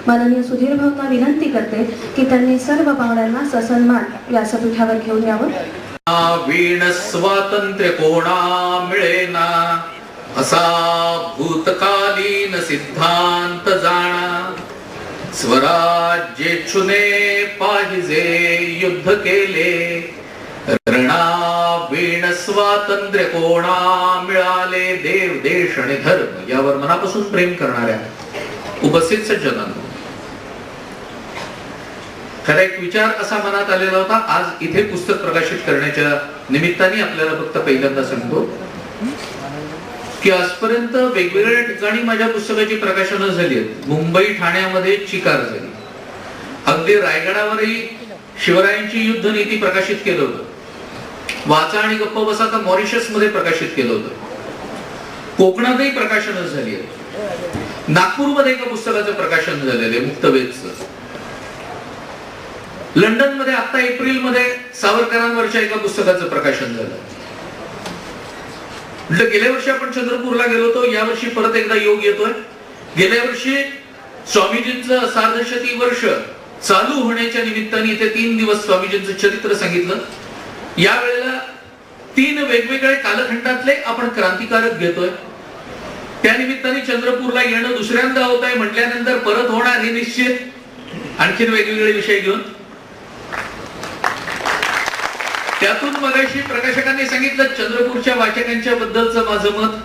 माननीय सुधीर भाऊंना विनंती करते की त्यांनी सर्व पाहुण्यांना सन्मान व्यासपीठावर घेऊन यावं. वीण स्वातंत्र्य कोणा मिळेना असा भूतकालीन सिद्धांत जाणा. स्वराज्येच्छुने पाहिजे युद्ध केले रणा. वीण स्वातंत्र्य कोणा मिळाले देव देश आणि धर्म यावर मनापासून प्रेम करणाऱ्या उपस्थित सज्जनांनो, खरा एक विचार असा मनात आलेला होता. आज इथे पुस्तक प्रकाशित करण्याच्या निमित्ताने आपल्याला फक्त पहिल्यांदा सांगतो की आजपर्यंत वेगवेगळ्या ठिकाणी माझ्या पुस्तकाची प्रकाशनं झाली आहेत. मुंबई ठाण्यामध्ये चिकार झाली, अगदी रायगडावरही शिवरायांची युद्ध नीती प्रकाशित केलं होतं. वाचा आणि गप्प बसा तर मॉरिशस मध्ये प्रकाशित केलं होतं. कोकणातही प्रकाशनं झाली आहेत. नागपूरमध्ये एका पुस्तकाचं प्रकाशन झालेलं आहे मुक्तवेधचं. लंडन मध्ये आता एप्रिल मध्ये सावरकरांवरच्या एका पुस्तकाचं प्रकाशन झालं. म्हटलं गेल्या वर्षी आपण चंद्रपूरला गेलो होतो, यावर्षी परत एकदा योग येतोय. गेल्या वर्षी स्वामीजींचं सार्धशती वर्ष चालू होण्याच्या निमित्ताने इथे 3 दिवस स्वामीजींचं चरित्र सांगितलं. यावेळेला 3 वेगवेगळ्या कालखंडातले आपण क्रांतिकारक घेतोय. त्या निमित्ताने चंद्रपूरला येणं दुसऱ्यांदा होत आहे म्हटल्यानंतर परत होणार हे निश्चित. आणखीन वेगवेगळे विषय घेऊन त्यातून मगाशी प्रकाशकांनी सांगितलं चंद्रपूरच्या वाचकांच्या बद्दलचं माझं मत,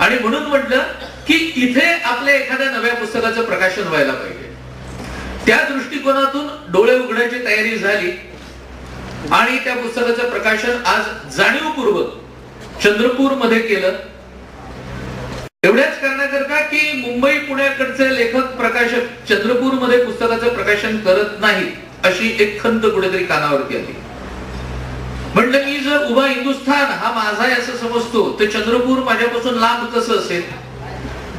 आणि म्हणून म्हटलं की इथे आपल्या एखाद्या नव्या पुस्तकाचं प्रकाशन व्हायला पाहिजे. त्या दृष्टिकोनातून डोळे उघडायची तयारी झाली आणि त्या पुस्तकाचं प्रकाशन आज जाणीवपूर्वक चंद्रपूर मध्ये केलं. एवढ्याच करण्याकरता की मुंबई पुण्याकडचे लेखक प्रकाशक चंद्रपूर मध्ये पुस्तकाचं प्रकाशन करत नाही अशी एक खंत कुठेतरी कानावरती आली. म्हटलं मी जर उभा हिंदुस्थान हा माझा आहे असं समजतो तर चंद्रपूर माझ्यापासून लांब कसं असेल.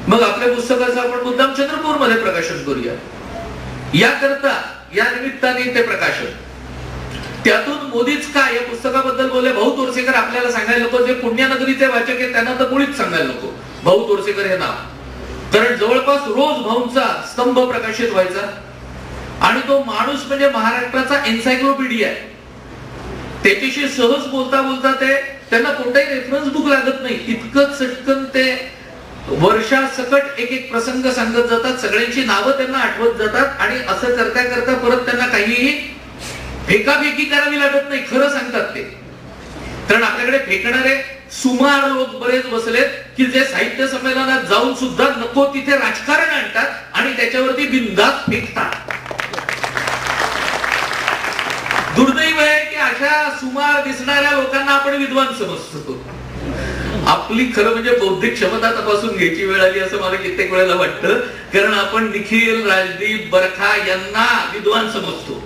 मग आपल्या पुस्तकाचं आपण मुद्दाम चंद्रपूर मध्ये प्रकाशन करूया. याकरता या निमित्ताने ते प्रकाशन, त्यातून मोदीच काय या पुस्तकाबद्दल बोलले. भाऊ तोरसेकर आपल्याला सांगायला नको, जे पुण्यनगरीचे वाचक आहेत त्यांना तर मुळीच सांगायला नको भाऊ तोरसेकर हे नाव. कारण जवळपास रोज भाऊंचा स्तंभ प्रकाशित व्हायचा आणि तो माणूस म्हणजे महाराष्ट्राचा एन्सायक्लोपीडिया आहे. त्याच्याशी सहज बोलता बोलता ते त्यांना कोणताही रेफरन्स बुक लागत नाही, इतकं चटकन ते वर्षासकट एक एक प्रसंग सांगत जातात. सगळ्यांची नावं त्यांना आठवत जातात आणि असं करता करता परत त्यांना काहीही फेकाफेकी करावी लागत नाही. खरं सांगतात ते. कारण आपल्याकडे फेकणारे सुमार लोक बरेच बसलेत की जे साहित्य संमेलनात जाऊन सुद्धा नको तिथे राजकारण आणतात आणि त्याच्यावरती बिनधास्त फेकतात. दुर्दैव आहे की अशा सुमार दिसणाऱ्या लोकांना आपण विद्वान समजतो. आपली खरं म्हणजे बौद्धिक क्षमता तपासून घ्यायची वेळ आली असं मला कित्येक वेळेला वाटतं. कारण आपण निखिल, राजदीप, बरखा यांना विद्वान समजतो.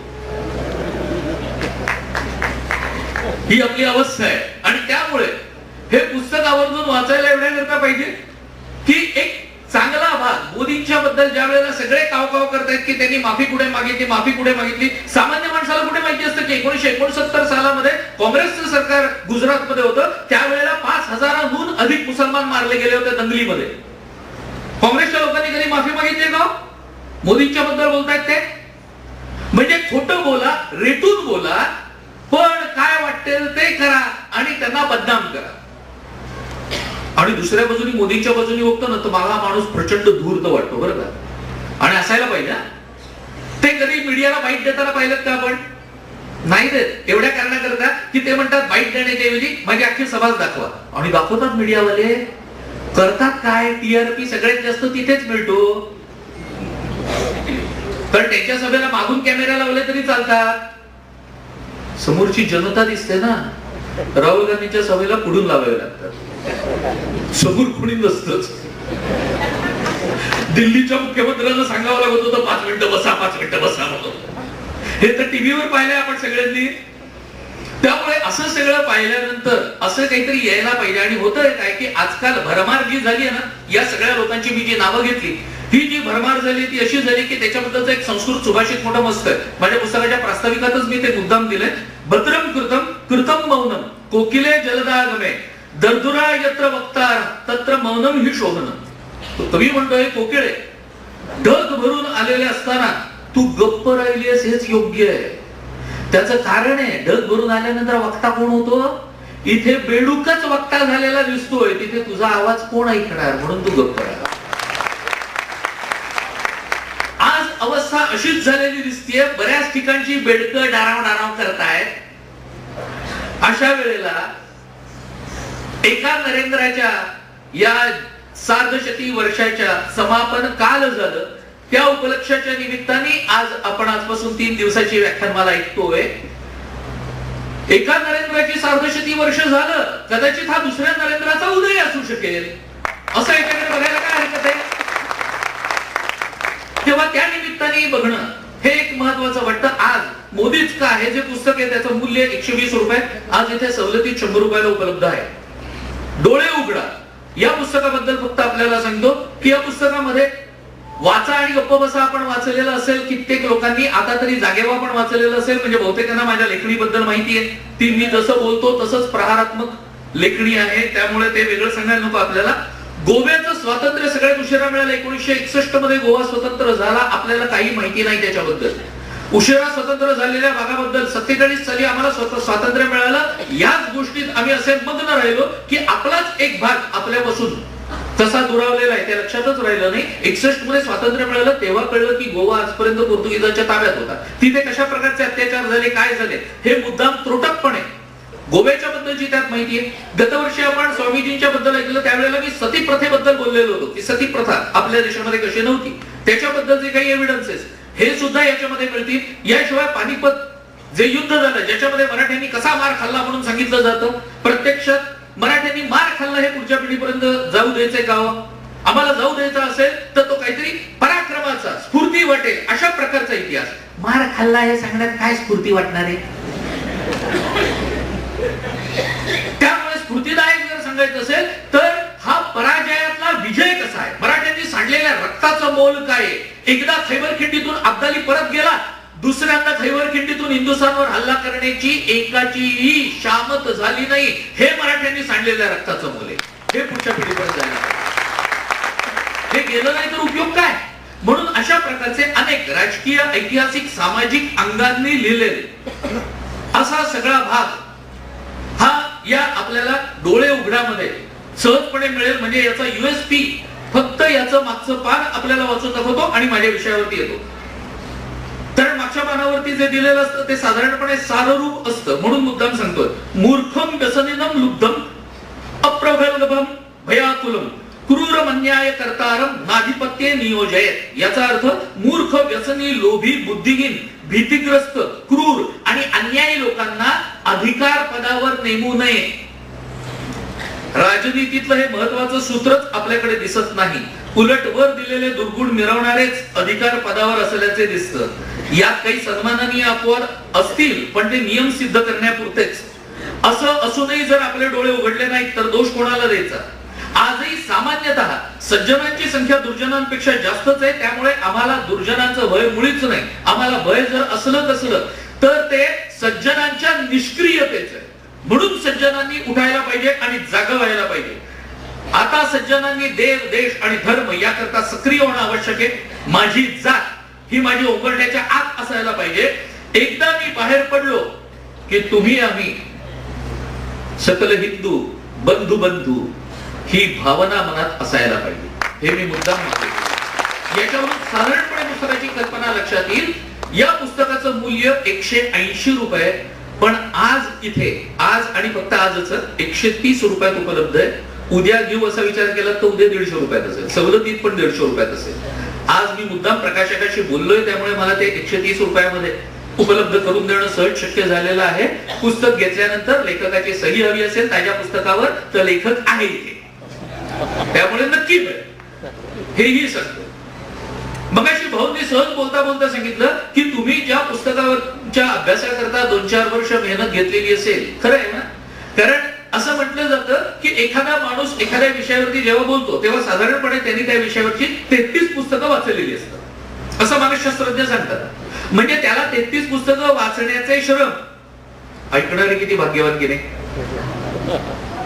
ही आपली अवस्था आहे. आणि त्यामुळे हे पुस्तक आवर्जून वाचायला एवढ्याकरता पाहिजे की एक चांगला भाग मोदींच्या बद्दल ज्या वेळेला सगळे कावकाव करतायत की त्यांनी माफी कुठे मागितली, सामान्य माणसाला कुठे माहिती असतं की 1969 सालामध्ये काँग्रेसचं सरकार गुजरातमध्ये होतं. त्यावेळेला 5000हून अधिक मुसलमान मारले गेले होते दंगलीमध्ये. काँग्रेसच्या लोकांनी कधी माफी मागितली का? मोदींच्या बद्दल बोलतायत ते. म्हणजे खोटं बोला, रेटून बोला, पण काय वाटेल ते करा आणि त्यांना बदनाम करा. आणि दुसऱ्या बाजूनी मोदींच्या बाजूनी बघतो ना तर मला माणूस प्रचंड धूर्त वाटतो बरं का. आणि असायला पाहिजे. ते कधी मीडियाला बाईट देताना पाहिलं का आपण? नाही देत. एवढ्या कारणाकरता की ते म्हणतात बाईट देण्याच्या ऐवजी माझी अख्खी सभाच दाखवा. आणि दाखवतात मीडियावाले. करतात काय? टीआरपी सगळ्यात जास्त तिथेच मिळतो. कारण त्यांच्या सभेला मागून कॅमेरा लावले तरी चालतात. समोरची जनता दिसते ना. राहुल गांधीच्या सभेला पुढून लावावे लागतात. समोर कुणी नसतंच. दिल्लीच्या मुख्यमंत्र्यांना सांगावं लागत होतं 5 मिनिटं बसा, 5 मिनिटं बसा म्हणून. हे तर टीव्हीवर पाहिलंय आपण सगळ्यांनी. त्यामुळे असं सगळं पाहिल्यानंतर असं काहीतरी यायला पाहिजे. आणि होतंय काय की आजकाल भरमार जी झाली आहे ना, या सगळ्या लोकांची मी जी नावं घेतली, ही जी भरमार झाली ती अशी झाली की त्याच्याबद्दलचं एक संस्कृत सुभाषित मोठं मस्त आहे. माझ्या पुस्तकाच्या प्रास्ताविकातच मी ते मुद्दाम दिलंय. भद्रम कृतम कृतम मौनम कोकिले जलदागमे दर्दुरा यत्र वक्तार तत्र मौनम ही शोभनम. कवी म्हणतोय कोकिळे ढग भरून आलेले असताना तू गप्प राहिलीस हेच योग्य आहे. त्याचं कारण आहे, ढग भरून आल्यानंतर वक्ता कोण होतो? इथे बेडूकच वक्ता झालेला दिसतोय, तिथे तुझा आवाज कोण ऐकणार? म्हणून तू गप्प राहा. आज अवस्था अशीच झालेली दिसतीये, बऱ्याच ठिकाणची बेडकं डाराव करतायत. अशा वेळेला एका नरेंद्राच्या या सार्धशती वर्षाच्या समापन काल झालं, त्या उपलक्षाच्या निमित्ताने आज आपण आजपासून 3 दिवसाची व्याख्यानमाला ऐकतोय. एका नरेंद्राची सार्धशती वर्ष झालं, कदाचित हा दुसऱ्या नरेंद्राचा उदय असू शकेल, असं एखाद्या बघायला काय हरकत आहे? तेव्हा त्या निमित्ताने बघणं हे एक महत्वाचं वाटतं. आज मोदीच का हे जे पुस्तक आहे त्याचं मूल्य 120 रुपये, आज इथे सवलतीत 100 रुपयाला उपलब्ध आहे. डोळे उघडा या पुस्तकाबद्दल फक्त आपल्याला सांगतो की या पुस्तकामध्ये वाचा आणि गप्प बसा आपण वाचलेलं असेल, कित्येक लोकांनी आता तरी जागेवा पण वाचलेलं असेल, म्हणजे बहुतेकांना माझ्या लेखणीबद्दल माहिती आहे. ती मी जसं बोलतो तसंच प्रहारात्मक लेखणी आहे, त्यामुळे ते वेगळं सांगायला नको आपल्याला. गोव्याचं स्वातंत्र्य सगळ्यात उशिरा मिळालं. 1961 मध्ये गोवा स्वतंत्र झाला. आपल्याला काही माहिती नाही त्याच्याबद्दल. उशिरा स्वतंत्र झालेल्या भागाबद्दल 47 साली आम्हाला स्वातंत्र्य मिळालं. याच गोष्टीत आम्ही असे मग्न राहिलो की आपलाच एक भाग आपल्यापासून कसा दुरावलेला आहे ते लक्षातच राहिलं नाही. 61 मध्ये स्वातंत्र्य मिळालं तेव्हा कळलं की गोवा आजपर्यंत पोर्तुगीजाच्या ताब्यात होता. तिथे कशा प्रकारचे अत्याचार झाले, काय झाले हे मुद्दाम त्रोटकपणे गोव्याच्या बद्दलची त्यात माहिती आहे. गतवर्षी आपण स्वामीजींच्या बद्दल ऐकलं, त्यावेळेला मी सती प्रथेबद्दल बोललेलो होतो की सती प्रथा आपल्या देशामध्ये कशी नव्हती, त्याच्याबद्दलचे काही एव्हिडन्सेस हे सुद्धा याच्यामध्ये मिळतील. याशिवाय पानिपत जे युद्ध झालं, ज्याच्यामध्ये मराठ्यांनी कसा मार खाल्ला म्हणून सांगितलं जातं, प्रत्यक्षात मराठ्यांनी मार खाल्ला हे पुढच्या पिढीपर्यंत जाऊ द्यायचंय का? आम्हाला जाऊ द्यायचा असेल तर तो काहीतरी पराक्रमाचा, स्फूर्ती वाटेल अशा प्रकारचा इतिहास. मार खाल्ला हे सांगण्यात काय स्फूर्ती वाटणार आहे? त्यामुळे स्फूर्तीदायक जर सांगायचं असेल तर हा पराजयातला विजय कसा आहे, मराठ्यांनी सांडलेल्या रक्ताचं मोल काय आहे. एकदा खैबर खिंडीतून अब्दाली परत गेला, दुसऱ्यांदा खैबर खिंडीतून हिंदुस्थानवर हल्ला करण्याची एकाचीही शामत झाली नाही. हे मराठ्यांनी सांडलेल्या रक्ताचं मोल आहे. हे पुढच्या पिढीपर्यंत जायला हे गेलं नाही तर उपयोग काय? म्हणून अशा प्रकारचे अनेक राजकीय, ऐतिहासिक, सामाजिक अंगांनी लिहिलेले असा सगळा भाग हा या आपल्याला डोळे उघड्यामध्ये सहजपणे मिळेल. म्हणजे याचा USP फक्त याचं मागचं पान आपल्याला वाचून दाखवतो आणि माझ्या विषयावरती येतो. कारण मागच्या पानावरती जे दिलेलं असतं ते साधारणपणे साररूप असतं, म्हणून मुद्दाम सांगतोय. मूर्खम व्यसनिनम लुब्धम अप्रगल्भम भयाकुलम क्रूर मन्याय कर्तारम नाधिपत्ये नियोजयेत. याचा अर्थ मूर्ख, व्यसनी, लोभी, बुद्धिहीन, भीतिग्रस्त, क्रूर आणि अन्यायी लोकांना अधिकार पदावर नेमू नये. राजनीतीतलं हे महत्वाचं सूत्रच आपल्याकडे दिसत नाही. उलट वर दिलेले दुर्गुण मिरवणारेच अधिकार पदावर असल्याचे दिसतं. यात काही सन्माननीय अपवाद असतील, पण ते नियम सिद्ध करण्यापुरतेच. असं असूनही जर आपले डोळे उघडले नाहीत तर दोष कोणाला द्यायचा? आजही सामान्यतः सज्जनांची संख्या दुर्जनांपेक्षा जास्तच आहे. त्यामुळे आम्हाला दुर्जनांचं भय मुळीच नाही. आम्हाला भय जर असलं कसलं तर ते सज्जनांच्या निष्क्रियतेचं आहे. म्हणून सज्जनांनी उठायला पाहिजे आणि जागं व्हायला पाहिजे. आता सज्जनांनी देव, देश आणि धर्म याकरता सक्रिय होणं आवश्यक आहे. माझी जात ही माझी उंबरठ्याच्या आत असायला पाहिजे. एकदा मी बाहेर पडलो की तुम्ही आम्ही सकल हिंदू बंधू बंधू ही भावना मनात असायला पाहिजे. हे मी मुद्दाम म्हणतो. याच्यावरून साधारणपणे पुस्तकाची कल्पना लक्षात येईल. या पुस्तकाचं मूल्य 180 रुपये, पण आज इथे आज आणि फक्त आजच 130 रुपयात उपलब्ध आहे. उद्या घेऊ असा विचार केला तर उद्या 150 रुपयात असेल, सवलतीत पण 150 रुपयात असेल. आज मी मुद्दाम प्रकाशकाशी बोललोय त्यामुळे मला ते 130 रुपयामध्ये उपलब्ध करून देणं सहज शक्य झालेलं आहे. पुस्तक घेतल्यानंतर लेखकाची सही हवी असेल ताज्या पुस्तकावर तर लेखक आहे इथे, त्यामुळे नक्की हेही सांगतो. मगाशी भाऊंनी सहज बोलता बोलता सांगितलं की तुम्ही ज्या पुस्तकावरच्या अभ्यासाकरता 2-4 वर्ष मेहनत घेतलेली असेल, खरं आहे ना? कारण असं म्हटलं जातं की एखादा माणूस एखाद्या विषयावरती जेव्हा बोलतो तेव्हा साधारणपणे त्यांनी त्या विषयावरची 33 पुस्तकं वाचलेली असतात असं मानसशास्त्रज्ञ सांगतात. म्हणजे त्याला 33 पुस्तकं वाचण्याचे श्रम. ऐकणारे किती भाग्यवान की नाही?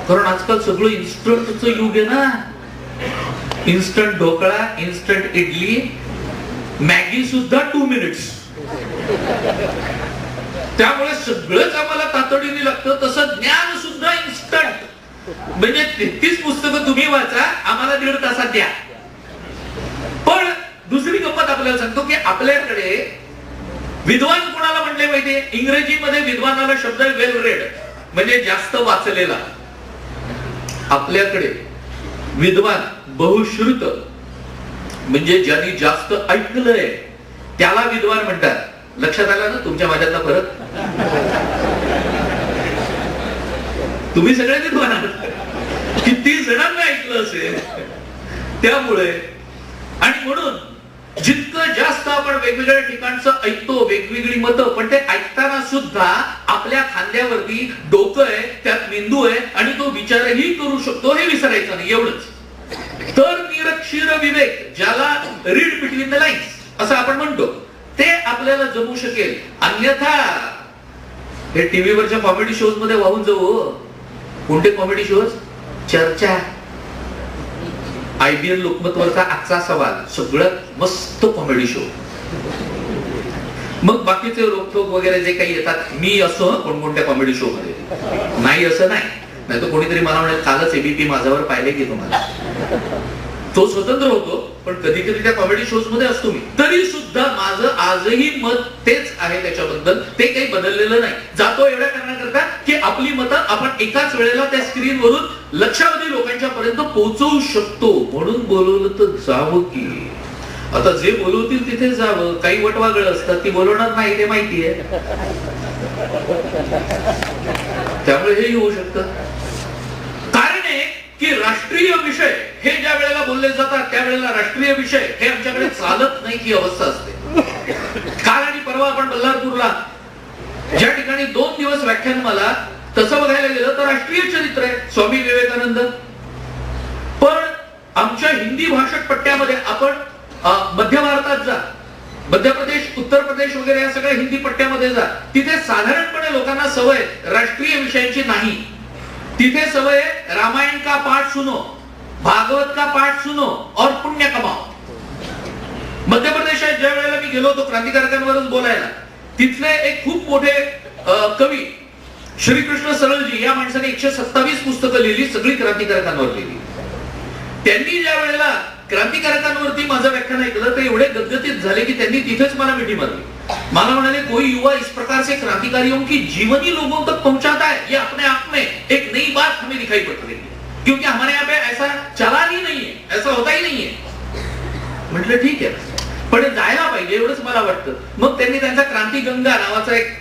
कारण आजकाल सगळं इन्स्टंटचं युग आहे ना. Instant dhokla, instant idli, Maggi सुद्धा 2 मिनिट्स. त्यामुळे सगळंच आम्हाला तातडीने लागतं. तसं ज्ञान सुद्धा इन्स्टंट. म्हणजे 33 पुस्तकं तुम्ही वाचा, आम्हाला 1.5 तासात द्या. पण दुसरी गंमत आपल्याला सांगतो की आपल्याकडे विद्वान कोणाला म्हणले माहितीये? इंग्रजीमध्ये विद्वानाला शब्द वेल रेड, म्हणजे जास्त वाचलेला. आपल्याकडे विद्वान बहुश्रुत, म्हणजे ज्यांनी जास्त ऐकलंय त्याला विद्वान म्हणतात. लक्षात आला ना तुमच्या माझ्यातला फरक? तुम्ही सगळे विद्वान आहात, किती जणांना ऐकलं असेल. त्यामुळे आणि म्हणून जितकं जास्त आपण वेगवेगळ्या ठिकाणचं ऐकतो, वेगवेगळी मतं, पण ते ऐकताना सुद्धा आपल्या खांद्यावरती डोकं आहे, त्यात मेंदू आहे आणि तो विचारही करू शकतो हे विसरायचं नाही. एवढंच तर निरक्षीर विवेक, ज्याला रीड बिटवीन द लाईन्स असं आपण म्हणतो, ते आपल्याला जमू शकेल. अन्यथा हे टीव्हीवरच्या कॉमेडी शोज मध्ये वाहून जाऊ. कोणते कॉमेडी शोज? चर्चा, IBN लोकमतवरचा आजचा सवाल, सगळ्यात मस्त कॉमेडी शो. मग बाकीचे रोखोक वगैरे जे काही येतात, मी असो कोणकोणत्या कॉमेडी शो मध्ये नाही असं नाही तर कोणीतरी मला म्हणेल कालच ABP माझ्यावर पाहिले की तुम्हाला. तो स्वतंत्र होतो, पण कधी कधी त्या कॉमेडी शोज मध्ये असतो मी. तरी सुद्धा माझं आजही मत तेच आहे त्याच्याबद्दल, ते काही बदललेलं नाही. जातो एवढ्या करण्याकरता की आपली मतं आपण एकाच वेळेला त्या स्क्रीनवरून लक्षावधी लोकांच्या पर्यंत पोहोचवू शकतो. म्हणून बोलवलं तर जावं की. आता जे बोलवतील तिथे जावं. काही वटवागळ असतात, ती बोलवणार नाही ते माहितीये. त्यामुळे हे होऊ शकतं. कारण आहे की राष्ट्रीय विषय हे ज्या वेळेला बोलले जातात त्यावेळेला राष्ट्रीय विषय हे आमच्याकडे चालत नाही ही अवस्था असते. काल आणि परवा आपण बल्लारपूरला ज्या ठिकाणी 2 दिवस व्याख्यान मला, तसं बघायला गेलं तर राष्ट्रीय चरित्र आहे स्वामी विवेकानंद. पण आमच्या हिंदी भाषक पट्ट्यामध्ये आपण मध्य भारतात जा, मध्य प्रदेश, उत्तर प्रदेश वगैरे या सगळ्या हिंदी पट्ट्यामध्ये जा, तिथे साधारणपणे लोकांना सवय राष्ट्रीय विषयांची नाही. तिथे सवय रामायण का पाठ सुनो, भागवत का पाठ सुनो और पुण्य कमाओ. मध्य प्रदेशात ज्या वेळेला मी गेलो होतो क्रांतिकारकांवरच बोलायला, तिथले एक खूप मोठे कवी श्रीकृष्ण सरळजी या माणसाने 127 पुस्तकं लिहिली, सगळी क्रांतिकारकांवर लिहिली. त्यांनी ज्या वेळेला क्रांतिकारकांवरती माझं व्याख्यान ऐकलं तर एवढे गदगदित झाले की त्यांनी तिथेच मला मिठी मारली. मला म्हणाले, कोई युवा इस प्रकार से क्रांतिकारियों की जीवनी लोगों तक पहुंचाता है, ये अपने आप में एक नई बात हमें दिखाई पड़ रही है, क्योंकि हमारे यहाँ पे ऐसा चला ही नहीं है, ऐसा होता ही नहीं है. म्हटलं ठीक आहे, पण जायला पाहिजे एवढंच मला वाटतं. मग त्यांनी त्यांचा क्रांतिगंगा नावाचा एक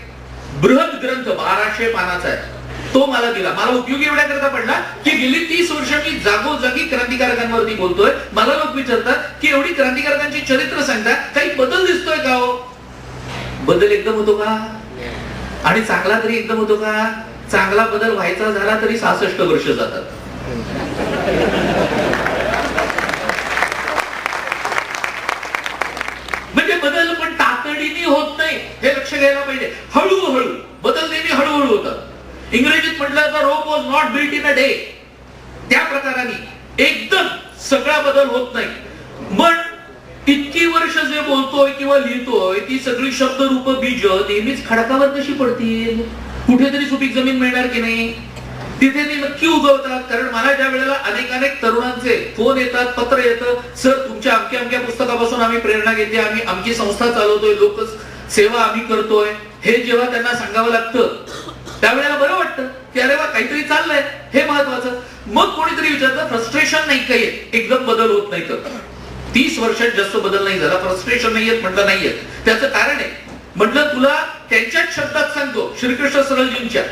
बृहत ग्रंथ 1200 पानाचा आहे, तो मला दिला. मला उपयोगी एवढ्या करता पडला की गेली 30 वर्ष मी जागोजागी क्रांतिकारकांवरती बोलतोय. मला लोक विचारतात की एवढी क्रांतिकारकांची चरित्र सांगतात, काही बदल दिसतोय का हो? बदल एकदम होतो का? आणि चांगला तरी एकदम होतो का? चांगला बदल व्हायचा झाला तरी 66 वर्ष जातात. म्हणजे बदल पण तातडीने होत नाही हे लक्ष घ्यायला पाहिजे. हळूहळू बदल नेहमी हळूहळू होतात. इंग्रजीत म्हटलं तर rope was not built in a day. त्या प्रकाराने एकदम सगळा बदल होत नाही. पण इतकी वर्ष जे बोलतोय किंवा लिहितोय ती सगळी शब्दरूप बीज नेहमीच खडकावर कशी पडतील? कुठेतरी सुपीक जमीन मिळणार की नाही? तिथे ते नक्की उगवतात. कारण मला ज्या वेळेला अनेक तरुणांचे फोन येतात, पत्र येतं, सर तुमच्या अमक्या पुस्तकापासून आम्ही प्रेरणा घेते, आम्ही आमची संस्था चालवतोय, लोक सेवा आम्ही करतोय, हे जेव्हा त्यांना सांगावं लागतं त्यावेळेला बरं वाटतं की अरे वा काहीतरी चाललंय, हे महत्वाचं. मग कोणीतरी विचारतं फ्रस्ट्रेशन नाही काही एकदम बदल होत नाही तर? 30 वर्षात जास्त बदल नाही झाला, फ्रस्ट्रेशन नाहीयेत म्हटलं नाहीयेत. त्याचं कारण आहे म्हटलं तुला त्यांच्याच शब्दात सांगतो, श्रीकृष्ण सरळजींच्या,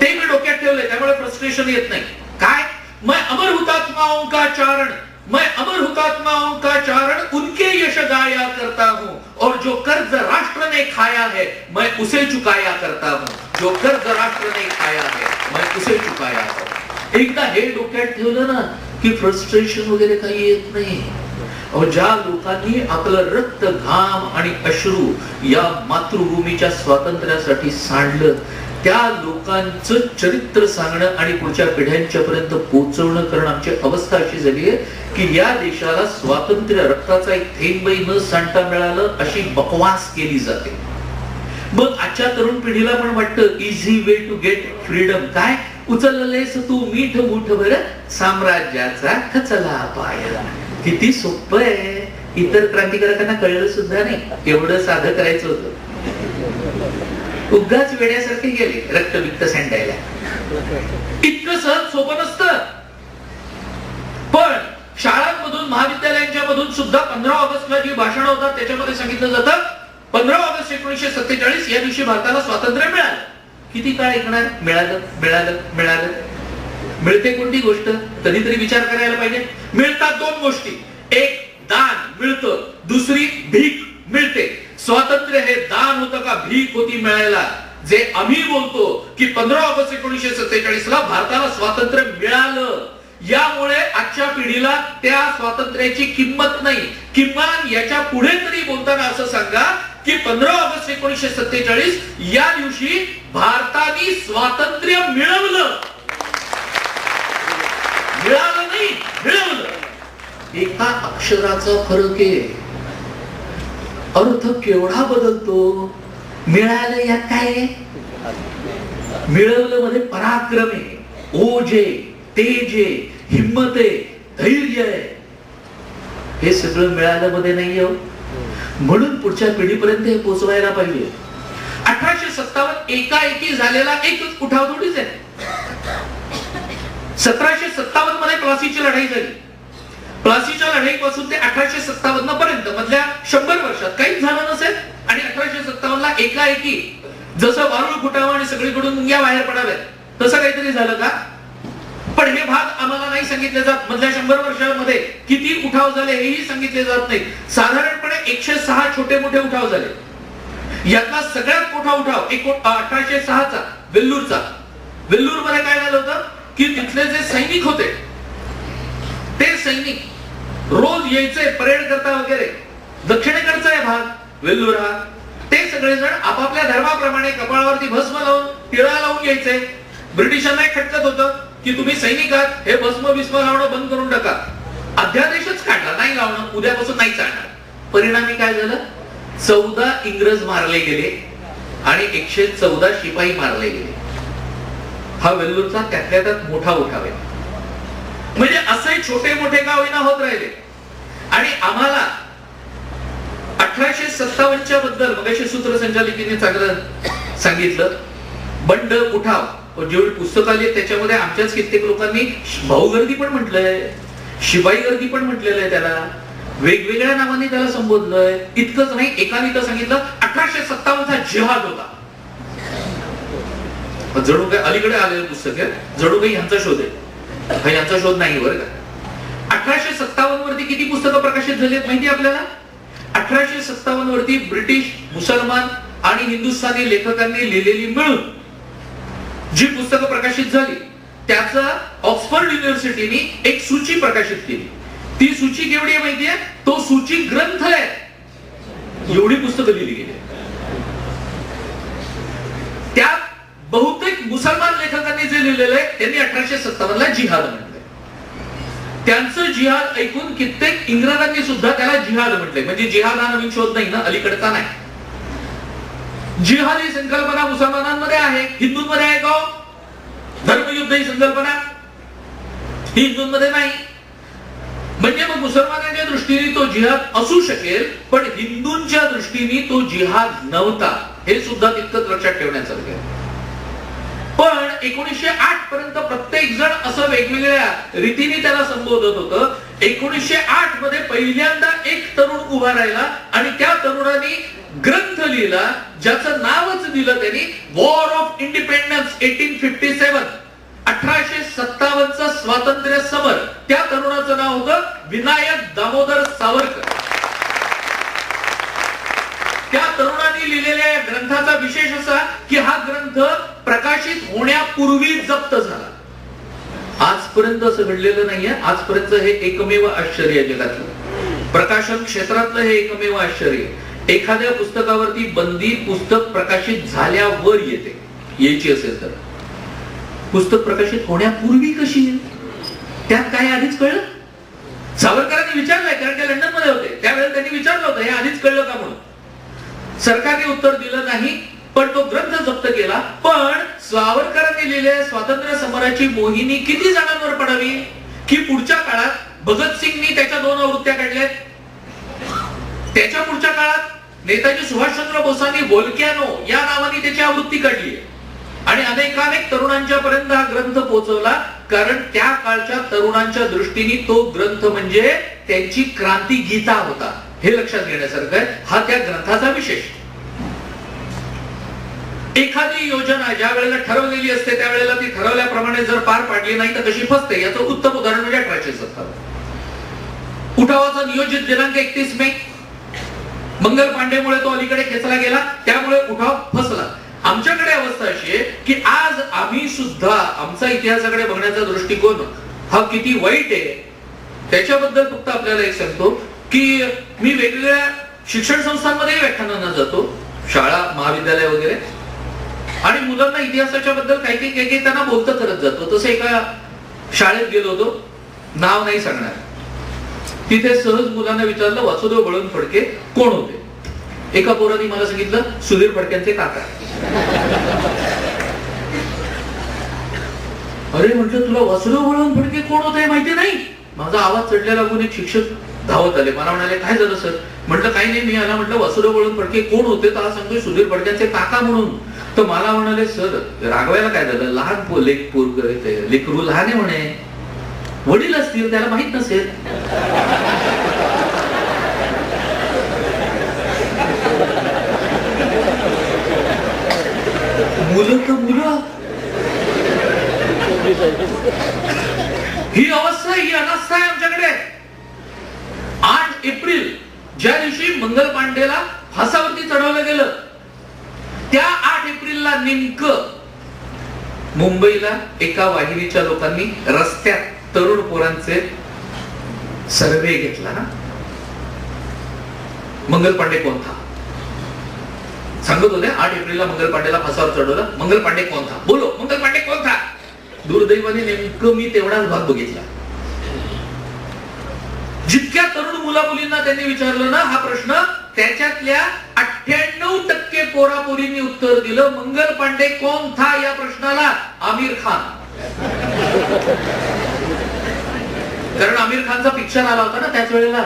ते मी डोक्यात ठेवलंय, त्यामुळे फ्रस्ट्रेशन येत नाही. काय? मैं अमर हुतात्माओं का चारण, मैं अमर हुतात्माओं का चारण उनके यश गाया करता हूं, और जो कर्ज राष्ट्र ने खाया है मैं उसे चुकाया करता हूं. जो कर्ज राष्ट्र ने खाया है मैं उसे चुकाया करता हूं. एकदा हे डोक्यात ठेवलं ना की फ्रस्ट्रेशन वगैरे काही येत नाही. ज्या लोकांनी आपलं रक्त, घाम आणि अश्रू या मातृभूमीच्या स्वातंत्र्यासाठी सांडलं, त्या लोकांचं चरित्र सांगणं आणि पुढच्या पिढ्यांच्या पर्यंत पोहोचवणं करणं आमची अवस्था अशी झाली आहे की या देशाला स्वातंत्र्य, रक्ताचा एक थेंबही न सांडता मिळालं अशी बकवास केली जाते. मग आजच्या तरुण पिढीला पण वाटतं easy way to get freedom. काय उचललेस तू मीठ मुठ भर साम्राज्याचा खचला पाया. किती सोपं आहे. इतर क्रांतिकारकांना कळलं सुद्धा नाही. एवढं साधं करायचं होतं. उगाच वेड्यासारखे गेले रक्तबिक्त सांडायला. इतकं सहज सोपं नसतं. पण शाळांमधून, महाविद्यालयांच्या मधून सुद्धा 15 ऑगस्टला जी भाषणं होतात त्याच्यामध्ये सांगितलं जातं 15 ऑगस्ट 1947 या दिवशी भारताला स्वातंत्र्य मिळालं. किती काळ ऐकणार? मिळालं मिळालं मिळालं. मिळते कोणती गोष्ट? कधीतरी विचार करायला पाहिजे. मिळतात दोन गोष्टी. एक दान मिळतं, दुसरी भीक मिळते. स्वातंत्र्य हे दान होतं का भीक होती मिळायला? जे आम्ही बोलतो की 15 ऑगस्ट 1947 ला भारताला स्वातंत्र्य मिळालं, यामुळे आजच्या पिढीला त्या स्वातंत्र्याची किंमत नाही. किमान याच्या पुढे तरी बोलताना असं सांगा की 15 ऑगस्ट 1947 या दिवशी भारताने स्वातंत्र्य मिळवलं. मिळालं नाही, मिळवलं. एका अक्षराचा फरक आहे. अर्थ केवढा बदलतो. मिळालं यात काय आहे? मिळवलं मध्ये पराक्रम आहे, ओज आहे, तेज आहे, हिम्मत आहे, धैर्य आहे. हे सगळं मिळालं मध्ये नाहीये. म्हणून पुढच्या पिढीपर्यंत हे पोहोचवायला पाहिजे. 1857 एकाएकी झालेला एकच उठाव थोडीच आहे. 1757 मध्ये प्लासीची लढाई झाली. प्लासीच्या लढाईपासून ते 1857 पर्यंत मधल्या 100 वर्षात काहीच झालं नसेल. आणि 1857 ला एकाएकी जसं वारुळ फुटावं आणि सगळीकडून या बाहेर पडाव्यात तसं काहीतरी झालं का? पण हे भाग आम्हाला नाही सांगितले जात. मधल्या 100 वर्षांमध्ये किती उठाव झाले हेही सांगितले जात नाही. साधारणपणे 106 छोटे मोठे उठाव झाले. यातला सगळ्यात मोठा उठाव 1806 चा वेल्लूरचा. वेल्लूर मध्ये काय झालं होतं की तिथले जे सैनिक होते ते सैनिक रोज यायचे परेड करता वगैरे. दक्षिणेकडचा आहे भाग वेल्लूर हा. ते सगळेजण आपापल्या धर्माप्रमाणे कपाळावरती भस्म लावून, टिळा लावून घ्यायचे. ब्रिटिशांना एक खटकत होतं की तुम्ही सैनिक आहात, हे भस्म बिस्म लावणं बंद करून टाका. अध्यादेशच काढला, नाही लावणं, उद्यापासून नाही चालणार. परिणामी काय झालं? 14 इंग्रज मारले गेले आणि 114 शिपाई मारले गेले. हा वेल्लूरचा त्यातल्या त्यात मोठा उठाव आहे. म्हणजे असे छोटे मोठे गाव होईना होत राहिले. आणि आम्हाला 1857 बद्दल मगाशी सूत्रसंचालिकेने चांगलं सांगितलं. बंड उठाव जेवढी पुस्तक आली त्याच्यामध्ये आमच्याच कित्येक लोकांनी भाऊगर्दी पण म्हटलंय, शिपाई गर्दी पण म्हटलेलं आहे. त्याला वेगवेगळ्या नावाने त्याला संबोधलंय. इतकंच नाही, एकाने तर सांगितलं 1857 जिहाद होता. जणू काही अलीकडे आलेलं पुस्तक आहे, जणू काही यांचा शोध आहे. हा यांचा शोध नाही बरं का. 1857 वरती किती पुस्तकं प्रकाशित झाली आहेत माहिती आपल्याला? 1857 वरती ब्रिटिश, मुसलमान आणि हिंदुस्थानी लेखकांनी लिहिलेली मिळून जी पुस्तकं प्रकाशित झाली त्याचा ऑक्सफर्ड युनिव्हर्सिटीने एक सूची प्रकाशित केली. ती सूची केवढी आहे माहितीये? तो सूची ग्रंथ आहे. एवढी पुस्तकं लिहिली गेली. त्यात बहुतेक मुसलमान लेखकांनी जे लिहिलेलं आहे त्यांनी 1857 ला जिहाद म्हटलंय. त्यांचं जिहाद ऐकून कित्येक इंग्रजांनी सुद्धा त्याला जिहाद म्हटलंय. म्हणजे जिहाद हा नवीन शोध नाही ना, अलीकडचा नाही. जिहाद ही संकल्पना मुसलमानांमध्ये आहे, हिंदूंमध्ये आहे का? धर्मयुद्ध ही संकल्पना ही हिंदूंमध्ये नाही. म्हणजे मग मुसलमानांच्या दृष्टीने तो जिहाद असू शकेल, पण हिंदूंच्या दृष्टीने तो जिहाद नव्हता. हे सुद्धा तितकंच लक्षात ठेवण्यासारखं आहे. पण 1908 पर्यंत प्रत्येक जण असं वेगवेगळ्या रीतीने त्याला संबोधत होतं. 1908 मध्ये पहिल्यांदा एक तरुण उभा राहिला आणि त्या तरुणाने ग्रंथ लिहिला ज्याचं नावच दिलं त्यांनी वॉर ऑफ इंडिपेंडन्स 1857. 1857 स्वातंत्र्य समर. त्या तरुणाचं नाव होतं विनायक दामोदर सावरकर. त्या तरुणाने लिहिलेल्या या ग्रंथाचा विशेष असा की हा ग्रंथ प्रकाशित होण्यापूर्वी जप्त झाला. आजपर्यंत असं घडलेलं नाहीये. आजपर्यंत हे एकमेव आश्चर्य जगातलं. प्रकाशन क्षेत्रातलं हे एकमेव आश्चर्य. एखाद्या पुस्तकावरती बंदी पुस्तक प्रकाशित झाल्यावर येते, यायची असेल तर. पुस्तक प्रकाशित होण्यापूर्वी कशी येईल? त्यात काय आधीच कळलं? सावरकरांनी विचारलंय, कारण ते लंडन मध्ये होते त्यावेळेला त्यांनी विचारलं होतं हे आधीच कळलं का म्हणून. सरकारने उत्तर दिलं नाही, पण तो ग्रंथ जप्त केला. पण सावरकरांनी लिहिलेल्या स्वातंत्र्य समराची मोहिनी किती जणांवर पडावी की पुढच्या काळात भगतसिंगनी त्याच्या 2 आवृत्त्या काढल्या. त्याच्या पुढच्या काळात नेताजी सुभाषचंद्र बोसांनी व्होल्क्यानो या नावाने त्याची आवृत्ती काढली आणि अनेकानेक तरुणांच्या पर्यंत हा ग्रंथ पोहोचवला. कारण त्या काळच्या तरुणांच्या दृष्टीने तो ग्रंथ म्हणजे त्यांची क्रांती गीता होता. हे लक्षात घेण्यासारखं आहे. हा त्या ग्रंथाचा विशेष. एखादी योजना ज्या वेळेला ठरवलेली असते त्यावेळेला ती ठरवल्याप्रमाणे जर पार पाडली नाही तर कशी फसते, याचं उत्तम उदाहरण म्हणजे 1857. उठावाचा नियोजित दिनांक 31 मे. मंगल पांडेमुळे तो अलीकडे खेचला गेला, त्यामुळे उठाव फसला. आमच्याकडे अवस्था अशी आहे की आज आम्ही सुद्धा आमचा इतिहासाकडे बघण्याचा दृष्टिकोन हा किती वाईट आहे त्याच्याबद्दल फक्त आपल्याला एक सांगतो की मी वेगवेगळ्या शिक्षण संस्थांमध्ये व्याख्यानांना जातो, शाळा महाविद्यालय वगैरे, आणि मुलांना इतिहासाच्या बद्दल काही त्यांना बोलतं करत जातो. तसं एका शाळेत गेलो होतो, नाव नाही सांगणार. तिथे सहज मुलांना विचारलं वासुदेव बळवंत फडके कोण होते. एका पोराने मला सांगितलं सुधीर फडक्यांचे काका. अरे म्हटलं तुला वासुदेव बळवंत फडके कोण होते माहिती नाही? माझा आवाज चढल्या लागून एक शिक्षक धावत आले. मला म्हणाले काय झालं सर? म्हटलं काही नाही, मी आला म्हटलं वासुदेव बळवंत फडके कोण होते तर सांगतोय सुधीर फडक्यांचे काका म्हणून. तर मला म्हणाले सर रागवायला काय झालं, लहान लेकरू लहान आहे म्हणे, वडील असतील त्याला माहित नसेल. मुलं तर मुलं. ही अवस्था ही अनास्था आहे आमच्याकडे. 8 एप्रिल ज्या दिवशी मंगल पांडेला फासावरती चढवलं गेलं, त्या 8 एप्रिलला नेमकं मुंबईला एका वाहिनीच्या लोकांनी रस्त्यात तरुण पोरांचे सर्वे घेतला ना. मंगल पांडे कोण था? सांगत होते 8 एप्रिलला मंगल पांडेला फासावर चढवलं. मंगल पांडे कोण था? बोलो मंगल पांडे कोण था? दुर्दैवाने नेमकं मी तेवढाच भाग बघितला. जितक्या तरुण मुला मुलींना त्यांनी विचारलं ना हा प्रश्न, त्याच्यातल्या 98% पोरापोरींनी उत्तर दिलं मंगल पांडे कोण था या प्रश्नाला आमिर खान. कारण आमिर खानचा पिक्चर आला होता ना त्याच वेळेला.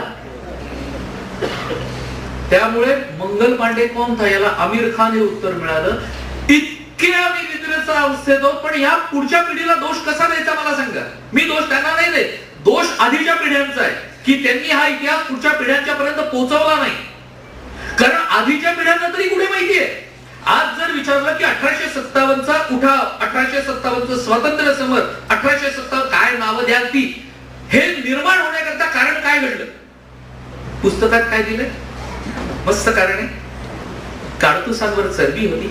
त्यामुळे मंगल पांडे कोण था याला आमिर खान हे उत्तर मिळालं. इतके आम्ही निद्रेच्या अवस्थेत आहोत. पण या पुढच्या पिढीला दोष कसा द्यायचा मला सांगा. मी दोष त्यांना नाही देत, दोष आधीच्या पिढ्यांचा आहे की त्यांनी हा इतिहास पुढच्या पिढ्यांच्या पर्यंत पोहोचवला नाही. कारण आधीच्या पिढ्यांना तरी कुठे माहितीये. आज जर विचारलं की 1857चा उठाव, 1857चं स्वातंत्र्य समर, 1857 काय नावं द्याल ती, हे निर्माण होण्याकरता कारण काय घडलं पुस्तकात काय दिलंय? मस्त कारण आहे. काडतुसांवर चरबी होती,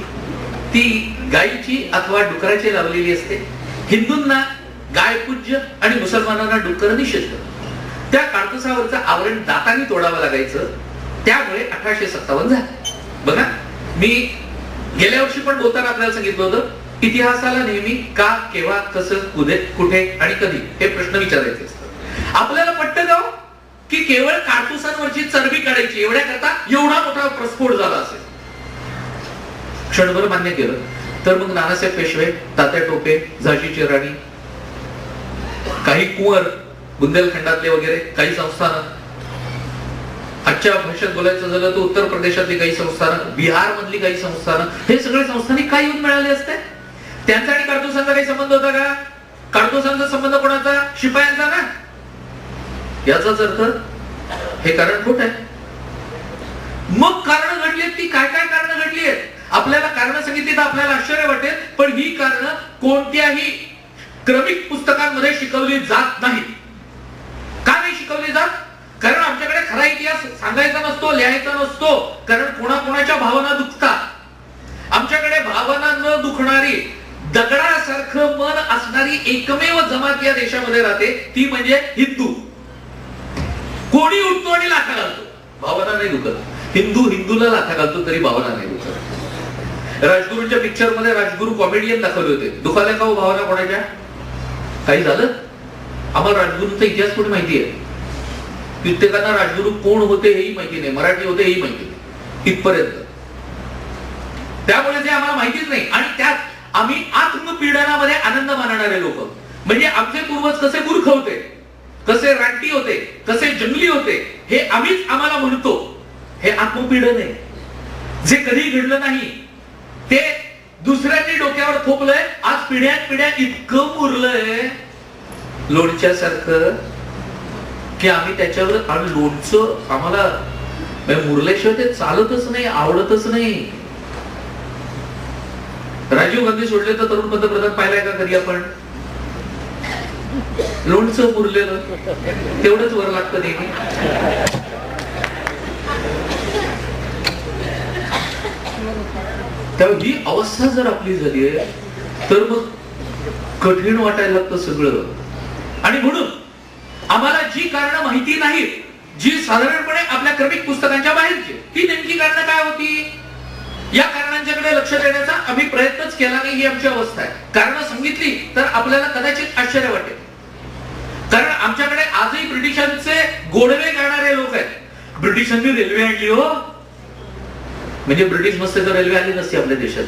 ती गायीची अथवा डुकराची लावलेली असते. हिंदूंना गाय पूज्य आणि मुसलमानांना डुकर निषिद्ध. त्या काडतुसावरचं आवरण दातांनी तोडावं लागायचं. त्यामुळे 1857 झालं. बघा मी गेल्या वर्षी पण बोलताना आपल्याला सांगितलं होतं इतिहासाला नेहमी का, केव्हा, कसं, कुठे आणि कधी हे प्रश्न विचारायचे असतात. आपल्याला पटतं का की केवळ काडतुसांवरची चरबी काढायची एवढ्या करता एवढा मोठा प्रस्फोट झाला असेल? क्षणभर मान्य केलं तर मग नानासाहेब पेशवे, तात्या टोपे, झाशीची राणी, काही कुंवर बुंदेलखंडातले वगैरे काही संस्थानं, आजच्या भाषेत बोलायचं झालं तर उत्तर प्रदेशातली काही संस्थानं, बिहार मधली काही संस्थानं, हे सगळे संस्थानिक काय येऊन मिळाले असते? त्यांचा आणि काडतुसांचा काही संबंध होता का? काडतुसांचा संबंध कोणाचा? शिपायांचा ना. याचाच अर्थ हे कारण खोट आहे. मग कारण घडली ती काय काय कारण घडली आहेत? आपल्याला कारण सांगितली तर आपल्याला आश्चर्य वाटेल, पण ही कारण कोणत्याही क्रमिक पुस्तकांमध्ये शिकवली जात नाही. का नाही शिकवली जात? कारण आमच्याकडे खरा इतिहास सांगायचा नसतो, लिहायचा नसतो. कारण कोणाकोणाच्या भावना दुखतात. आमच्याकडे भावना न दुखणारी, दगडासारखं मन असणारी एकमेव जमात या देशामध्ये राहते, ती म्हणजे हिंदू. कोणी उठतो आणि लाथा घालतो, भावना नाही दुखत. हिंदू हिंदूला लाथा घालतो तरी भावना नाही दुखत. राजगुरूंच्या पिक्चर मध्ये राजगुरू कॉमेडियन दाखवले होते. दुखाल्या का हो भावना कोणाच्या? काही झालं? आम्हाला राजगुरूंचा इतिहास कोणी माहिती आहे? कित्येकांना राजगुरू कोण होते हेही माहिती नाही, मराठी होते हेही माहिती नाही इथपर्यंत. त्यामुळे ते आम्हाला माहितीच नाही. आणि त्यात आम्ही आत्मपीडनामध्ये आनंद मानणारे लोक. म्हणजे आमचे पूर्वज कसे मूर्ख होते, कसे रानटी होते, कसे जंगली होते हे आम्हीच आम्हाला म्हणतो. हे आत्मपीडन आहे. जे कधी घडलं नाही ते दुसऱ्यांनी डोक्यावर थोपलंय. आज पिढ्यान पिढ्या इतकं मुरलंय लोणच्यासारखं की आम्ही त्याच्यावर, आणि लोणचं आम्हाला मुरल्याशिवाय ते चालतच नाही, आवडतच नाही. राजीव गांधी सोडले तर तरुण पंतप्रधान पाहिलाय का कधी आपण? लोणचं मुरलेलं तेवढंच वर लागतं नेहमी. त्यामुळे ही अवस्था जर आपली झाली आहे तर मग कठीण वाटायला लागतं सगळं. आणि म्हणून आम्हाला जी कारणं माहिती नाहीत, जी साधारणपणे आपल्या क्रमिक पुस्तकांच्या बाहेरची, ती नेमकी कारणं काय होती, या कारणांच्याकडे लक्ष देण्याचा आम्ही प्रयत्नच केला नाही. ही आमची अवस्था आहे. कारणं सांगितली तर आपल्याला कदाचित आश्चर्य वाटेल. कारण आमच्याकडे आजही ब्रिटिशांचे गोडवे गाणारे लोक आहेत. ब्रिटिशांनी रेल्वे आणली हो, म्हणजे ब्रिटिश नसते तर रेल्वे आली नसती आपल्या देशात,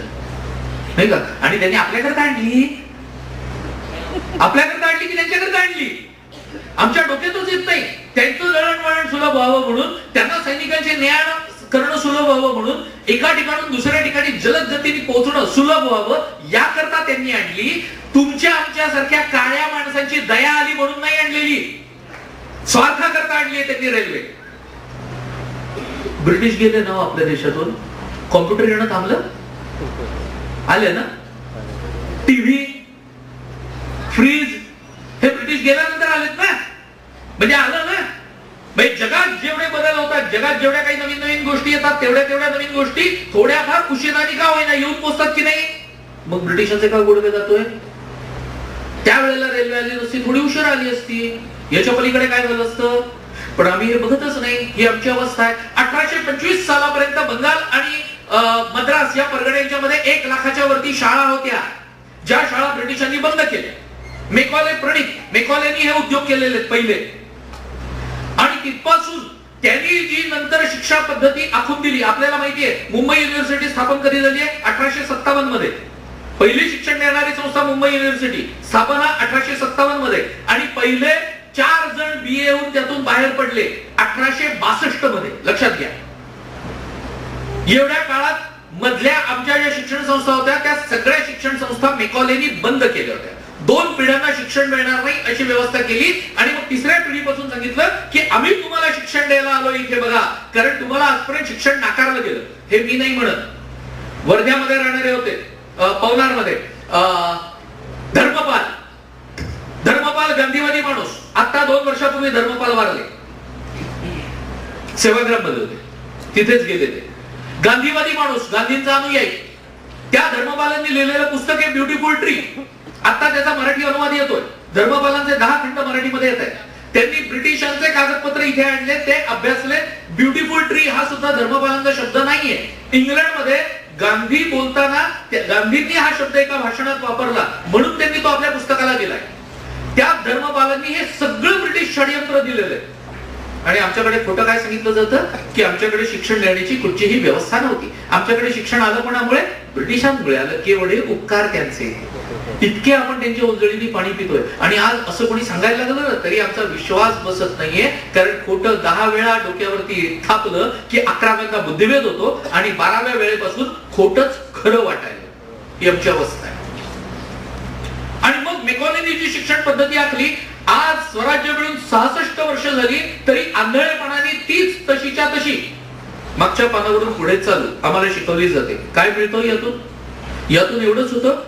नाही का? आणि त्यांनी आपल्याकरता आणली, आपल्याकरता आणली की त्यांच्याकरता आणली आमच्या डोक्यातच येत नाही. त्यांचं दळणवळण सुलभ व्हावं म्हणून, त्यांना सैनिकांचे न्याय करणं सुलभ व्हावं म्हणून, एका ठिकाणून दुसऱ्या ठिकाणी जलद गतीने पोहोचणं सुलभ व्हावं याकरता त्यांनी आणली. तुमच्या आमच्या सारख्या काळ्या माणसांची दया आली म्हणून नाही आणलेली, स्वार्थाकरता आणली त्यांनी रेल्वे. ब्रिटिश गेले ना आपल्या देशातून, कॉम्प्युटर येणं थांबलं, आले ना. टीव्ही, फ्रीज हे ब्रिटिश गेल्यानंतर आलेत ना, म्हणजे आलं ना. म्हणजे जगात जेवढे बदल होतात, जगात जेवढ्या काही नवीन नवीन गोष्टी येतात, तेवढ्या नवीन गोष्टी थोड्याफार उशिराने का होईना येऊन पोहोचतात की नाही. मग ब्रिटिशांचे का गोडवे जातोय? त्यावेळेला रेल्वे आली नसती, थोडी उशीर आली असती, याच्या पलीकडे काय झालं असतं. पण आम्ही हे बघतच नाही. ही आमची अवस्था आहे. 1825 सालापर्यंत बंगाल आणि मद्रास या परगड्यांच्या मध्ये 1 लाखाच्या वरती शाळा होत्या, ज्या शाळा ब्रिटिशांनी बंद केल्या. मेकॉले प्रणित, मेकॉलेनी हे उद्योग केलेले पहिले. आणि तिथपासून त्यांनी जी नंतर शिक्षा पद्धती आखून दिली, आपल्याला माहितीये मुंबई युनिव्हर्सिटी स्थापन कधी झाली आहे? 1857 मध्ये. पहिली शिक्षण देणारी संस्था मुंबई युनिव्हर्सिटी, स्थापना 1857 मध्ये. आणि पहिले 4 जण BA होऊन त्यातून बाहेर पडले 1862 मध्ये. लक्षात घ्या, एवढ्या काळात मधल्या आमच्या ज्या शिक्षण संस्था होत्या त्या सगळ्या शिक्षण संस्था मेकॉलेनी बंद केल्या होत्या. 2 पिढ्यांना शिक्षण मिळणार नाही अशी व्यवस्था केली. आणि मग तिसऱ्या पिढीपासून सांगितलं की आम्ही तुम्हाला शिक्षण द्यायला आलो इथे बघा, कारण तुम्हाला आजपर्यंत शिक्षण नाकारलं गेलं. हे मी नाही म्हणत. वर्ध्यामध्ये राहणारे होते, पवनार मध्ये धर्मपाल गांधीवादी माणूस. आता 2 वर्षापूर्वी धर्मपाल वारले, सेवाग्राम मध्ये होते, तिथेच गेले ते. गांधीवादी माणूस, गांधींचा अनुयायी. त्या धर्मपालांनी लिहिलेलं पुस्तक आहे ब्युटिफुल ट्री. आता त्याचा मराठी अनुवाद येतोय. धर्मपालांचे 10 खंड मराठीमध्ये येत आहेत. त्यांनी ब्रिटिशांचे कागदपत्र इथे आणले, ते अभ्यासले. ब्युटिफुल ट्री हा सुद्धा धर्मपालांचा शब्द नाहीये. इंग्लंडमध्ये गांधी बोलताना गांधींनी हा शब्द एका भाषणात वापरला म्हणून त्यांनी तो आपल्या पुस्तकाला दिलाय. त्या धर्मपालांनी हे सगळं ब्रिटिश षडयंत्र दिलेलं आहे. आणि आमच्याकडे खोटं काय सांगितलं जातं की आमच्याकडे शिक्षण देण्याची कुठचीही व्यवस्था नव्हती. आमच्याकडे शिक्षण आलंपणामुळे, ब्रिटिशांमुळे आलं. केवढे उपकार त्यांचे, इतके आपण त्यांच्या उजळीने पाणी पितोय. आणि आज असं कोणी सांगायला लागलं तरी आमचा विश्वास बसत नाहीये. कारण खोटं 10 वेळा डोक्यावरती थापलं की 11व्यांदा बुद्धिभेद होतो आणि 12व्या वेळेपासून खोटच खरं वाटायला. ही आमची अवस्था आहे. आणि मग मेकॉलेनी जी शिक्षण पद्धती आखली, आज स्वराज्य मिळून 66 वर्ष झाली तरी आंधळेपणाने तीच तशीच्या तशी मागच्या पानावरून पुढे चालू आम्हाला शिकवली जाते. काय मिळतं यातून एवढंच होतं,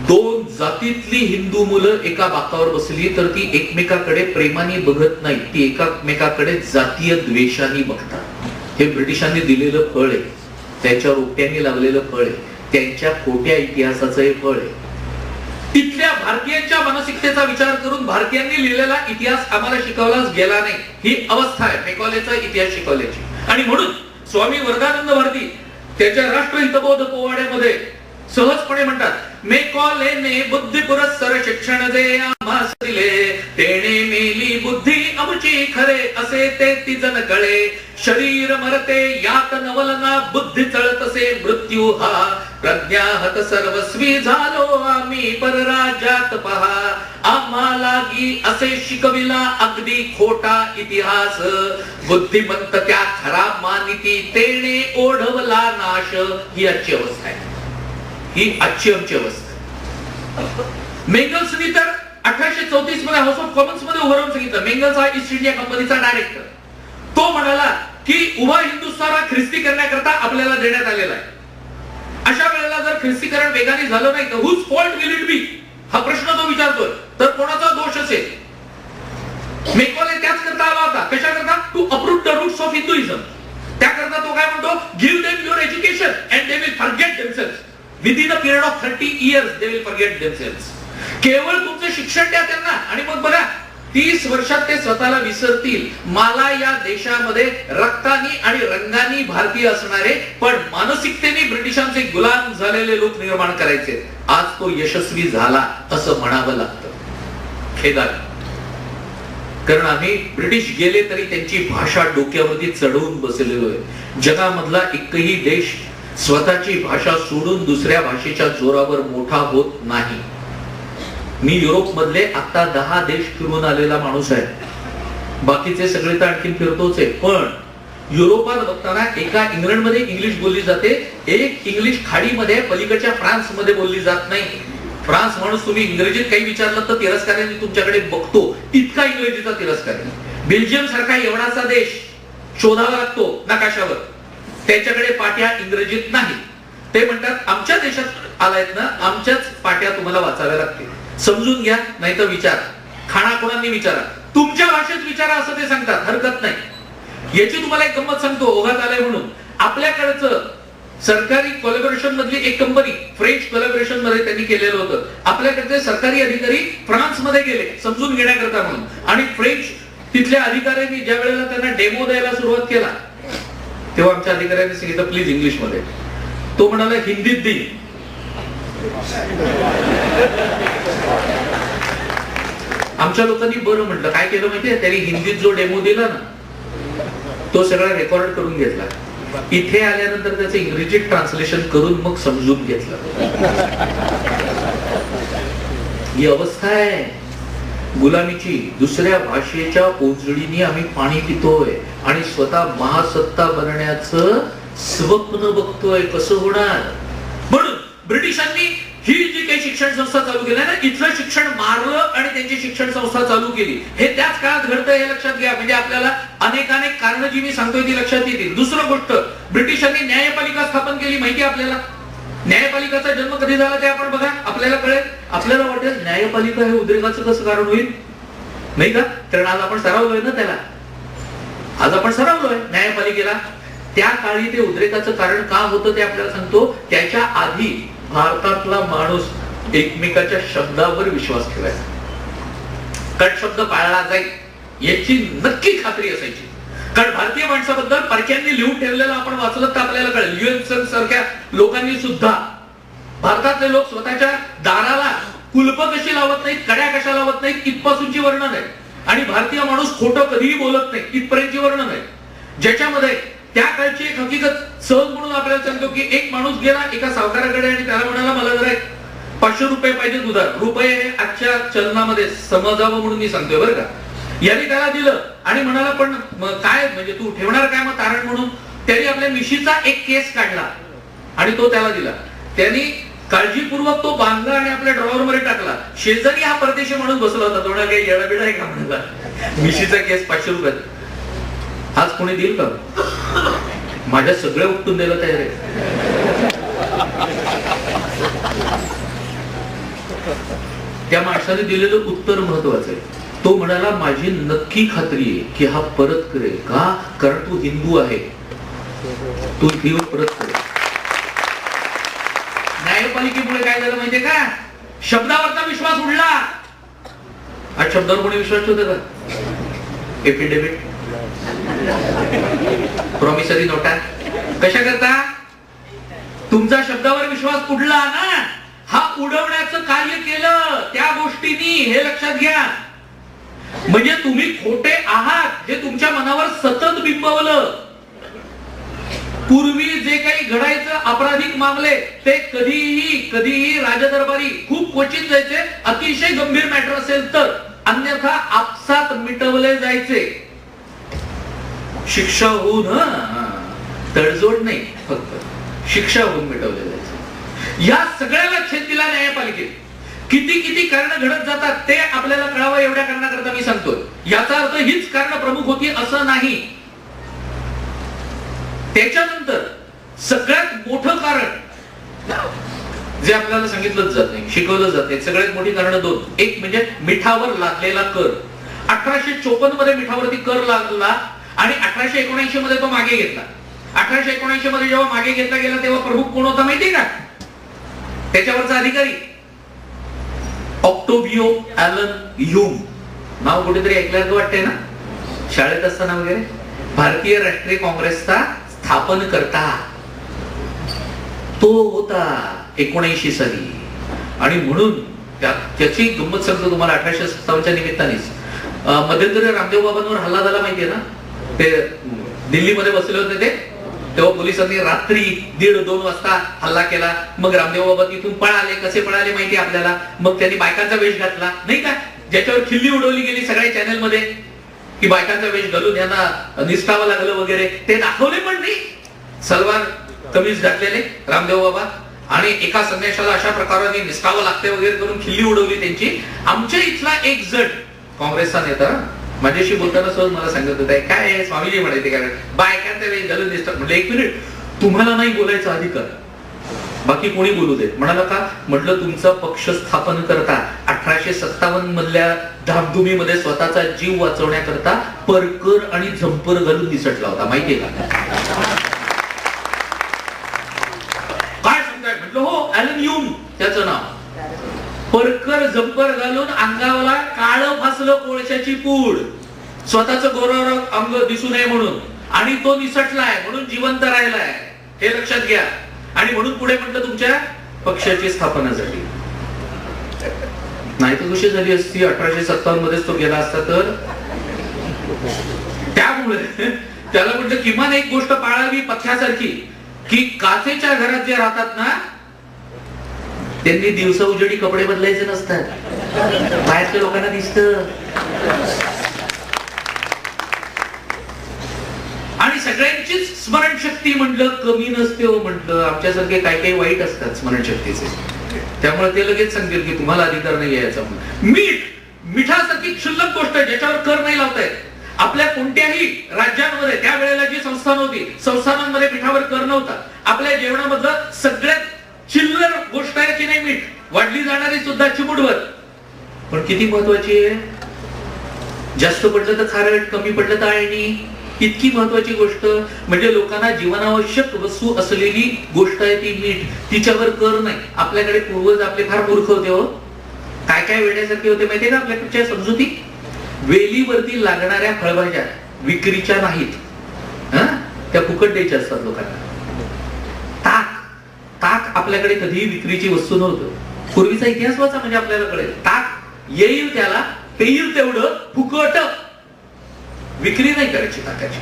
2 जातीतली हिंदू मुलं एका बाकावर बसली तर ती एकमेकाकडे प्रेमाने बघत नाही, ती एकमेकाकडे जातीय द्वेषाने बघतात. हे ब्रिटिशांनी दिलेलं फळ आहे, त्यांच्या रोट्यांनी लावलेलं फळ आहे, त्यांच्या खोट्या इतिहासाचं हे फळ आहे. तिथल्या भारतीयांच्या मानसिकतेचा विचार करून भारतीयांनी लिहिलेला इतिहास आम्हाला शिकवलाच गेला नाही, ही अवस्था आहे मेकॉलेचा इतिहास शिकवल्याची. आणि म्हणून स्वामी वरदानंद भारती त्याच्या राष्ट्रहितबोध पोवाड्यामध्ये सहजपणे म्हणतात, मेकॉलेने बुद्धी पुरस्सर शिक्षण जे आम्हास दिले, तेणे मेली बुद्धी आमची खरे, असे ते तिजन कळे. शरीर मरते यात नवलना, बुद्धी चळतसे मृत्यू हा, प्रज्ञाहत सर्वस्वी झालो आम्ही परराज्यात पहा. आम्हालागी असे शिकविला अगदी खोटा इतिहास, बुद्धिमंत त्या खरा मानिती, तेणे ओढवला नाश. ही आजची अवस्था आहे, ही आजची आमची अवस्था. मेंगल्सनी तर 1834 मध्ये हाऊस ऑफ कॉमन्स मध्ये उभं राहून सांगितलं. मेंगल्स हा ईस्ट इंडिया कंपनीचा डायरेक्टर. तो म्हणाला की उभा हिंदुस्थान हा ख्रिस्तीकरणाकरता आपल्याला देण्यात आलेला आहे. अशा वेळेला जर ख्रिस्तीकरण वेगाने झालं नाही तर whose fault will it be, हा प्रश्न तो विचारतोय. तर कोणाचा दोष असेल? मेकॉले त्याच करता आला होता. कशा करता? To approve the roots of Hinduism. त्याकरता तो काय म्हणतो, give them your education and they will forget themselves. Within a period of 30 years they will forget themselves. केवळ तुमचं शिक्षण द्या त्यांना आणि मग बघा 30 वर्षात ते स्वतःला विसरतील. मला या देशामध्ये रक्तानी आणि रंगानी भारतीय असणारे पण मानसिकतेने ब्रिटिशांचे गुलाम झालेले लोक निर्माण करायचे. आज तो यशस्वी झाला असं म्हणावं लागतं खेदाने. कारण आम्ही ब्रिटिश गेले तरी त्यांची भाषा डोक्यावरती चढवून बसलेलो आहे. जगामधला एकही देश स्वतःची भाषा सोडून दुसऱ्या भाषेच्या जोरावर मोठा होत नाही. मी युरोप मधले आता 10 देश फिरून आलेला माणूस आहे. बाकीचे सगळे तर आणखीन फिरतोच आहे. पण युरोपात बघताना एका इंग्लंडमध्ये इंग्लिश बोलली जाते, एक इंग्लिश खाडीमध्ये पलीकडच्या फ्रान्स मध्ये बोलली जात नाही. फ्रान्स माणूस तुम्ही इंग्रजीत काही विचारलं तर तिरस्काराने तुमच्याकडे बघतो, इतका इंग्रजीचा तिरस्कार आहे. बेल्जियम सारखा एवढासा देश शोधावा लागतो नकाशावर, त्यांच्याकडे पाट्या इंग्रजीत नाही. ते म्हणतात आमच्या देशात आलायत ना, आमच्याच पाट्या तुम्हाला वाचाव्या लागतील. समजून घ्या नाही तर विचार, खाणाखुणांनी विचारा, तुमच्या भाषेत विचारा असं ते सांगतात. हरकत नाही. याची तुम्हाला एक गंमत सांगतो, ओघात आलाय म्हणून. आपल्याकडचं सरकारी कोलॅबोरेशन मधली एक कंपनी फ्रेंच कोलॅबोरेशन मध्ये त्यांनी केलेलं होतं. आपल्याकडचे सरकारी अधिकारी फ्रान्स मध्ये गेले समजून घेण्याकरता म्हणून, आणि फ्रेंच तिथल्या अधिकाऱ्यांनी ज्या वेळेला त्यांना डेमो द्यायला सुरुवात केला तेव्हा आमच्या अधिकाऱ्यांनी सांगितलं प्लीज इंग्लिश मध्ये. तो म्हणाला हिंदीत देईन. आमच्या लोकांनी बरं म्हटलं. काय केलं माहितीये, त्यांनी हिंदीत जो डेमो दिला ना तो सगळा रेकॉर्ड करून घेतला. इथे आल्यानंतर त्याचं इंग्रजीत ट्रान्सलेशन करून मग समजून घेतलं. ही अवस्था आहे गुलामीची. दुसऱ्या भाषेच्या ओंजळीने आम्ही पाणी पितोय आणि स्वतः महासत्ता बनण्याचं स्वप्न बघतोय. कसं होणार? म्हणून ब्रिटिशांनी ही जी काही शिक्षण संस्था चालू केली ना, इथलं शिक्षण मारलं आणि त्यांची शिक्षण संस्था चालू केली. हे त्याच काळात घडतं हे लक्षात घ्या. म्हणजे आपल्याला अनेक कारण जी मी सांगतोय ती लक्षात येतील. दुसरं गोष्ट, ब्रिटिशांनी न्यायपालिका स्थापन केली. माहिती आपल्याला न्यायपालिकाचा जन्म कधी झाला ते आपण बघा, आपल्याला कळेल. आपल्याला वाटेल न्यायपालिका हे उद्रेकाचं कसं कारण होईल, नाही का? कारण आज आपण सरावलोय ना त्याला, आज आपण सरावलोय न्यायपालिकेला. त्या काळी ते उद्रेकाचं कारण का होतं ते आपल्याला सांगतो. त्याच्या आधी भारतातला माणूस एकमेकाच्या शब्दावर विश्वास ठेवायचा. कट शब्द पाळला जाईल याची नक्की खात्री असायची. कारण भारतीय माणसाबद्दल परक्यांनी लिहून ठेवलेलं आपण वाचलं तर आपल्याला कळेल. युएन सारख्या लोकांनी सुद्धा भारतातले लोक स्वतःच्या दाराला कुलप कशी लावत नाहीत, कड्या कशा लावत नाहीत, इथपासूनची वर्णन आहे. आणि भारतीय माणूस खोटं कधीही बोलत नाही, इथपर्यंतची वर्णन आहे. ज्याच्यामध्ये त्या काळची एक हकीकत सहज म्हणून आपल्याला सांगतो की एक माणूस गेला एका सावकाराकडे आणि त्याला म्हणाला मला जरा 500 रुपये पाहिजे उधार. रुपये हे आजच्या चलनामध्ये समजावं म्हणून मी सांगतोय बरं का. याने त्याला दिलं आणि म्हणाला पण काय म्हणजे तू ठेवणार काय मग तारण म्हणून. त्यांनी आपल्या मिशीचा एक केस काढला आणि तो त्याला दिला. त्यांनी काळजीपूर्वक तो बांधला आणि आपल्या ड्रॉवर मध्ये टाकला. शेजारी हा परदेशी माणूस बसला होता. तो म्हणाला काही येडाबिडा आहे का म्हणाला, मिशीचा केस 500 रुपयात आज कोणी देईल का? माझ्या सगळं उपटून द्यायला तयार आहे. त्या माणसाने दिलेलं उत्तर महत्वाचं आहे. तो म्हणाला माझी नक्की खात्री आहे की हा परत करेल. का? कारण तू हिंदू आहे, तू इथे परत करेल. न्यायपालिकेमुळे काय झालं माहितीये का? शब्दावरचा विश्वास उडला. आज शब्दावर कोणी विश्वास ठेवतो का? एफिडेव्हिट, प्रॉमिसरी नोटा कशा करता? तुमचा शब्दावर विश्वास उडला ना, हा उडवण्याचं कार्य केलं त्या गोष्टींनी, हे लक्षात घ्या. म्हणजे तुम्ही खोटे आहात हे तुमच्या मनावर सतत बिंबवलं. पूर्वी जे काही घडायचं आपराधिक मामले ते कधीही राजदरबारी खूप क्वचित जायचे, अतिशय गंभीर मॅटर असेल तर, अन्यथा आपसात मिटवले जायचे. शिक्षा होऊन, तडजोड नाही, फक्त शिक्षा होऊन मिटवले जायचे. या सगळ्याला छेद दिला न्यायपालिकेत. किती कारण घडत जातात ते आपल्याला कळावं एवढ्या कारणाकरता मी सांगतोय. याचा अर्थ हीच कारण प्रमुख होती असं नाही. त्याच्यानंतर सगळ्यात मोठं कारण जे आपल्याला सांगितलंच जात नाही, शिकवलं जात नाही, सगळ्यात मोठी कारण दोन. एक म्हणजे मिठावर लादलेला कर. 1854 मध्ये मिठावरती कर लागला आणि 1879 मध्ये तो मागे घेतला. 1879 मध्ये जेव्हा मागे घेतला गेला तेव्हा प्रमुख कोण होता माहितीये का? त्याच्यावरचा अधिकारी ऑक्टोवियो ॲलन ह्यूम. नाव कुठेतरी ऐकल्यासारखं वाटतंय ना, शाळेत असताना वगैरे. भारतीय राष्ट्रीय काँग्रेसचा स्थापन करता तो होता 19 साली. आणि म्हणून त्याची गंमत सांगतो तुम्हाला. 1857च्या निमित्तानेच मध्यंतरी रामदेव बाबांवर हल्ला झाला माहितीये ना. ते दिल्लीमध्ये बसले होते ते, तेव्हा पोलिसांनी रात्री 1:30-2 वाजता हल्ला केला. मग रामदेव बाबा तिथून पळाले. कसे पळाले माहिती आपल्याला? मग त्यांनी बायकांचा वेश घातला नाही का, ज्याच्यावर खिल्ली उडवली गेली सगळ्या चॅनल मध्ये की बायकांचा वेश घालून यांना निसटावं लागलं वगैरे. ते दाखवले पण नाही. सलवार कमीज घातलेले रामदेव बाबा आणि एका संदेशाला अशा प्रकारे निसटावं लागते वगैरे करून खिल्ली उडवली त्यांची. आमच्या इथला एक जण काँग्रेसचा नेता माझ्याशी बोलताना सहज मला सांगत होता, काय स्वामीजी म्हणायचे काय बायकांचा वेश घालून निसटा. म्हटलं 1 मिनिट, तुम्हाला नाही बोलायचा अधिकार, बाकी कोणी बोलू दे. म्हणाला का? म्हटलं तुमचा पक्ष स्थापन करता 1857 मधल्या धामधुमीमध्ये स्वतःचा जीव वाचवण्याकरता परकर आणि झंपर घालून निसटला होता माहितीये का? काय सांगताय? म्हटलं हो, ॲलन ह्यूम त्याचं नाव. परकर झंपर घालून अंगावला काळं फासलं कोळशाची पूड, स्वतःच गोरं अंग दिसू नये म्हणून, आणि तो निसटलाय म्हणून जिवंत राहिलाय, हे लक्षात घ्या. आणि म्हणून पुढे म्हटलं तुमच्या पक्षाची स्थापनासाठी. नाही तर कशी झाली असती? 1857 मध्येच तो गेला असता तर. त्यामुळे त्याला म्हटलं किमान एक गोष्ट पाळावी पथ्यासारखी, की काचेच्या घरात जे राहतात ना त्यांनी दिवसा उजेडी कपडे बदलायचे नसतात, बाहेरच्या लोकांना दिसतं. आणि सगळ्यांचीच स्मरणशक्ती म्हटलं कमी नसते हो. म्हटलं आमच्यासारखे काही काही वाईट असतात स्मरणशक्तीचे, त्यामुळे ते लगेच सांगतील की तुम्हाला अधिकार नाही याचा. मिठासारखी क्षुल्लक गोष्ट ज्याच्यावर कर नाही लावतायत. आपल्या कोणत्याही राज्यांमध्ये त्यावेळेला जी संस्थान होती, संस्थानांमध्ये मिठावर कर नव्हता. आपल्या जेवणामधलं सगळ्यात चिल्लर गोष्ट आहे की नाही मीठ, वाढली जाणारी सुद्धा चिमुटभर, पण किती महत्वाची आहे. जास्त पडलं तर खारट, कमी पडलं तर आळणी. इतकी महत्वाची गोष्ट म्हणजे लोकांना जीवनावश्यक वस्तू असलेली गोष्ट आहे ती मीठ. तिच्यावर कर नाही. आपल्याकडे पूर्वज आपले फार मूर्ख होते हो. काय काय वेड्यासारखे होते माहितीये का आपल्याकडच्या समजुती? वेलीवरती लागणाऱ्या फळभाज्या विक्रीच्या नाहीत, त्या फुकट द्यायच्या असतात लोकांना. ताक आपल्याकडे कधीही विक्रीची वस्तू नव्हतं. पूर्वीचा इतिहास वाचा म्हणजे आपल्याला कळेल. ताक येईल त्याला, पेईल तेवढं, फुकट, विक्री नाही करायची ताकाची.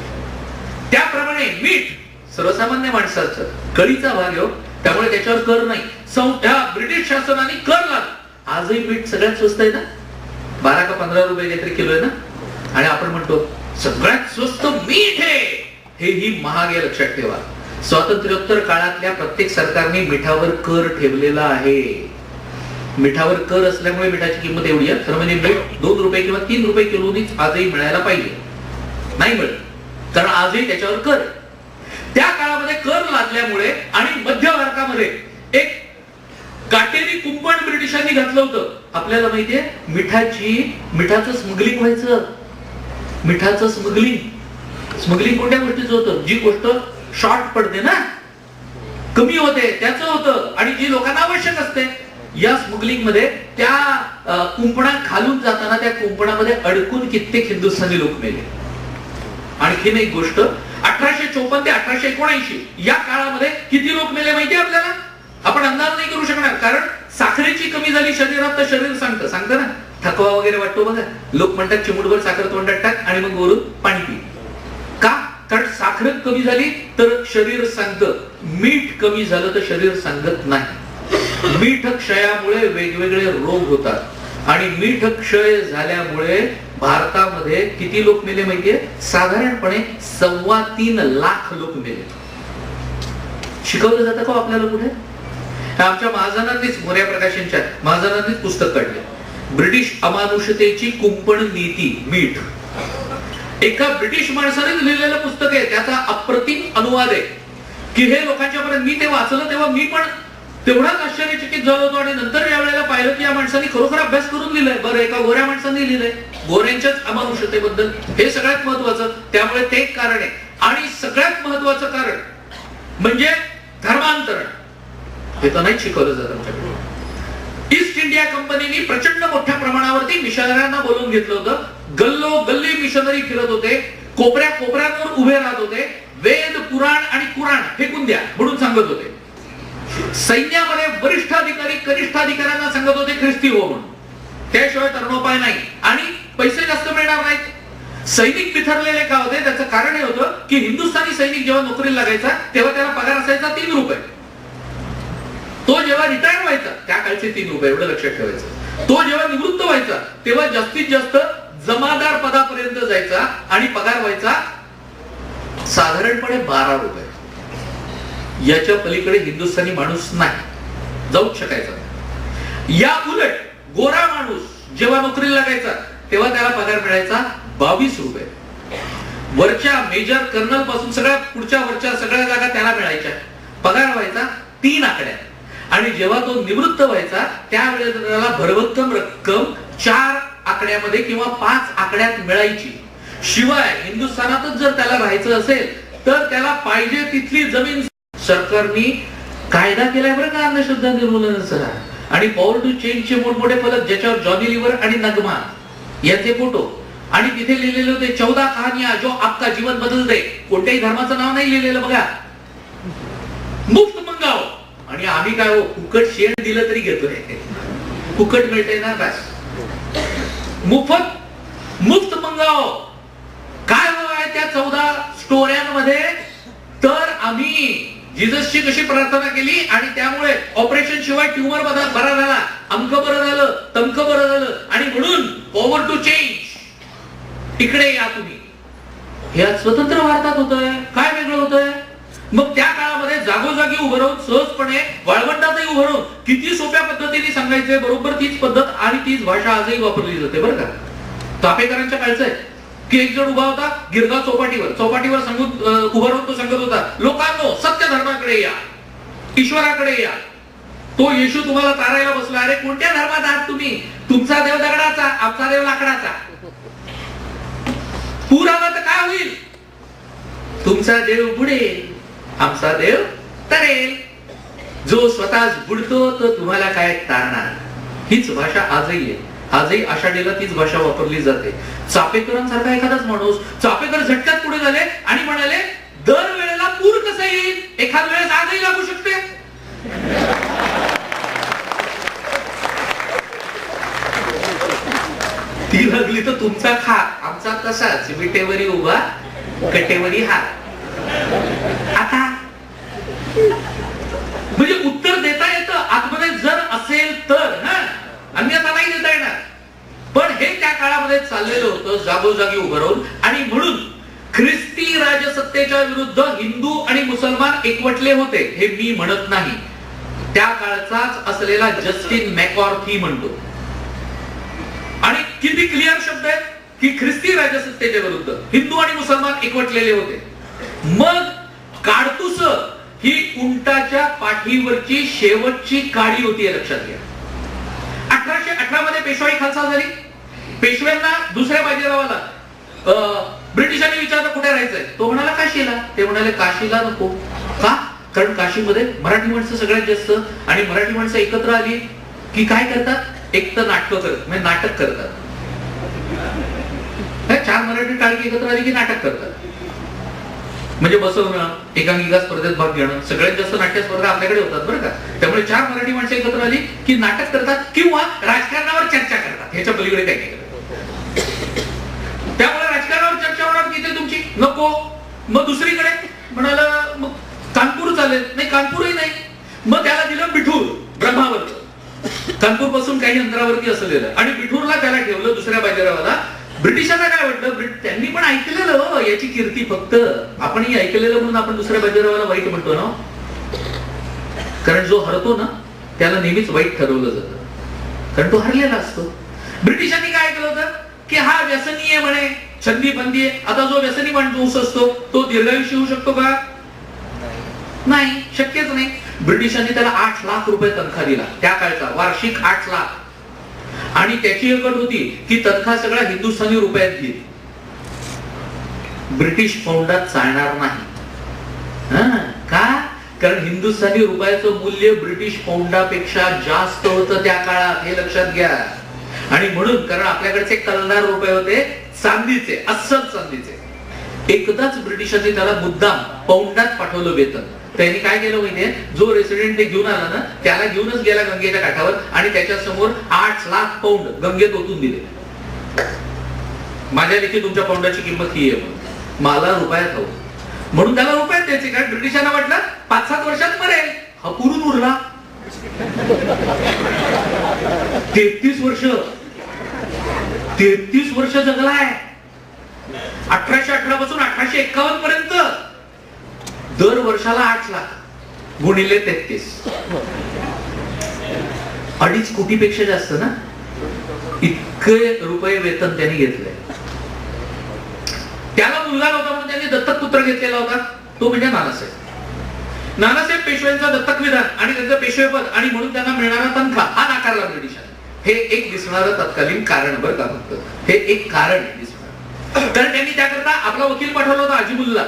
त्याप्रमाणे मीठ सर्वसामान्य माणसाचं कळीचा भाग हो, त्यामुळे त्याच्यावर कर नाही. ब्रिटिश शासनाने कर लावला. आजही मीठ सगळ्यात स्वस्त आहे ना, 12 का 15 रुपये काहीतरी किलो आहे ना. आणि आपण म्हणतो सगळ्यात स्वस्त मीठ आहे, हेही महाग आहे. लक्षात ठेवा, स्वातंत्र्योत्तर काळातल्या प्रत्येक सरकारने मिठावर कर ठेवलेला आहे. मिठावर कर असल्यामुळे मिठाची किंमत एवढी आहे. खरं म्हणजे मीठ 2 रुपये किंवा 3 रुपये किलोनीच आजही मिळायला पाहिजे, नाही मिळत, कारण आजही त्याच्यावर कर. त्या काळामध्ये कर लादल्यामुळे आणि मध्य भारतामध्ये एक काटेरी कुंपण ब्रिटिशांनी घातलं होतं. आपल्याला माहितीये मिठाचं स्मगलिंग व्हायचं. मिठाचं स्मगलिंग कोणत्या गोष्टीचं होतं? जी गोष्ट शॉर्ट पडते ना, कमी होते, त्याचं होतं. आणि जी लोकांना आवश्यक असते या स्मगलिंग मध्ये त्या कुंपणा खालून जाताना त्या कुंपणामध्ये अडकून कित्येक हिंदुस्थानी लोक मेले. आणखीन एक गोष्ट, 1854 ते 1879 या काळामध्ये किती लोक मेले माहिती आहे आपल्याला? आपण अंदाज नाही करू शकणार, कारण साखरेची कमी झाली शरीरात तर शरीर सांगतं ना, थकवा वगैरे वाटतो बघा. लोक म्हणतात चिमूटभर साखर तोंडात टाक आणि मग वरून पाणी पी. का? कारण साखर कमी झाली तर शरीर सांगतं, मीठ कमी झालं तर शरीर सांगत नाही. मीठ क्षयामुळे वेगवेगळे रोग होतात आणि मीठ क्षय झाल्यामुळे भारतामध्ये किती लोक मेले माहितीये? साधारणपणे 3.25 लाख लोक मेले. शिकवलं जातं का आपल्याला कुठे? आमच्या महाजनांनीच, मोर्या प्रकाशनच्या महाजनांनीच पुस्तक काढले, ब्रिटिश अमानुषतेची कुंपण नीती मीठ. एका ब्रिटिश माणसानेच लिहिलेलं पुस्तक आहे, त्याचा अप्रतिम अनुवाद आहे की हे लोकांच्या पर्यंत. मी ते वाचलं तेव्हा मी पण तेवढाच आश्चर्यचकित झालो होतो आणि नंतर ज्या वेळेला पाहिलं की या माणसांनी खरोखर अभ्यास करून लिहिलाय. बरं, एका गोऱ्या माणसांनी लिहिलंय गोऱ्यांच्याच अमानुषतेबद्दल. हे सगळ्यात महत्वाचं, त्यामुळे ते एक कारण आहे. आणि सगळ्यात महत्वाचं कारण म्हणजे धर्मांतरण. हे तर नाही शिकवलं जात आमच्याकडे. ईस्ट इंडिया कंपनीने प्रचंड मोठ्या प्रमाणावरती मिशनऱ्यांना बोलवून घेतलं होतं. गल्लोगल्ली मिशनरी फिरत होते, कोपऱ्या कोपऱ्यांवर उभे राहत होते, वेद पुराण आणि कुराण फेकून द्या म्हणून सांगत होते. सैन्यामध्ये वरिष्ठ अधिकारी कनिष्ठ अधिकाऱ्यांना सांगत होते ख्रिस्ती हो म्हणून, त्याशिवाय तरणोपाय नाही आणि पैसे जास्त मिळणार नाहीत. सैनिक बिथरलेले का होते? त्याचं कारण हे होतं की हिंदुस्थानी सैनिक जेव्हा नोकरीला लागायचा तेव्हा त्याला पगार असायचा 3 रुपये. तो जेव्हा रिटायर व्हायचा, त्या काळचे 3 रुपये, एवढं लक्षात ठेवायचं. तो जेव्हा निवृत्त व्हायचा तेव्हा जास्तीत जास्त जमादार पदापर्यंत जायचा आणि पगार व्हायचा साधारणपणे 12 रुपये. याच्या पलीकडे हिंदुस्थानी माणूस नाही जाऊच शकायचा. या उलट गोरा माणूस जेव्हा नोकरीला लागायचा तेव्हा त्याला पगार मिळायचा 22 रुपये. वरच्या मेजर कर्नल पासून सगळ्या पुढच्या वरच्या सगळ्या जागा त्याला मिळायच्या. पगार व्हायचा 3 आकड्यात आणि जेव्हा तो निवृत्त व्हायचा त्यावेळेला त्याला भरभक्कम रक्कम 4 आकड्यामध्ये किंवा 5 आकड्यात मिळायची. शिवाय हिंदुस्थानातच जर त्याला राहायचं असेल तर त्याला पाहिजे तिथली जमीन. सरकारने कायदा केलाय बरं का अंधश्रद्धा निर्मूलनाचा. आणि पॉवर टू चेंजचे मोठमोठे फलक ज्याच्यावर जॉनी लिव्हर आणि नगमा याचे फोटो आणि तिथे लिहिलेले होते 14 कहानियां जो आपका जीवन बदल दे. कोणत्याही धर्माचं नाव नाही लिहिलेलं बघा. मुफ्त मंगाव. आणि आम्ही काय हो, फुकट शेण दिलं तरी घेतोय, फुकट मिळतंय ना बस. मुफ्त मंगाव. काय आहे त्या 14 स्टोऱ्यांमध्ये? तर आम्ही जिजसची कशी प्रार्थना केली आणि त्यामुळे ऑपरेशन शिवाय ट्यूमर बरा झाला, अमक बरं झालं, तमक बरं झालं आणि म्हणून पॉवर टू चेंज इकडे या तुम्ही. हे स्वतंत्र भारतात होतंय, काय वेगळं होतंय? मग त्या काळामध्ये जागोजागी उभं राहून सहजपणे वाळवंटातही उभं राहून किती सोप्या पद्धतीने सांगायचे. बरोबर तीच पद्धत आणि तीच भाषा आजही वापरली जाते बरं का. चापेकरांच्या काळचं आहे की एक जण उभा होता गिरगाव चौपाटीवर सांगून उभा राहून तो सांगत होता, लोकांनो सत्य धर्माकडे या, ईश्वराकडे या. तो येशू तुम्हाला तारायला बसला. अरे कोणत्या धर्मात आहात तुम्ही? तुमचा देव दगडाचा, आमचा देव लाकडाचा. पूर आला तर काय होईल? तुमचा देव बुडेल, आमचा देव तरेल. जो स्वतःच बुडतो तो तुम्हाला काय तारणार. हीच भाषा आजही आहे. आजही आषाढीला तीच भाषा वापरली जाते. चापेकरांसारखा एखादाच माणूस, चापेकर झटक्यात पुढे झाले आणि म्हणाले दर वेळेला पूर कसा येईल? एखाद वेळेस आजही लागू शकते. ती लागली तर तुमचा खा, आमचा तसाच विटेवरी उभा कटेवरी हात. आता म्हणजे उत्तर देता येतं आतमध्ये जर असेल तर, अन्यथा नाही देता येणार. पण हे त्या काळामध्ये चाललेलं होतं जागोजागी उभं राहून. आणि म्हणून ख्रिस्ती राजसत्तेच्या विरुद्ध हिंदू आणि मुसलमान एकवटले होते हे मी म्हणत नाही. त्या काळचाच असलेला जस्टिन मॅकॉर्थी म्हणतो. आणि किती क्लिअर शब्द आहेत की ख्रिस्ती राजसत्तेच्या विरुद्ध हिंदू आणि मुसलमान एकवटलेले होते. मग काडतुस ही उंटाच्या पाठीवरची शेवटची काडी होती, लक्षात घ्या. 1818 मध्ये पेशवाई खालसा झाली. पेशव्यांना दुसऱ्या बाजीरावाला ब्रिटिशांनी विचारलं कुठे राहायचंय? तो म्हणाला काशीला. ते म्हणाले काशीला नको. का? कारण काशीमध्ये मराठी माणसं सगळ्यात जास्त आणि मराठी माणसं एकत्र आली की काय करतात, एक तर नाटक करतात, म्हणजे नाटक करतात. चार मराठी टाळकी एकत्र आली की नाटक करतात. म्हणजे बसवणं, एकांकिका स्पर्धेत भाग घेणं, सगळ्यात जास्त नाट्य स्पर्धा आपल्याकडे होतात बरं का. त्यामुळे चार मराठी माणसं एकत्र आली की नाटक करतात किंवा राजकारणावर चर्चा करतात. ह्याच्या पलीकडे काही नाही करत. त्यामुळे राजकारणावर चर्चा होणार की ते तुमची नको. मग दुसरीकडे म्हणाला मग कानपूर चालेल, नाही कानपूरही नाही. मग त्याला दिलं बिठूर ब्रह्मावर, कानपूर पासून काही अंतरावरती असलेलं, आणि बिठूरला त्याला ठेवलं दुसऱ्या बाजीरावाला. ब्रिटिशांना काय वाटलं, त्यांनी पण ऐकलेलं हो याची कीर्ती, फक्त आपणही ऐकलेलं म्हणून आपण दुसऱ्या बाजीरावाला वाईट म्हणतो ना. कारण जो हरतो ना त्याला नेहमीच वाईट ठरवलं जातं, कारण तो हरलेला असतो. ब्रिटिशांनी काय केलं होतं की हा व्यसनी आहे म्हणे, छंदी फंदी आहे. आता जो व्यसनी माणूस असतो तो दीर्घायुष्य होऊ शकतो का? नाही, शक्यच नाही. ब्रिटिशांनी त्याला 8 लाख रुपये तनखा दिला त्या काळचा, वार्षिक 8 लाख. आणि त्याची एक अट होती की तनखा सगळा हिंदुस्थानी रुपयात घेईल, ब्रिटिश पाऊंडात चालणार नाही. का? कारण हिंदुस्थानी रुपयाचं मूल्य ब्रिटिश पाऊंडापेक्षा जास्त होतं त्या काळात, हे लक्षात घ्या. आणि म्हणून, कारण आपल्याकडचे कलदार रुपये होते चांदीचे, अस्सल चांदीचे. एकदाच ब्रिटिशांनी त्याला मुद्दाम पाऊंडात पाठवलं वेतन. त्यांनी काय केलं माहितीये, जो रेसिडेंट ते घेऊन आला ना त्याला घेऊनच गेला गंगेच्या काठावर आणि त्याच्या समोर 8 लाख पाऊंड गंगेत ओतून दिले. माझ्या लेखी तुमच्या पाऊंडाची किंमत ही आहे, मला रुपयात हवं म्हणून त्याला रुपयात द्यायचे. कारण ब्रिटिशांना वाटलं 5-7 वर्षात मरेल, हा पुरून उरला. 33 वर्ष जगलाय. 1818 पासून 1851 पर्यंत दर वर्षाला 8 लाख गुणिले 33, 2.5 कोटीपेक्षा जास्त ना, इतके रुपये वेतन त्यांनी घेतलंय. त्याला मुलगा नव्हता म्हणून त्यांनी दत्तक पुत्र घेतलेला होता, तो म्हणजे नानासाहेब. नानासाहेब पेशव्यांचा दत्तक विधान आणि त्यांचं पेशवेपद आणि म्हणून त्यांना मिळणारा तनखा हा नाकारला ब्रिटिशांनी. हे एक दिसणारं तत्कालीन कारण बरं का, फक्त हे एक कारण दिसणार. तर त्यांनी त्याकरता आपला वकील पाठवला होता अजिमुल्ला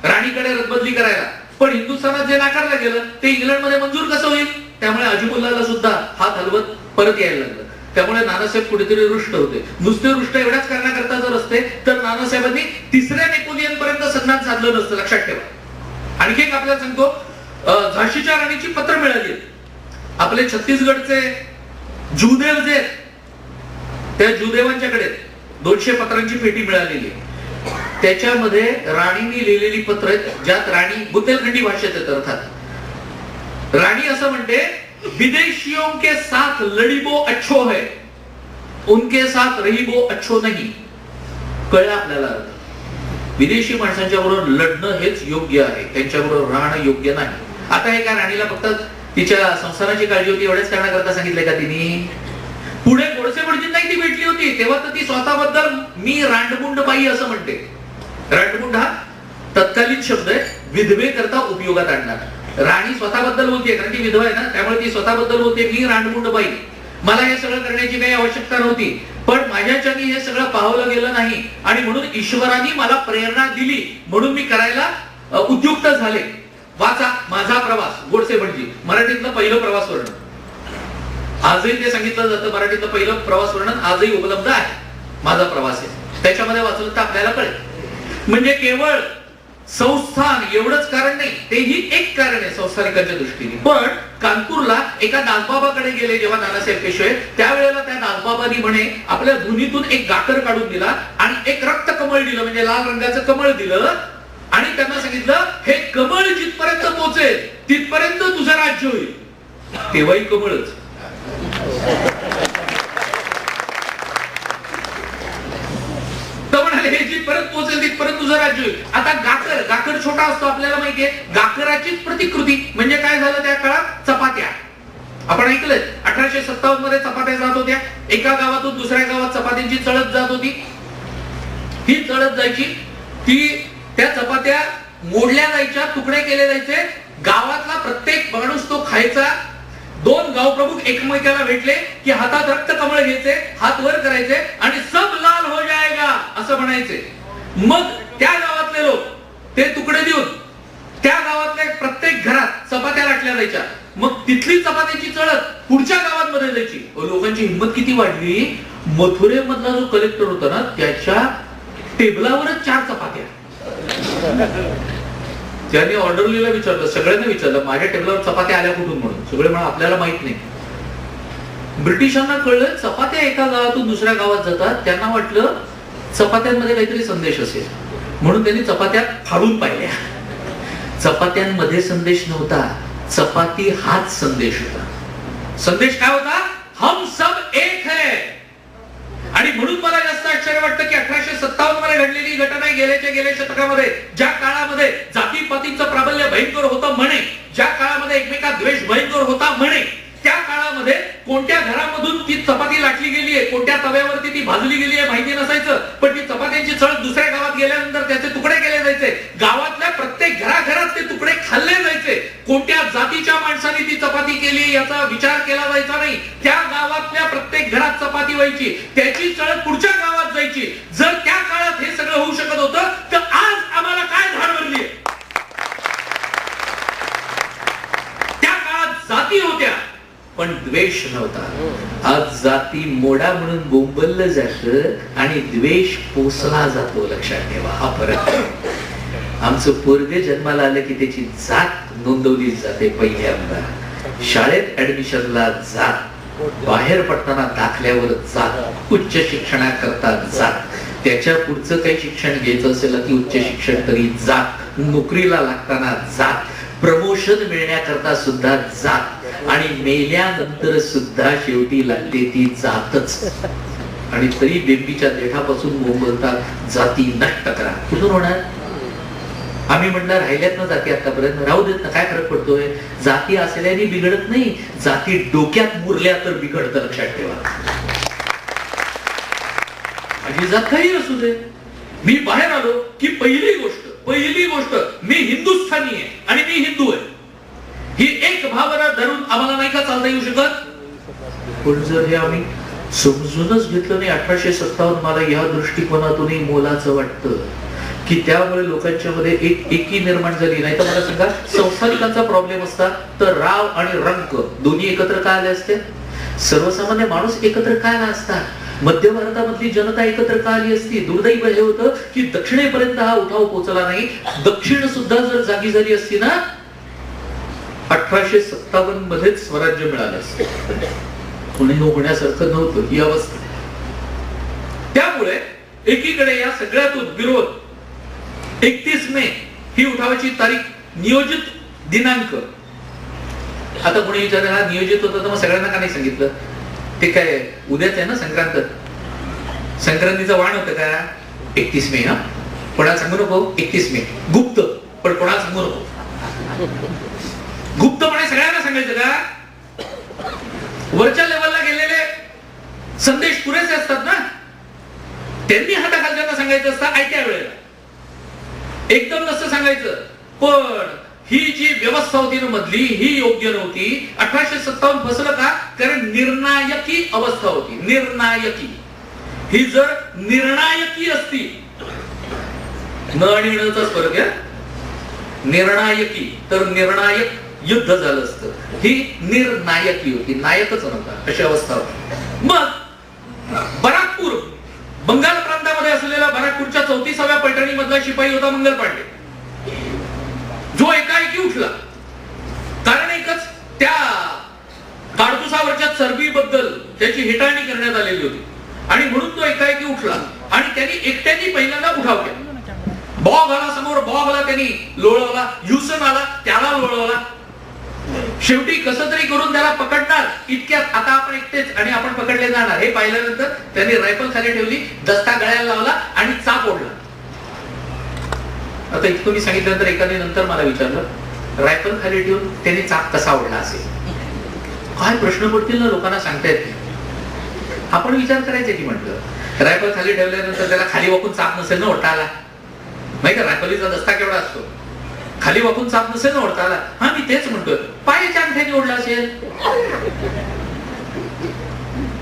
राणीकडे रद्दबदली करायला. पण हिंदुस्थानात जे नाकारलं गेलं ते इंग्लंडमध्ये मंजूर कसं होईल, त्यामुळे अजिमुल्लाला सुद्धा हात हलवत परत यायला लागलं. त्यामुळे नानासाहेब कुठेतरी रुष्ट होते. नुसते रुष्ट एवढ्याच कारणाकरता जर असते तर नानासाहेबांनी 3ऱ्या नेपोलियन पर्यंत संधान साधलं नसतं, लक्षात ठेवा. आणखी एक आपल्याला सांगतो, झाशीच्या राणीची पत्र मिळाली. आपले छत्तीसगडचे जुदेव जे, त्या जुदेवांच्याकडे 200 पत्रांची पेटी मिळालेली. त्याच्यामध्ये राणीने लिहिलेली पत्र आहेत, ज्यात राणी बुंदेलखंडी भाषेत आहेत. अर्थात राणी असं म्हणते, विदेशियों के साथ लड़ीबो अच्छो है, उनके साथ रहीबो अच्छो नहीं. कळलं आपल्याला अर्थ. विदेशी माणसांच्या बरोबर लढणं हेच योग्य आहे, त्यांच्याबरोबर राहणं योग्य नाही. आता हे काय राणीला फक्त तिच्या संसाराची काळजी होती एवढ्याच कारणाकरता सांगितलंय का तिने? पुढे गोडसे भटजींनाही ती भेटली होती, तेव्हा तर ती स्वतःबद्दल मी रांडमुंड बाई असं म्हणते. रांडमुंड हा तत्कालीन शब्द आहे, विधवे करता उपयोगात आणणार. राणी स्वतःबद्दल बोलते कारण ती विधवा आहे ना, त्यामुळे ती स्वतःबद्दल बोलते मी रांडमुंड बाई, मला हे सगळं करण्याची काही आवश्यकता नव्हती, पण माझ्याच्यानी हे सगळं पाहवलं गेलं नाही आणि म्हणून ईश्वराने मला प्रेरणा दिली म्हणून मी करायला उद्युक्त झाले. वाचा माझा प्रवास, गोडसे भटजी, मराठीतलं पहिलं प्रवास वर्णन. आजही ते सांगितलं जातं, मराठीतलं पहिलं प्रवास वर्णन आजही उपलब्ध आहे. माझा प्रवास आहे, त्याच्यामध्ये वाचलं तर आपल्याला कळेल. म्हणजे केवळ संस्थान एवढंच कारण नाही, तेही एक कारण आहे संस्थानिकांच्या दृष्टीने. पण कानपूरला एका दासबाबाकडे गेले जेव्हा नानासाहेब पेशवे, त्यावेळेला त्या दासबाबांनी म्हणे आपल्या धुनीतून एक गाकर काढून दिला आणि एक रक्त कमळ दिलं, म्हणजे लाल रंगाचं कमळ दिलं आणि त्यांना सांगितलं हे कमळ जिथपर्यंत पोहोचेल तिथपर्यंत तुझं राज्य होईल. तेव्हाही कमळच. हे जिथपर्यंत पोहोचेल तिथपर्यंत तुझं राज्य होईल. आता गाकर, गाकर छोटा असतो आपल्याला माहितीये, गाकराचीच प्रतिकृती म्हणजे काय झालं त्या काळात, चपात्या. आपण ऐकलंय 1857 मध्ये चपात्या जात होत्या, एका गावातून दुसऱ्या गावात चपात्यांची चळत जात होती. ही चळत जायची, ती त्या चपात्या मोडल्या जायच्या, तुकडे केले जायचे, गावातला प्रत्येक माणूस तो खायचा. 2 गावप्रमुख एकमेकाला भेटले की हातात रक्त कमळ घ्यायचे, हात वर करायचे आणि सब लाल हो जाएगा असं म्हणायचे. मग त्या गावातले लोक ते तुकडे देऊन त्या गावातल्या प्रत्येक घरात चपात्या लाटल्या जायच्या. मग तिथली चपात्याची चळत पुढच्या गावांमध्ये जायची. लोकांची हिंमत किती वाढली. मथुरेमधला जो कलेक्टर होता ना त्याच्या टेबलावरच 4 चपात्या. त्याने ऑर्डरलीला विचारलं, सगळ्यांना विचारलं माझ्या टेबलावर चपात्या आल्या कुठून म्हणून. सगळे म्हणा आपल्याला माहित नाही. ब्रिटिशांना कळलं चपात्या एका गावातून दुसऱ्या गावात जातात. त्यांना वाटलं चपात्यांमध्ये काहीतरी संदेश असेल म्हणून त्यांनी चपात्या फाडून पाहिल्या. चपात्यांमध्ये संदेश नव्हता, चपाती हाच संदेश होता. संदेश काय होता? हम सब एक है. आणि म्हणून मला जास्त आश्चर्य वाटतं की 1857 मध्ये घडलेली घटना गेल्या शतकामध्ये ज्या काळामध्ये जातीपातीचं प्राबल्य भयंकर होतं म्हणे, ज्या काळामध्ये एकमेकात द्वेष भयंकर होता म्हणे, त्या काळामध्ये कोणत्या घरामधून ती चपाती लाटली गेली आहे, कोणत्या तव्यावरती ती भाजली गेली आहे माहिती नसायचं. पण ती चपात्यांची चळ दुसऱ्या गावात गेल्यानंतर त्याचे तुकडे केले जायचे. गावातल्या प्रत्येक घराघरात ते तुकडे खाल्ले जायचे. कोणत्या जातीच्या माणसाने ती चपाती केली याचा विचार केला जायचा नाही. त्या गावातल्या प्रत्येक घरात चपाती व्हायची, त्याची चळ पुढच्या गावात जायची. जर त्या काळात हे सगळं होऊ शकत होतं तर आज आम्हाला काय धाड बनली. त्या काळात जाती होत्या पण द्वेष नव्हता. आज जाती मोडा म्हणून बोंबललं जातं आणि द्वेष पोसला जातो. लक्षात ठेवा हा फरक. आमचं पोरगे जन्माला आलं की त्याची जात नोंदवली जाते पहिल्यांदा. शाळेत ऍडमिशनला जात, बाहेर पडताना दाखल्यावर जात, उच्च शिक्षणाकरता जात, त्याच्या पुढचं काही शिक्षण घ्यायचं असेल की उच्च शिक्षण तरी जात, नोकरीला लागताना जात, प्रमोशन मिळण्याकरता सुद्धा जात, आणि मेल्यानंतर सुद्धा शेवटी लागते ती जातच. आणि तरी बेंबीच्या देठापासून बोंबलतात जाती नष्ट करा. कुठून होणार? आम्ही म्हणणार राहिल्यात ना जाती आतापर्यंत, राहू देत ना, काय फरक पडतोय. जाती असल्याने बिघडत नाही, जाती डोक्यात मुरल्या तर बिघडतं. लक्षात ठेवा. माझी जात काही असू दे, मी बाहेर आलो की पहिली गोष्ट मी हिंदुस्थानी आहे आणि मी हिंदू आहे ही एक भावना धरून आम्हाला नाही का चालता येऊ शकत. पण जर हे आम्ही समजूनच घेतलं नाही 1857 मला या दृष्टिकोनातूनही मोलाचं वाटतं की त्यामुळे लोकांच्या मध्ये एक एकी निर्माण झाली. नाही तर मला सांगा संस्थानिकांचा प्रॉब्लेम असता तर राव आणि रंक दोन्ही एकत्र का आले असते. सर्वसामान्य माणूस एकत्र का आला असता. मध्य भारतामधली जनता एकत्र का आली असती. दुर्दैव हे होतं की दक्षिणेपर्यंत हा उठाव पोहोचला नाही. दक्षिण सुद्धा जर जागी झाली असती ना 1857 मध्येच स्वराज्य मिळालं असतं. कोणी होण्यासारखं नव्हतं ही अवस्था. त्यामुळे एकीकडे या सगळ्यातून विरोध 31 मे ही उठावाची तारीख नियोजित दिनांक. आता कोणी विचारलं हा नियोजित होतं तर मग सगळ्यांना का नाही सांगितलं. ते काय उद्याच आहे ना संक्रांत. संक्रांतीचं वाण होतं का 31 मे. हा कोणाला सांगू नको 31 मे गुप्त, पण कोणाला सांगू नको. गुप्तपणे सगळ्यांना सांगायचं का. वरच्या लेवलला गेलेले संदेश पुरेसे असतात ना. त्यांनी हाताखालच्यांना सांगायचं असतं आयत्या वेळेला, एकदम नसतं सांगायचं. पण ही जी व्यवस्था होती ना मधली ही योग्य नव्हती. 1857 फसलं का कारण निर्णायकी अवस्था होती. निर्णायकी ही जर निर्णायकी असती, न आणि णचाच फरक आहे. निर्णायकी तर निर्णायक युद्ध झालं असतं. ही निर्णायकी होती, नायकच नव्हता अशी अवस्था होती. मग बराकपूर बंगाल प्रांतामध्ये असलेल्या बराकपूरच्या 34व्या पैठणी मधला शिपाई होता मंगल पांडे, जो एकाएकी उठला. कारण एकच, त्या काडतुसावरच्या चरबीबद्दल त्याची हेटाळणी करण्यात आलेली होती आणि म्हणून तो एकाएकी उठला आणि त्यांनी एकट्याने पहिल्यांदा उठाव केला. बॉब आला समोर, बॉबला त्यांनी लोळवला, ह्युसन आला त्याला लोळवला. शेवटी कसं तरी करून त्याला पकडणार इतक्यात आता आपण एकटेच आणि आपण पकडले जाणार हे पाहिल्यानंतर त्यांनी रायफल खाली ठेवली, दस्ता गळ्याला लावला आणि चाप ओढला. आता इतकं मी सांगितल्यानंतर एकाने नंतर मला विचारलं रायफल खाली ठेवून त्याने चाप कसा ओढला असेल. काय प्रश्न पडतील ना लोकांना सांगता येत नाही. आपण विचार करायचे की म्हटलं रायफल खाली ठेवल्यानंतर त्याला खाली वाकून चाप नसेल ना ओढता आला. माहिती का रायफलीचा दस्ता केवढा असतो. खाली वाकून चाप नसेल ना ओढता आला. हा मी तेच म्हणतोय पायाच्या अंगठ्याने ओढला असेल.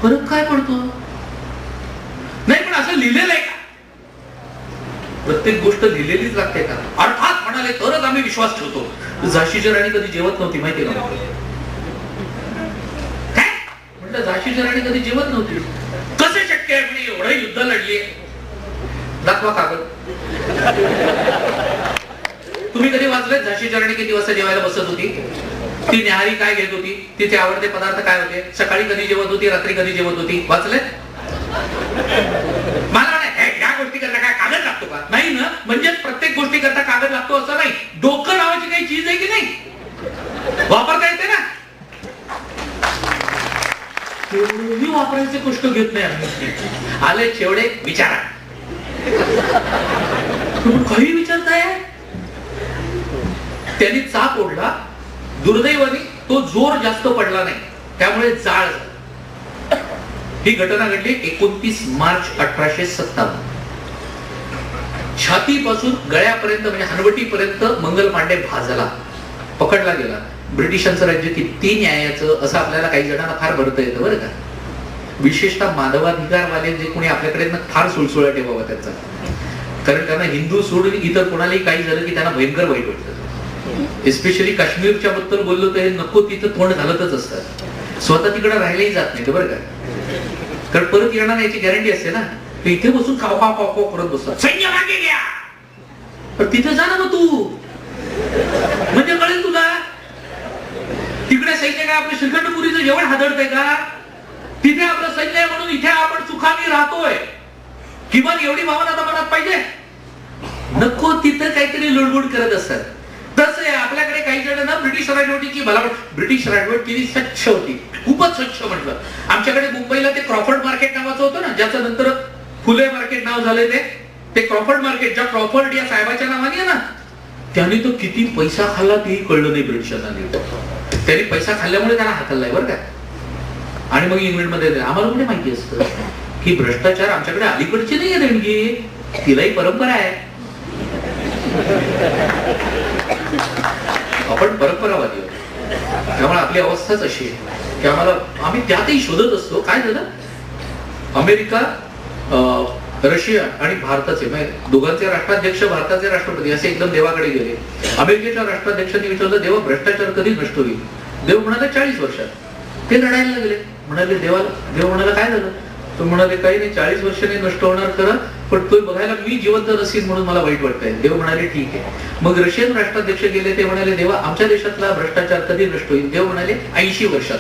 फरक काय पडतो. नाही पण असं लिहिलेलं आहे का. प्रत्येक गोष्ट लिहिलेलीच लागते का. अर्थात म्हणाले तरच आम्ही विश्वास ठेवतो. झाशीची राणी कधी जेवत नव्हती माहिती नव्हती. म्हटलं झाशीची राणी कधी जेवत नव्हती. कसं शक्य आहे म्हणे, एवढं युद्ध लढली, दाखवा कागद. तुम्ही कधी वाचले झाशीची राणी किती वाजता जेवायला बसत होती, ती न्याहारी काय घेत होती, तिचे आवडते पदार्थ काय होते, सकाळी कधी जेवत होती, रात्री कधी जेवत होती, वाचले? मला ह्या गोष्टी करता काय कागद लागतो का? नाही ना. म्हणजे प्रत्येक गोष्टी करता कागद लागतो असं नाही. डोकं नावाची काही चीज आहे की नाही, वापरता येते ना. मी वापरायचे कष्ट घेत नाही आम्ही. आले शेवडे विचारा, काही विचारताय. त्यांनी चाप ओढला, दुर्दैवाने तो जोर जास्त पडला नाही, त्यामुळे जाळ झाला. ही घटना घडली 29 मार्च 1857. छातीपासून गळ्यापर्यंत म्हणजे हनवटीपर्यंत मंगल पांडे भाजला, पकडला गेला. ब्रिटिशांचं राज्य किती न्यायाचं असं आपल्याला काही जणांना फार भरता येतं बरं का. विशेषतः मानवाधिकारवाले जे कोणी आपल्याकडे फार सुळसुळा ठेवावा त्याचा, कारण त्यांना हिंदू सोडून इतर कोणालाही काही झालं की त्यांना भयंकर वाईट वाटतं. एस्पेशली काश्मीरच्या बद्दल बोललो तर हे नको तिथं तोंड घालतच असतात, स्वतः तिकडे राहायलाही जात नाही बरं का. कारण परत येणार याची गॅरंटी असते ना. इथे बसून खाव खाव खाव खाव करत बसतात, सैन्य मागे घ्या. पण तिथे जा ना मग तू, म्हणजे कळेल तुला. तिकडे सैन्य काय आपलं श्रीखंडपुरीचं जेवण हादळतंय का? तिथे आपलं सैन्य आहे म्हणून इथे आपण सुखाने राहतोय, किमान एवढी भावना आता मनात पाहिजे. नको तिथं काहीतरी लुडबुड करत असतात. तसं आहे आपल्याकडे काही जण ना ब्रिटिश राजवटीची, मला ब्रिटिश राजवट किती स्वच्छ होती, खूपच स्वच्छ म्हटलं. आमच्याकडे मुंबईला ते क्रॉफर्ड मार्केट नावाचं होतं ना, ज्याचं नंतर फुले मार्केट नाव झालंय. ते क्रॉफर्ड मार्केट, ज्या क्रॉफर्ड या साहेबाच्या नावाने आहे ना, त्यांनी तो किती पैसा खाल्ला तेही कळलं नाही ब्रिटिशांना. त्यांनी पैसा खाल्ल्यामुळे त्यांना हाकललाय बरं का. आणि मग इंग्लंडमध्ये आम्हाला कुठे माहिती असतं की भ्रष्टाचार आमच्याकडे अलीकडची नाही आहे देणगी, तिलाही परंपरा आहे. आपण परंपरावादी आहोत, त्यामुळे आपली अवस्थाच अशी आहे की आम्ही त्यातही शोधत असतो. काय झालं, अमेरिका, रशिया आणि भारताचे दोघांचे राष्ट्राध्यक्ष, भारताचे राष्ट्रपती असे एकदम देवाकडे गेले. अमेरिकेच्या राष्ट्राध्यक्षांनी विचारलं, देवा भ्रष्टाचार कधी नष्ट होईल? देव म्हणाले 40 वर्षात. ते लढायला लागले. म्हणाले देवाला, देव म्हणाला काय झालं? तो म्हणाले काही नाही, 40 वर्षांनी नष्ट होणार खरं, पण तो बघायला मी जिवंत नसीन म्हणून मला वाईट वाटतंय. देव म्हणाले ठीक आहे. मग रशियन राष्ट्राध्यक्ष गेले, ते म्हणाले देवा आमच्या देशातला भ्रष्टाचार कधी नष्ट होईल? देव म्हणाले 80 वर्षात.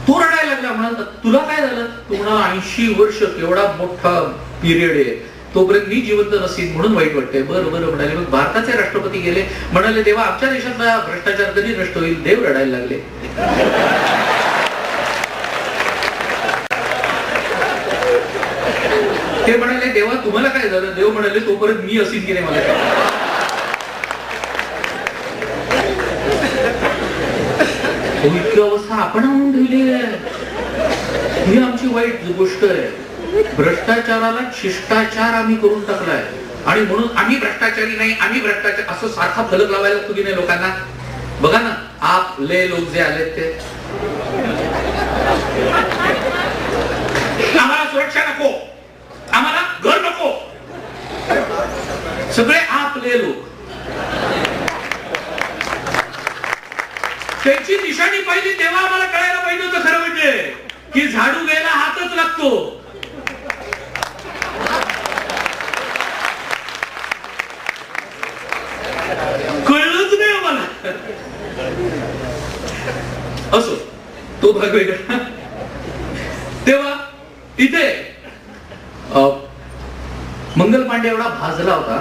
तो रडायला लागला, म्हणाला तुला काय झालं? तो म्हणाला 80 वर्ष केवढा मोठा पिरियड आहे, तोपर्यंत मी जिवंत नसीन म्हणून वाईट वाटतंय. बरं बरं म्हणाले. मग भारताचे राष्ट्रपती गेले, म्हणाले देवा आमच्या देशातला भ्रष्टाचार कधी नष्ट होईल? देव रडायला लागले. ते म्हणाले देवा तुम्हाला काय झालं? देव म्हणाले तोपर्यंत मी असीन की नाही मला. इतकी अवस्था आपण आणून ठेवली आहे, ही आमची वाईट गोष्ट आहे. भ्रष्टाचाराला शिष्टाचार आम्ही करून टाकलाय आणि म्हणून आम्ही भ्रष्टाचारी नाही, आम्ही भ्रष्टाचार असं सारखा फलक लावायला लागतो की नाही लोकांना. बघा ना आपले लोक जे आलेत ते, आम्हाला सुरक्षा नको, आम्हाला घर नको, सगळे आपले लोक. त्यांची निशाणी पाहिजे तेव्हा आम्हाला कळायला पाहिजे होतं खरं म्हणजे की झाडू घ्यायला हातच लागतो. कळलंच नाही आम्हाला. असो तो भाग वेगळा. तेव्हा इथे मंगल पांडे एवढा भाजला होता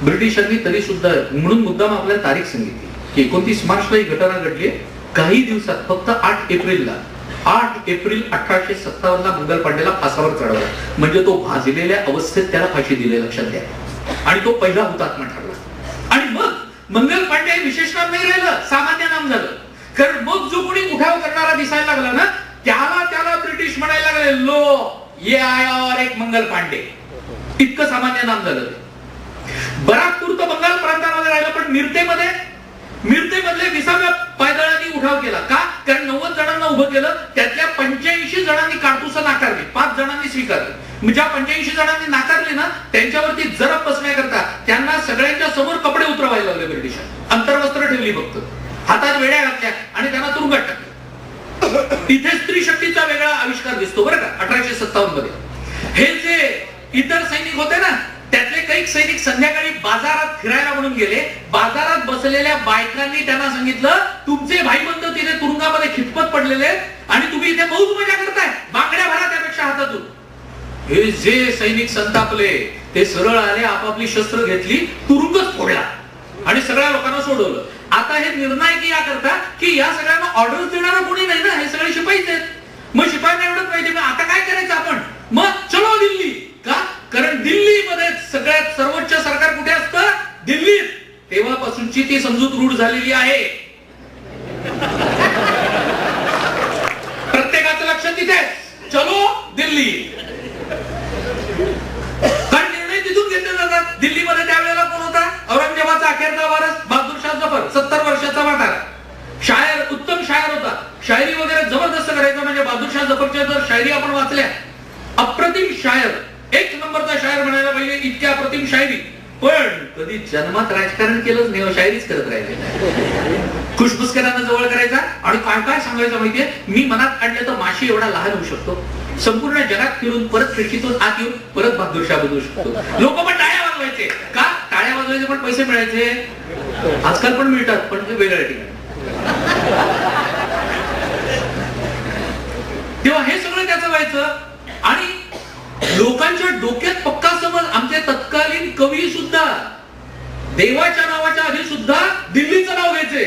ब्रिटिशांनी, तरी सुद्धा म्हणून मुद्दाम आपल्याला तारीख सांगितली की 29 मार्चला ही घटना घडली. काही दिवसात फक्त 8 एप्रिल 1857 ला मंगल पांडेला फासावर चढवला. म्हणजे तो भाजलेल्या अवस्थेत त्याला फाशी दिली, लक्षात घ्या. आणि तो पहिला हुतात्मा ठरला. आणि मग मंगल पांडे विशेष नाम नाही राहिलं, सामान्य नाम झालं. कारण मग जो कोणी उठाव करणारा दिसायला लागला ना, त्याला ब्रिटिश म्हणायला लागले लो ये आया और एक मंगल पांडे, इतकं सामान्य नाम झालं. बराकपूर तर बंगाल प्रांतामध्ये राहिलं, पण मिरतेमधले 20व्या पायदळांनी उठाव केला. का? कारण 90 जणांना उभं केलं, त्यातल्या 85 जणांनी काडतुसं नाकारली, 5 जणांनी स्वीकारली. ज्या 85 जणांनी नाकारली ना, त्यांच्यावरती जरब बसण्याकरता त्यांना सगळ्यांच्या समोर कपडे उतरवायला लागले ब्रिटिशांनी. अंतर्वस्त्र ठेवली फक्त, हातात वेड्या घातल्या आणि त्यांना तुरुंगात टाकलं. इथे स्त्री शक्तीचा वेगळा आविष्कार दिसतो बरं का 1857 मध्ये. हे जे इतर सैनिक होते ना, त्यातले काही सैनिक संध्याकाळी बाजारात फिरायला म्हणून गेले. बाजारात बसलेल्या बायकांनी त्यांना सांगितलं, तुमचे भाईबंध तिथे तुरुंगामध्ये खितपत पडलेले आणि तुम्ही इथे मौज मजा करताय, बांगड्या भरा त्यापेक्षा हातातून. हे जे सैनिक संतापले ते सरळ आले, आपापली शस्त्र घेतली, तुरुंगच फोडला आणि सगळ्या लोकांना सोडवलं. आता हे निर्णायक या करता की या सगळ्यांना ऑर्डर्स देणारा कोणी नाही ना, हे सगळे शिपाईच आहेत. मग शिपायांना एवढंच पाहिजे, मग आता काय करायचं आपण? मग चलो दिल्ली. का? कारण दिल्लीमध्ये सगळ्यात सर्वोच्च सरकार कुठे असतं? दिल्लीत. तेव्हापासूनची ती समजूत रूढ झालेली आहे. प्रत्येकाचं लक्ष तिथेच, चलो दिल्ली. कारण निर्णय तिथून घेतले जातात. दिल्लीमध्ये त्यावेळेला कोण होता? औरंगजेबाचा अखेरचा वारस बहादूरशाह जफर, 70 वर्षाचा वाटार. शायर, उत्तम शायर होता. शायरी वगैरे जबरदस्त करायचा. म्हणजे बहादूरशाह जफरच्या जर शायरी आपण वाचल्या, अप्रतिम शायर, एक नंबरचा शायर म्हणायला पाहिजे, इतक्या अप्रतिम शायरी. पण कधी जन्मात राजकारण केलंच नाही, शायरीच करत राहिले. खुशबुसकरांना जवळ करायचा आणि काय काय सांगायचं माहितीये, मी मनात आणलं तर माशी एवढा लहान होऊ शकतो, संपूर्ण जगात फिरून परत खिडकीतून आत येऊन परत बहादूरशाह बनवू शकतो. लोक पण टाळ्या वाजवायचे. का? टाळ्या वाजवायचे पण पैसे मिळायचे. आजकाल पण मिळतात, पण ते वेगळ्या ठिकाणी. तेव्हा हे सगळं त्याचं व्हायचं आणि लोकांच्या डोक्यात पक्का समज. आमचे तत्कालीन कवी सुद्धा देवाच्या नावाच्या आधी सुद्धा दिल्लीचं नाव घ्यायचे.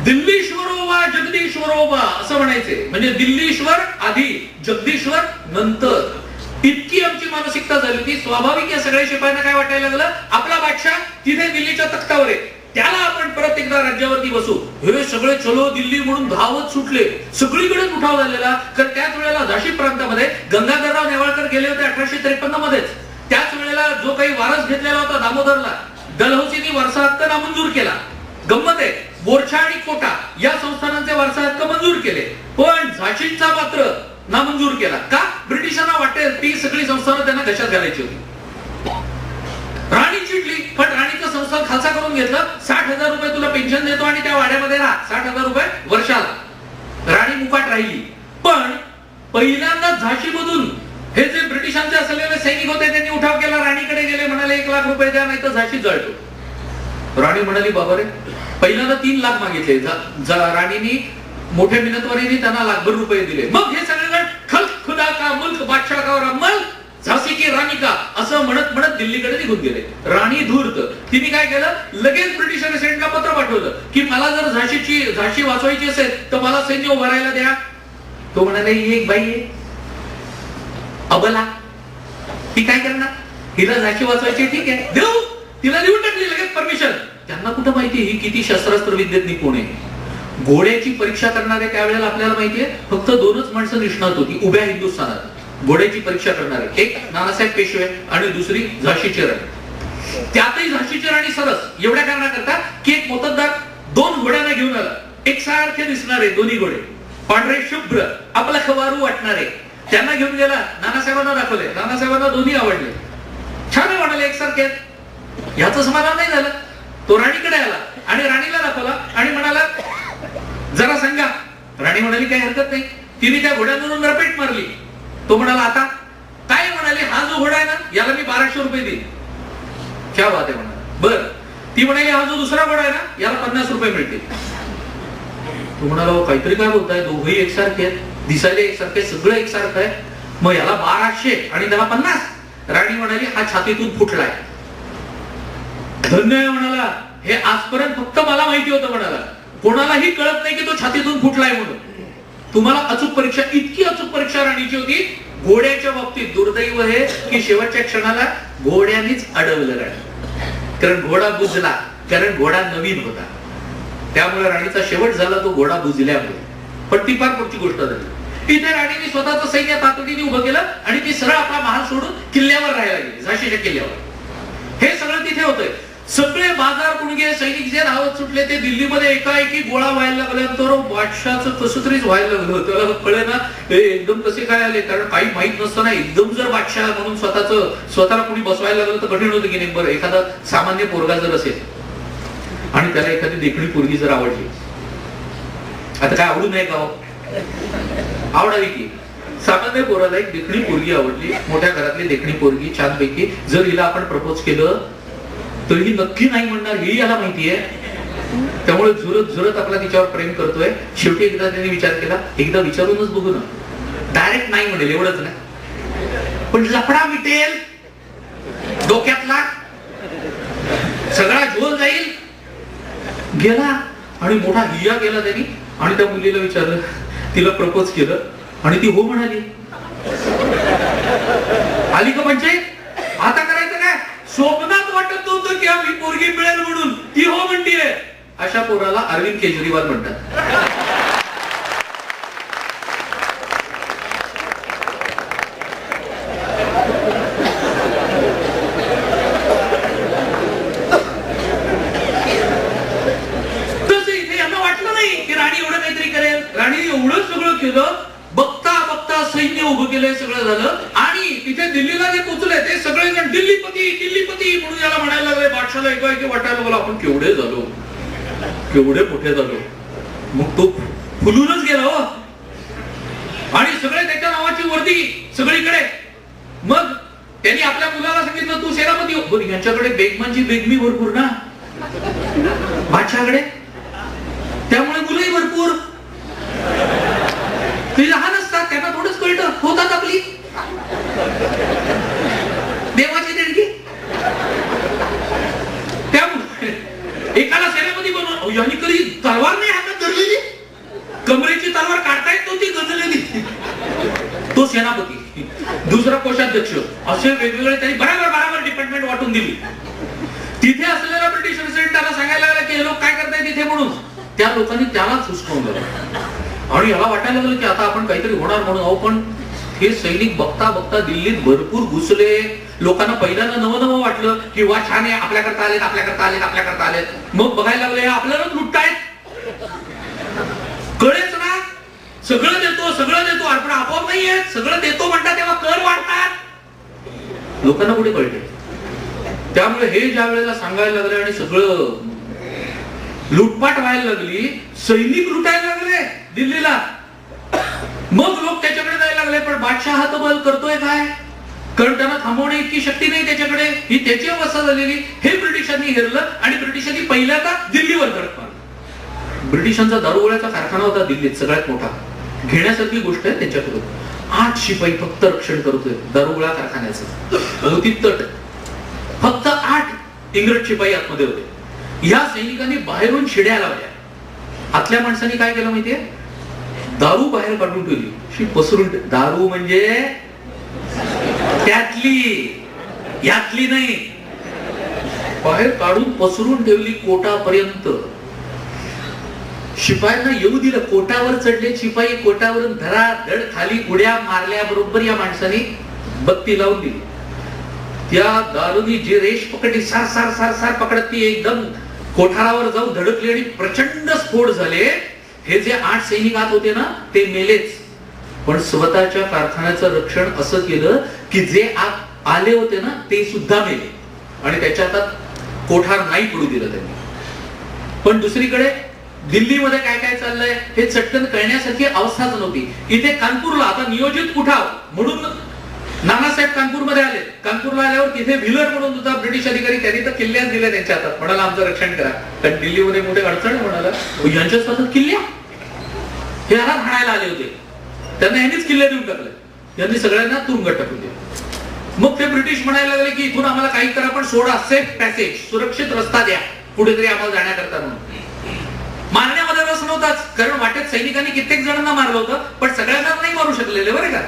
दिल्लीश्वरोबा जगदीश्वरोबा असं म्हणायचे. म्हणजे दिल्लीश्वर आधी, जगदीश्वर नंतर. इतकी आमची मानसिकता झाली ती. स्वाभाविक या सगळ्या शिपायांना काय वाटायला लागलं, आपला बादशाह तिथे दिल्लीच्या तख्तावर आहे, त्याला आपण परत एकदा राज्यावरती बसू. हे सगळे चलो दिल्ली म्हणून धावत सुटले. सगळीकडे उठाव झालेला. कारण त्याच वेळेला झाशी प्रांतामध्ये गंगाधरराव नेवाळकर गेले होते 1853 मध्येच. त्याच वेळेला जो काही वारस घेतलेला होता दामोदरला, डलहौसीनी वारसा हक्क नामंजूर केला. गंमत आहे, बोरछा आणि कोटा या संस्थानांचे वारसा हक्क मंजूर केले, पण झाशीचा मात्र नामंजूर केला. का? ब्रिटिशांना वाटेल ती सगळी संस्थानं त्यांना कशात घालायची होती. राणी चिडली, पण राणीचं संस्थान खालसा करून घेतलं. 60,000 रुपये तुला पेन्शन देतो आणि त्या वाड्यामध्ये राहा, 60,000 रुपये वर्षाला. राणी मुकाट राहिली. पण पहिल्यांदा झाशीमधून हे जे ब्रिटिशांचे असलेले सैनिक होते त्यांनी उठाव केला. राणीकडे गेले, म्हणाले 1 लाख रुपये द्या नाही तर झाशी जळतो. राणी म्हणाली, बाबा रे, पहिल्यांदा 3 लाख मागितले. राणीनी मोठ्या मिनतवारीने त्यांना लाखभर रुपये दिले. मग हे सगळेजण खल्क खुदा का मुल्क बादशाह का और अमल झाशी की राणी का असं म्हणत म्हणत दिल्लीकडे निघून गेले. राणी धूर्त, तिने काय केलं, लगेच ब्रिटिश रेसिडेंटला पत्र पाठवलं की मला जर झाशी वाचवायची असेल तर मला सैन्य उभारायला द्या. तो म्हणाले, ही एक बाई आहे अबला, ती काय करणार, हिला झाशी वाचवायची, ठीक आहे देऊ. तिला देऊन टाकली लगेच परमिशन. त्यांना कुठं माहिती ही किती शस्त्रास्त्र विद्येत निपुण आहे. घोड्याची परीक्षा करणारे त्यावेळेला आपल्याला माहितीये फक्त 2च माणसं निष्णात होती उभ्या हिंदुस्थानात घोड्याची परीक्षा करणारे. एक नानासाहेब पेशवे आणि दुसरी झाशीची राणी. त्यातही झाशीची राणी सरस एवढ्या कारणाकरता की एक मोत्तद्दार 2 घोड्यांना घेऊन आला. एक सारखे दिसणारे दोन्ही घोडे, पांढरे शुभ्र, आपला खवारू वाटणारे. त्यांना घेऊन गेला, नानासाहेबांना दाखवले. नानासाहेबांना दोन्ही आवडले, छान आहे म्हणाले, एकसारखे. ह्याचं समाधान नाही झालं. तो राणीकडे आला आणि राणीला दाखवला आणि म्हणाला, जरा सांगा. राणी म्हणाली, काही हरकत नाही. तिने त्या घोड्यांवरून रपेट मारली. तो म्हणाला, आता काय? म्हणाले, हा जो घोडा आहे ना याला मी 1200 रुपये देईन. क्या बात आहे म्हणाला. बर. ती म्हणाली, हा जो दुसरा घोडा आहे ना याला 50 रुपये मिळतील. तो म्हणाला, काहीतरी काय बोलताय, दोघेही एकसारखे आहेत, दिसायला एकसारखे, सगळं एकसारखं आहे, मग याला 1200 आणि त्याला 50. राणी म्हणाली, हा छातीतून फुटलाय. धन्य आहे म्हणाला, हे आजपर्यंत फक्त मला माहिती होतं म्हणाला, कोणालाही कळत नाही की तो छातीतून फुटलाय म्हणून. तुम्हाला अचूक परीक्षा, इतकी अचूक परीक्षा राणीची होती. घोड्याच्या बाबतीत दुर्दैव हे की शेवटच्या क्षणाला घोड्यानेच अडवलं राणी. कारण घोडा बुजला, कारण घोडा नवीन होता. त्यामुळे राणीचा शेवट झाला तो घोडा बुजल्यामुळे. पण ती फार पुढची गोष्ट झाली. इथे राणीने स्वतःचं सैन्य तातडीने उभं केलं आणि ती सरळ आपला महाल सोडून किल्ल्यावर राहायला गेली, झाशीच्या किल्ल्यावर. हे सगळं तिथे होतंय. सगळे बाजार गुणगे सैनिक जे धावत सुटले ते दिल्लीमध्ये एकाएकी गोळा व्हायला लागल्यानंतर बादशाहचं कसं तरीच व्हायला लागलं. त्याला कळे ना हे एकदम कसे काय आले, कारण काही माहित नसताना एकदम जर बादशाह म्हणून स्वतःला कोणी बसवायला लागलं तर कठीण होतं की नाही. बरं, एखादा सामान्य पोरगा जर असेल आणि त्याला एखादी देखणी पोरगी जर आवडली आता काय आवडू नये का हो? आवडावी की. सामान्य पोराला एक देखणी पोरगी आवडली, मोठ्या घरातली देखणी पोरगी छानपैकी. जर हिला आपण प्रपोज केलं तर ही नक्की नाही म्हणणार हे याला माहितीये. त्यामुळे झुरत झुरत आपला तिच्यावर प्रेम करतोय. शेवटी एकदा त्याने विचार केला, एकदा विचारूनच बघू ना. डायरेक्ट नाही म्हणेल एवढंच नाही, पण लफडा मिटेल डोक्यातला, सगळा झोल जाईल. गेला आणि मोठा हिया गेला त्यांनी आणि त्या मुलीला विचारलं, तिला प्रपोज केलं आणि ती हो म्हणाली. आली का म्हणजे आता करायचं काय? स्वप्नात वाटत नव्हतं की ही पोरगी मिळेल म्हणून, ती हो म्हणतीये. अशा पोराला अरविंद केजरीवाल म्हणतात. राणी एवढं सगळं केलं, बघता बघता सैन्य उभं केलंय, सगळं झालं आणि तिथे दिल्लीला जे पोहोचले ते सगळेजण दिल्लीपती दिल्लीपती म्हणून याला म्हणायला लागले. बादशाला एका वाटायला लागला आपण केवढे झालो, केवढे मोठे झालो. मग तो फुलूनच गेला हो आणि सगळे त्याच्या नावाची वर्दी सगळीकडे. मग त्यांनी आपल्या मुलाला सांगितलं तू सेनापती हो. बरं यांच्याकडे बेगमांची बेगमी भरपूर ना बादशाकडे, त्यामुळे मुलंही भरपूर. ते लहान असतात, त्यांना थोडंच कळतं, होतात आपली देवाची देणगी. त्यामुळे एकाला सेनापती बनवून, यांनी कधी तलवार नाही हातात धरलेली, कमरेची तलवार काढता येत नव्हती गजलेली, तो सेनापती. दुसरा कोषाध्यक्ष. असे वेगवेगळे त्यांनी बराबर डिपार्टमेंट वाटून दिली. तिथे असलेला ब्रिटिश रेसिडेंट त्याला सांगायला लागला की हे लोक काय करताय तिथे म्हणून. त्या लोकांनी त्यालाच हुसकावलं आणि याला वाटायला लागलं की आता आपण काहीतरी होणार म्हणून. अहो पण हे सैनिक बघता बघता दिल्लीत भरपूर घुसले. लोकांना पहिल्यांदा नवं वाटलं की वा छान आहे, आपल्याकरता आलेत आपल्याकरता आलेत आपल्याकरता आलेत. मग बघायला लागले आपल्यालाच लुटतायत. कळेच ना, सगळं देतो आपण आपोआप नाहीये, सगळं देतो म्हणतात तेव्हा कर वाढतात. लोकांना कुठे कळते. त्यामुळे हे ज्या वेळेला सांगायला लागले आणि सगळं लुटपाट व्हायला लागली, सैनिक लुटायला लागले दिल्लीला, मग लोक त्याच्याकडे जायला लागले. पण बादशाह हातबल करतोय काय, कारण त्यांना थांबवणे इतकी शक्ती नाही त्याच्याकडे. ही त्याची अवस्था झालेली. हे ब्रिटिशांनी हेरलं आणि ब्रिटिशांनी पहिल्यांदा दिल्लीवर धडक मारली. ब्रिटिशांचा दारुगोळ्याचा कारखाना होता दिल्लीत सगळ्यात मोठा, घेण्यासारखी गोष्ट आहे त्यांच्याकडून. 8 शिपाई फक्त रक्षण करतोय दारुगोळा कारखान्याचं. मोती तट फक्त 8 इंग्रज शिपाई आतमध्ये होते. या सैनिकांनी बाहेरून शिड्या लावल्या. आतल्या माणसांनी काय केलं माहितीये, दारू बाहेर काढून ठेवली, पसरून. दारू म्हणजे त्यातली यातली नाही, बाहेर काढून पसरून ठेवली कोटापर्यंत. शिपायांना येऊ दिलं. कोटावर चढले शिपाई, कोटावरून धडाधड खाली उड्या मारल्या बरोबर या माणसाने बत्ती लावून दिली. त्या दारूनी जे रेष पकडली, सार सार सार सार पकडत ती एकदम कोठारावर जाऊन धडकली आणि प्रचंड स्फोट झाले. हे जे 8 सैनिक आत होते ना ते मेलेच, पण स्वतःच्या कारखान्याचं रक्षण असं केलं की जे आत आले होते ना ते सुद्धा मेले आणि त्याच्या हातात कोठार नाही पडू दिलं त्यांनी. पण दुसरीकडे दिल्लीमध्ये काय काय चाललंय हे चटकन कळण्यासारखी अवस्थाच नव्हती. इथे कानपूरला आता नियोजित उठाव म्हणून नानासाहेब कानपूरमध्ये आले. कानपूरला आल्यावर तिथे व्हीलर म्हणून होता ब्रिटिश अधिकारी, त्यांनी तर किल्ल्याच दिल्या त्यांच्या हातात. म्हणाला आमचं रक्षण करा, कारण दिल्लीमध्ये मोठे अडचण म्हणाला. यांच्या हातात किल्ल्या, हे याला राहायला आले होते, त्यांना यांनीच किल्ले देऊन टाकले. यांनी सगळ्यांना तुरुंगात टाकून दिले. मग ते ब्रिटिश म्हणायला लागले की इथून आम्हाला काही करा पण सोडा, सेफ पॅसेज, सुरक्षित रस्ता द्या कुठेतरी आम्हाला जाण्याकरता म्हणून. मारण्यामध्ये रस नव्हताच, कारण वाटेत सैनिकांनी कित्येक जणांना मारलं होतं, पण सगळ्यांना नाही मारू शकलेले बरं का.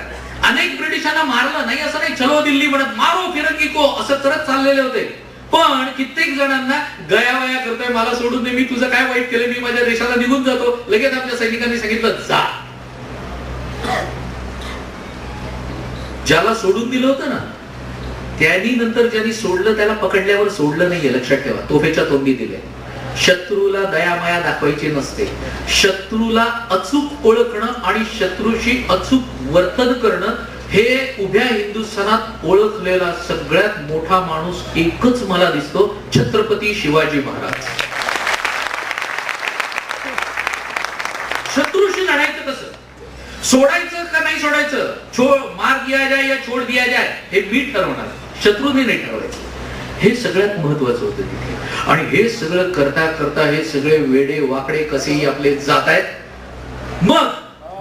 अनेक ब्रिटिशांना मारलं नाही असं नाही, चलो दिल्ली म्हणत मारो फिरंगी को असं करत चाललेले होते. पण कित्येक जणांना गयावया करतोय, मला सोडून दे, मी तुझं काय वाईट केलं, मी माझ्या देशाला निघून जातो. लगेच आमच्या सैनिकांनी सांगितलं जा. ज्याला सोडून दिलं होतं ना त्यांनी नंतर ज्यांनी सोडलं त्याला पकडल्यावर सोडलं नाहीये, लक्षात ठेवा. तोफेच्या तोंडी दिले. शत्रूला दयामाया दाखवायची नसते. शत्रूला अचूक ओळखणं आणि शत्रूशी अचूक वर्तन करणं हे उभ्या हिंदुस्थानात ओळखलेला सगळ्यात मोठा माणूस एकच मला दिसतो, छत्रपती शिवाजी महाराज. दिवशी लढायचं कसं, सोडायचं का नाही सोडायचं, मार दिया जाए या छोड दिया जाए हे मी ठरवणार, शत्रूने नाही ठरवायचं. हे सगळ्यात महत्वाचं होतं तिथे. आणि हे सगळं करता करता हे सगळे वेडे वाकडे कसेही आपले जात आहेत. मग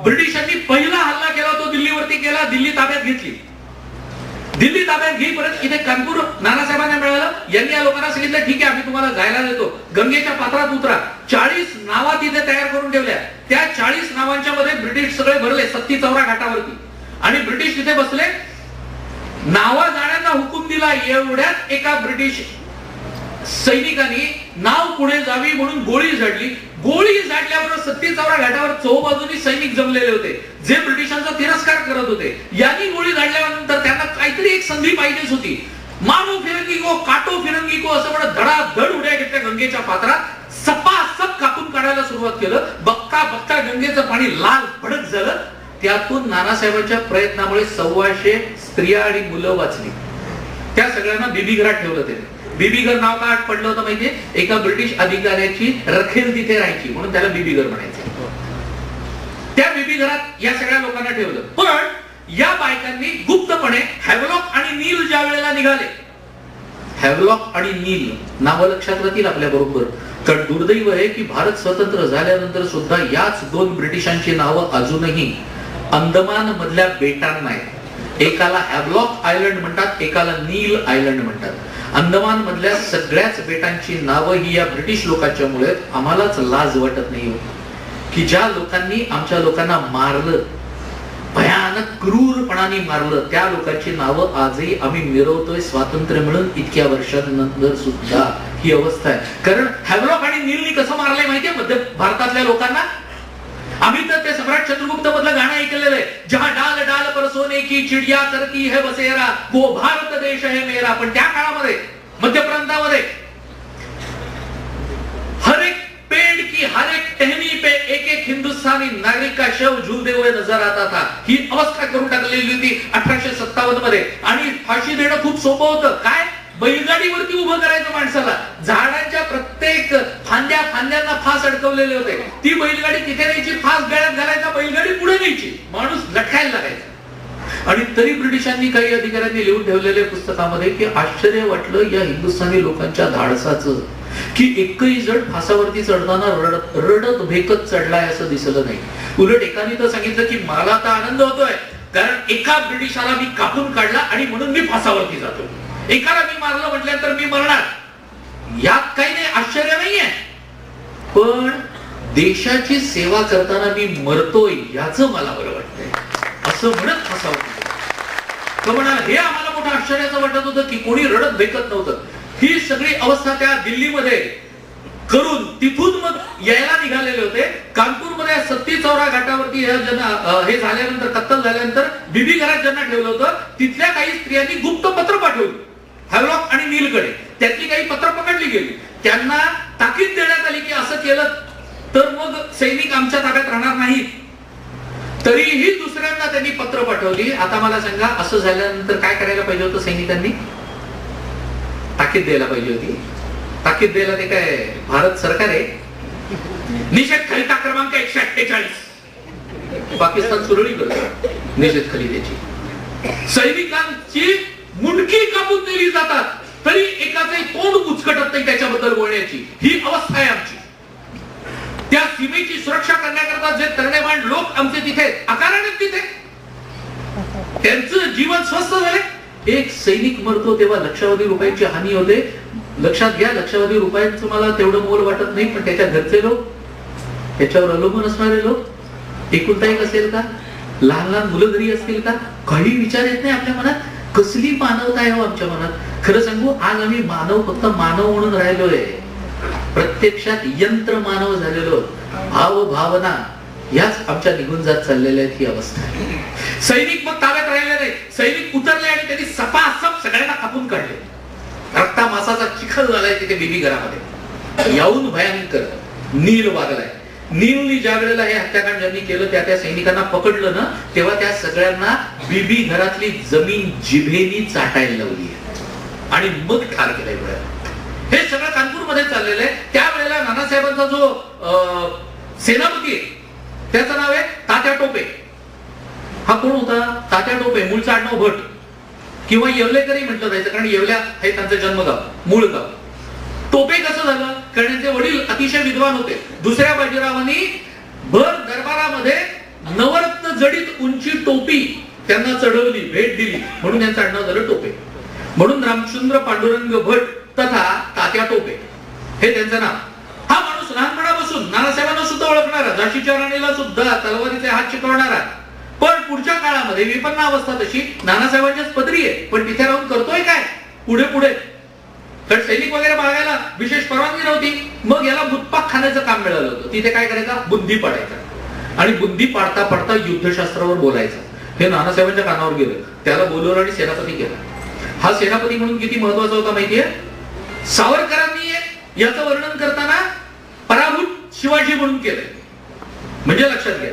ब्रिटिशांनी पहिला हल्ला केला तो दिल्लीवरती केला, दिल्ली ताब्यात घेतली. दिल्ली ताब्यात घेईपर्यंत इथे कानपूर नानासाहेबांना मिळालं. यांनी या लोकांना सांगितलं ठीक आहे आम्ही तुम्हाला जायला देतो, गंगेच्या पात्रात उतरा. 40 नावा तिथे तयार करून ठेवल्या. त्या 40 नावांच्या मध्ये ब्रिटिश सगळे भरले सत्ती चौरा घाटावरती. आणि ब्रिटिश तिथे बसले. नावा जाण्याचा हुकूम दिला. एवढ्यात एका ब्रिटिश सैनिकांनी नाव पुढे जावी म्हणून गोळी झाडली. गोळी झाडल्यावर सत्ती चौरा घाटावर चौबाजूनी सैनिक जमलेले होते जे ब्रिटिशांचा तिरस्कार करत होते. यांनी गोळी झाडल्यानंतर त्यांना काहीतरी एक संधी पाहिजेच होती. मानो फिरंगी को काटो फिरंगी को असं म्हणत धडाधड उड्या घेतल्या गंगेच्या पात्रात. सपासप कापून काढायला सुरुवात केलं. बघता बघता गंगेचं पाणी लाल भडक झालं. त्यातून नानासाहेबांच्या प्रयत्नामुळे 125 स्त्रिया आणि मुलं वाचली. त्या सगळ्यांना बीबी घरात ठेवलं. ते बीबी घर नाव का पडलं होतं माहितीये, एका ब्रिटिश अधिकाऱ्याची रखेल तिथे राहायची म्हणून त्याला बीबी घर म्हणायचं. त्या बीबी घरात या सगळ्या लोकांना ठेवलं. पण या बायकांनी गुप्तपणे हॅवलॉक आणि नील ज्या वेळेला निघाले, हॅवलॉक आणि नील नाव लक्षात राहतील आपल्या बरोबर. तर दुर्दैव आहे की भारत स्वतंत्र झाल्यानंतर सुद्धा याच 2 ब्रिटिशांची नावं अजूनही अंदमान मधल्या बेटांना आहेत. एकाला हॅवलॉक आयलंड म्हणतात, एकाला नील आयलंड म्हणतात. अंदमान मधल्या सगळ्याच बेटांची नावं ही या ब्रिटिश लोकांच्या मुळे आम्हालाच लाज वाटत नाही की ज्या लोकांनी आमच्या लोकांना मारलं, भयानक क्रूरपणाने मारलं, त्या लोकांची नावं आजही आम्ही मिरवतोय स्वातंत्र्य मिळून इतक्या वर्षांनंतर सुद्धा. ही अवस्था आहे. कारण हॅवलॉक आणि नीलनी कसं मारलंय माहितीये मध्य भारतातल्या लोकांना. आम्ही तर ते सम्राट चंद्रगुप्त मधलं गाणं ऐकलेलं आहे, जहां डाल डाल पर सोने की चिडिया करती है बसेरा वो भारत देश है मेरा. पण त्या काळामध्ये मध्य प्रांतामध्ये हर एक पेड़ की हर एक टहनी पे एक एक हिंदुस्तानी नागरिक का शव झूलते हुए नजर आता था. ही अवस्था करून टाकलेली होती 1857 मध्ये. आणि फाशी देणं खूप सोपं होतं. काय, बैलगाडीवरती उभं करायचं माणसाला. झाडांच्या प्रत्येक फांद्यांना फास अडकवलेले होते. ती बैलगाडी तिथे न्यायची, फास गळ्यात घालायचा, बैलगाडी पुढे न्यायची, माणूस लटकायला लागायचा. आणि तरी ब्रिटिशांनी काही अधिकाऱ्यांनी लिहून ठेवलेल्या पुस्तकामध्ये की आश्चर्य वाटलं या हिंदुस्थानी लोकांच्या धाडसाचं की एकही जण फासावरती चढताना रडत भेकत चढलाय असं दिसलं नाही. उलट एकाने तर सांगितलं की मला तर आनंद होतोय कारण एका ब्रिटिशाला मी कापून काढला आणि म्हणून मी फासावरती जातो. एकाला मी मारलं म्हटल्यानंतर मी मरणार, यात काही नाही, आश्चर्य नाहीये. पण देशाची सेवा करताना मी मरतोय याचं मला बरं वाटतंय असं म्हणत फासावरती तो म्हणाला. हे आम्हाला मोठं आश्चर्याचं वाटत होतं की कोणी रडत भेकत नव्हतं. ही सगळी अवस्था त्या दिल्लीमध्ये करून तिथून मग यायला निघालेले होते. कानपूरमध्ये सत्ती चौरा घाटावरती हे झाल्यानंतर, कत्तल झाल्यानंतर बीबी घरात ज्यांना ठेवलं होतं तिथल्या काही स्त्रियांनी गुप्त पत्र पाठवली हॅवलॉक आणि नीलकडे. त्यातली काही पत्र पकडली गेली. त्यांना ताकीद देण्यात आली की असं केलं तर मग सैनिक आमच्या ताब्यात राहणार नाहीत. तरीही दुसऱ्यांदा त्यांनी पत्र पाठवली. आता मला सांगा, असं झाल्यानंतर काय करायला पाहिजे होतं सैनिकांनी? ताकीद द्यायला पाहिजे होती. ताकीद द्यायला ते काय भारत सरकार आहे? निषेध खलिता क्रमांक 148 पाकिस्तान सुरळी करतो निषेध खलित्याची. सैनिकांची मुंडकी कापून दिली जातात तरी एकाचे तोंड उचकटत नाही त्याच्याबद्दल बोलण्याची. ही अवस्था आहे आमची. त्या सीमेची सुरक्षा करण्याकरता जे तरणेवाण लोक आमचे तिथे आकाराने तिथे त्यांचं जीवन स्वस्थ झाले. एक सैनिक मरतो तेव्हा लक्षावधी रुपयांची हानी होते. लक्षात घ्या, लक्षावधी रुपयांचं मला तेवढं मोल वाटत नाही, पण त्याच्या घरचे लोक, त्याच्यावर अवलंबून असणारे लोक, एकुलता एक असेल का, लहान लहान मुलं घरी असतील का, काही विचार येत नाही आपल्या मनात. कसली मानवता आहे हो आमच्या मनात. खरं सांगू, आज आम्ही मानव फक्त मानव म्हणून राहिलोय, प्रत्यक्षात यंत्र मानव झालेलो. भाव भावना याच आमच्या निघून जात चाललेल्या आहेत. ही अवस्था आहे. सैनिक मग ताब्यात राहिले नाही. सैनिक उतरले आणि त्यांनी सपासप सगळ्यांना कापून काढले. रक्ता मासाचा चिखल झालाय तिथे बीबी घरामध्ये. याहून भयंकर नील वागलाय. नीलनी ज्या वेळेला हे हत्याकांड ज्यांनी केलं त्या सैनिकांना पकडलं ना, तेव्हा त्या सगळ्यांना बीबी घरातली जमीन जिभेनी चाटायला लावली आणि मग ठार केलंय. हे सगळं कानपूर मध्ये चाललेलं आहे. त्यावेळेला नानासाहेबांचा जो सेनापती आहे त्याचं नाव आहे तात्या टोपे. हा कोण होता? तात्या टोपे, मूळचं आडनाव भट किंवा येवलेकरही म्हटलं जायचं, कारण येवल्या हे त्यांचं जन्मगाव, मूळ गाव. टोपे कसं झालं? कारण त्यांचे वडील अतिशय विद्वान होते. दुसऱ्या बाजीरावांनी भर दरबारामध्ये नवरत्न जडित उंची टोपी त्यांना चढवली, भेट दिली, म्हणून त्यांचं आडनाव झालं टोपे. म्हणून रामचंद्र पांडुरंग भट तथा तात्या टोपे हे त्यांचं नाव. हा माणूस लहानपणापासून नानासाहेबांना सुद्धा ओळखणारा, झाशीच्या राणीला सुद्धा तलवारीचे हात शिकवणारा, पण पुढच्या काळामध्ये विपन्न अवस्था तशी नानासाहेबांच्याच पदरी आहे, पण तिथे राहून करतोय काय पुढे पुढे. कारण सैनिक वगैरे बघायला विशेष परवानगी नव्हती. मग याला बुतपाक खाण्याचं काम मिळालं होतं. तिथे काय करायचा? बुंदी पाडायचा, आणि बुंदी पाडता पाडता युद्धशास्त्रावर बोलायचं. हे नानासाहेबांच्या कानावर गेलं. त्याला बोलवलं आणि सेनापती केला. हा सेनापती म्हणून किती महत्वाचा होता माहितीये? सावरकरांनी याचं वर्णन करताना पराभूत शिवाजी म्हणून केलंय. म्हणजे लक्षात घ्या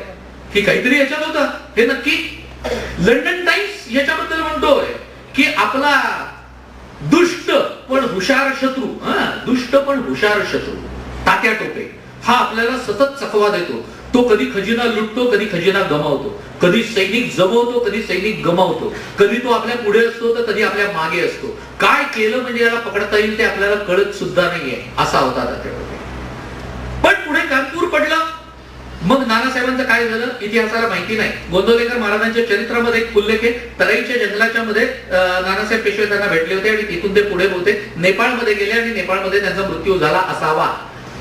की काहीतरी याच्यात होतं. हे नक्की लंडन टाइम्स याच्याबद्दल म्हणतोय की आपला दुष्ट पण हुशार शत्रू, दुष्ट पण हुशार शत्रू तात्या टोपे हा आपल्याला सतत चकवा देतो. तो कधी खजिना लुटतो, कधी खजिना गमावतो, कधी सैनिक जमवतो, कधी सैनिक गमावतो, कधी तो आपल्या पुढे असतो तर कधी आपल्या मागे असतो. काय केलं म्हणजे याला पकडता येईल ते आपल्याला कळत सुद्धा नाहीये, असा होता तात्या टोपे. पण पुढे कानपूर पडलं. मग नानासाहेबांचं काय झालं इतिहासाला माहिती नाही. गोंदवलेकर महाराजांच्या चरित्रामध्ये एक उल्लेख आहे. तराईच्या जंगलाच्या मध्ये नानासाहेब पेशवे त्यांना भेटले होते आणि तिथून ते पुढे होते नेपाळमध्ये गेले आणि नेपाळमध्ये त्यांचा मृत्यू झाला असावा.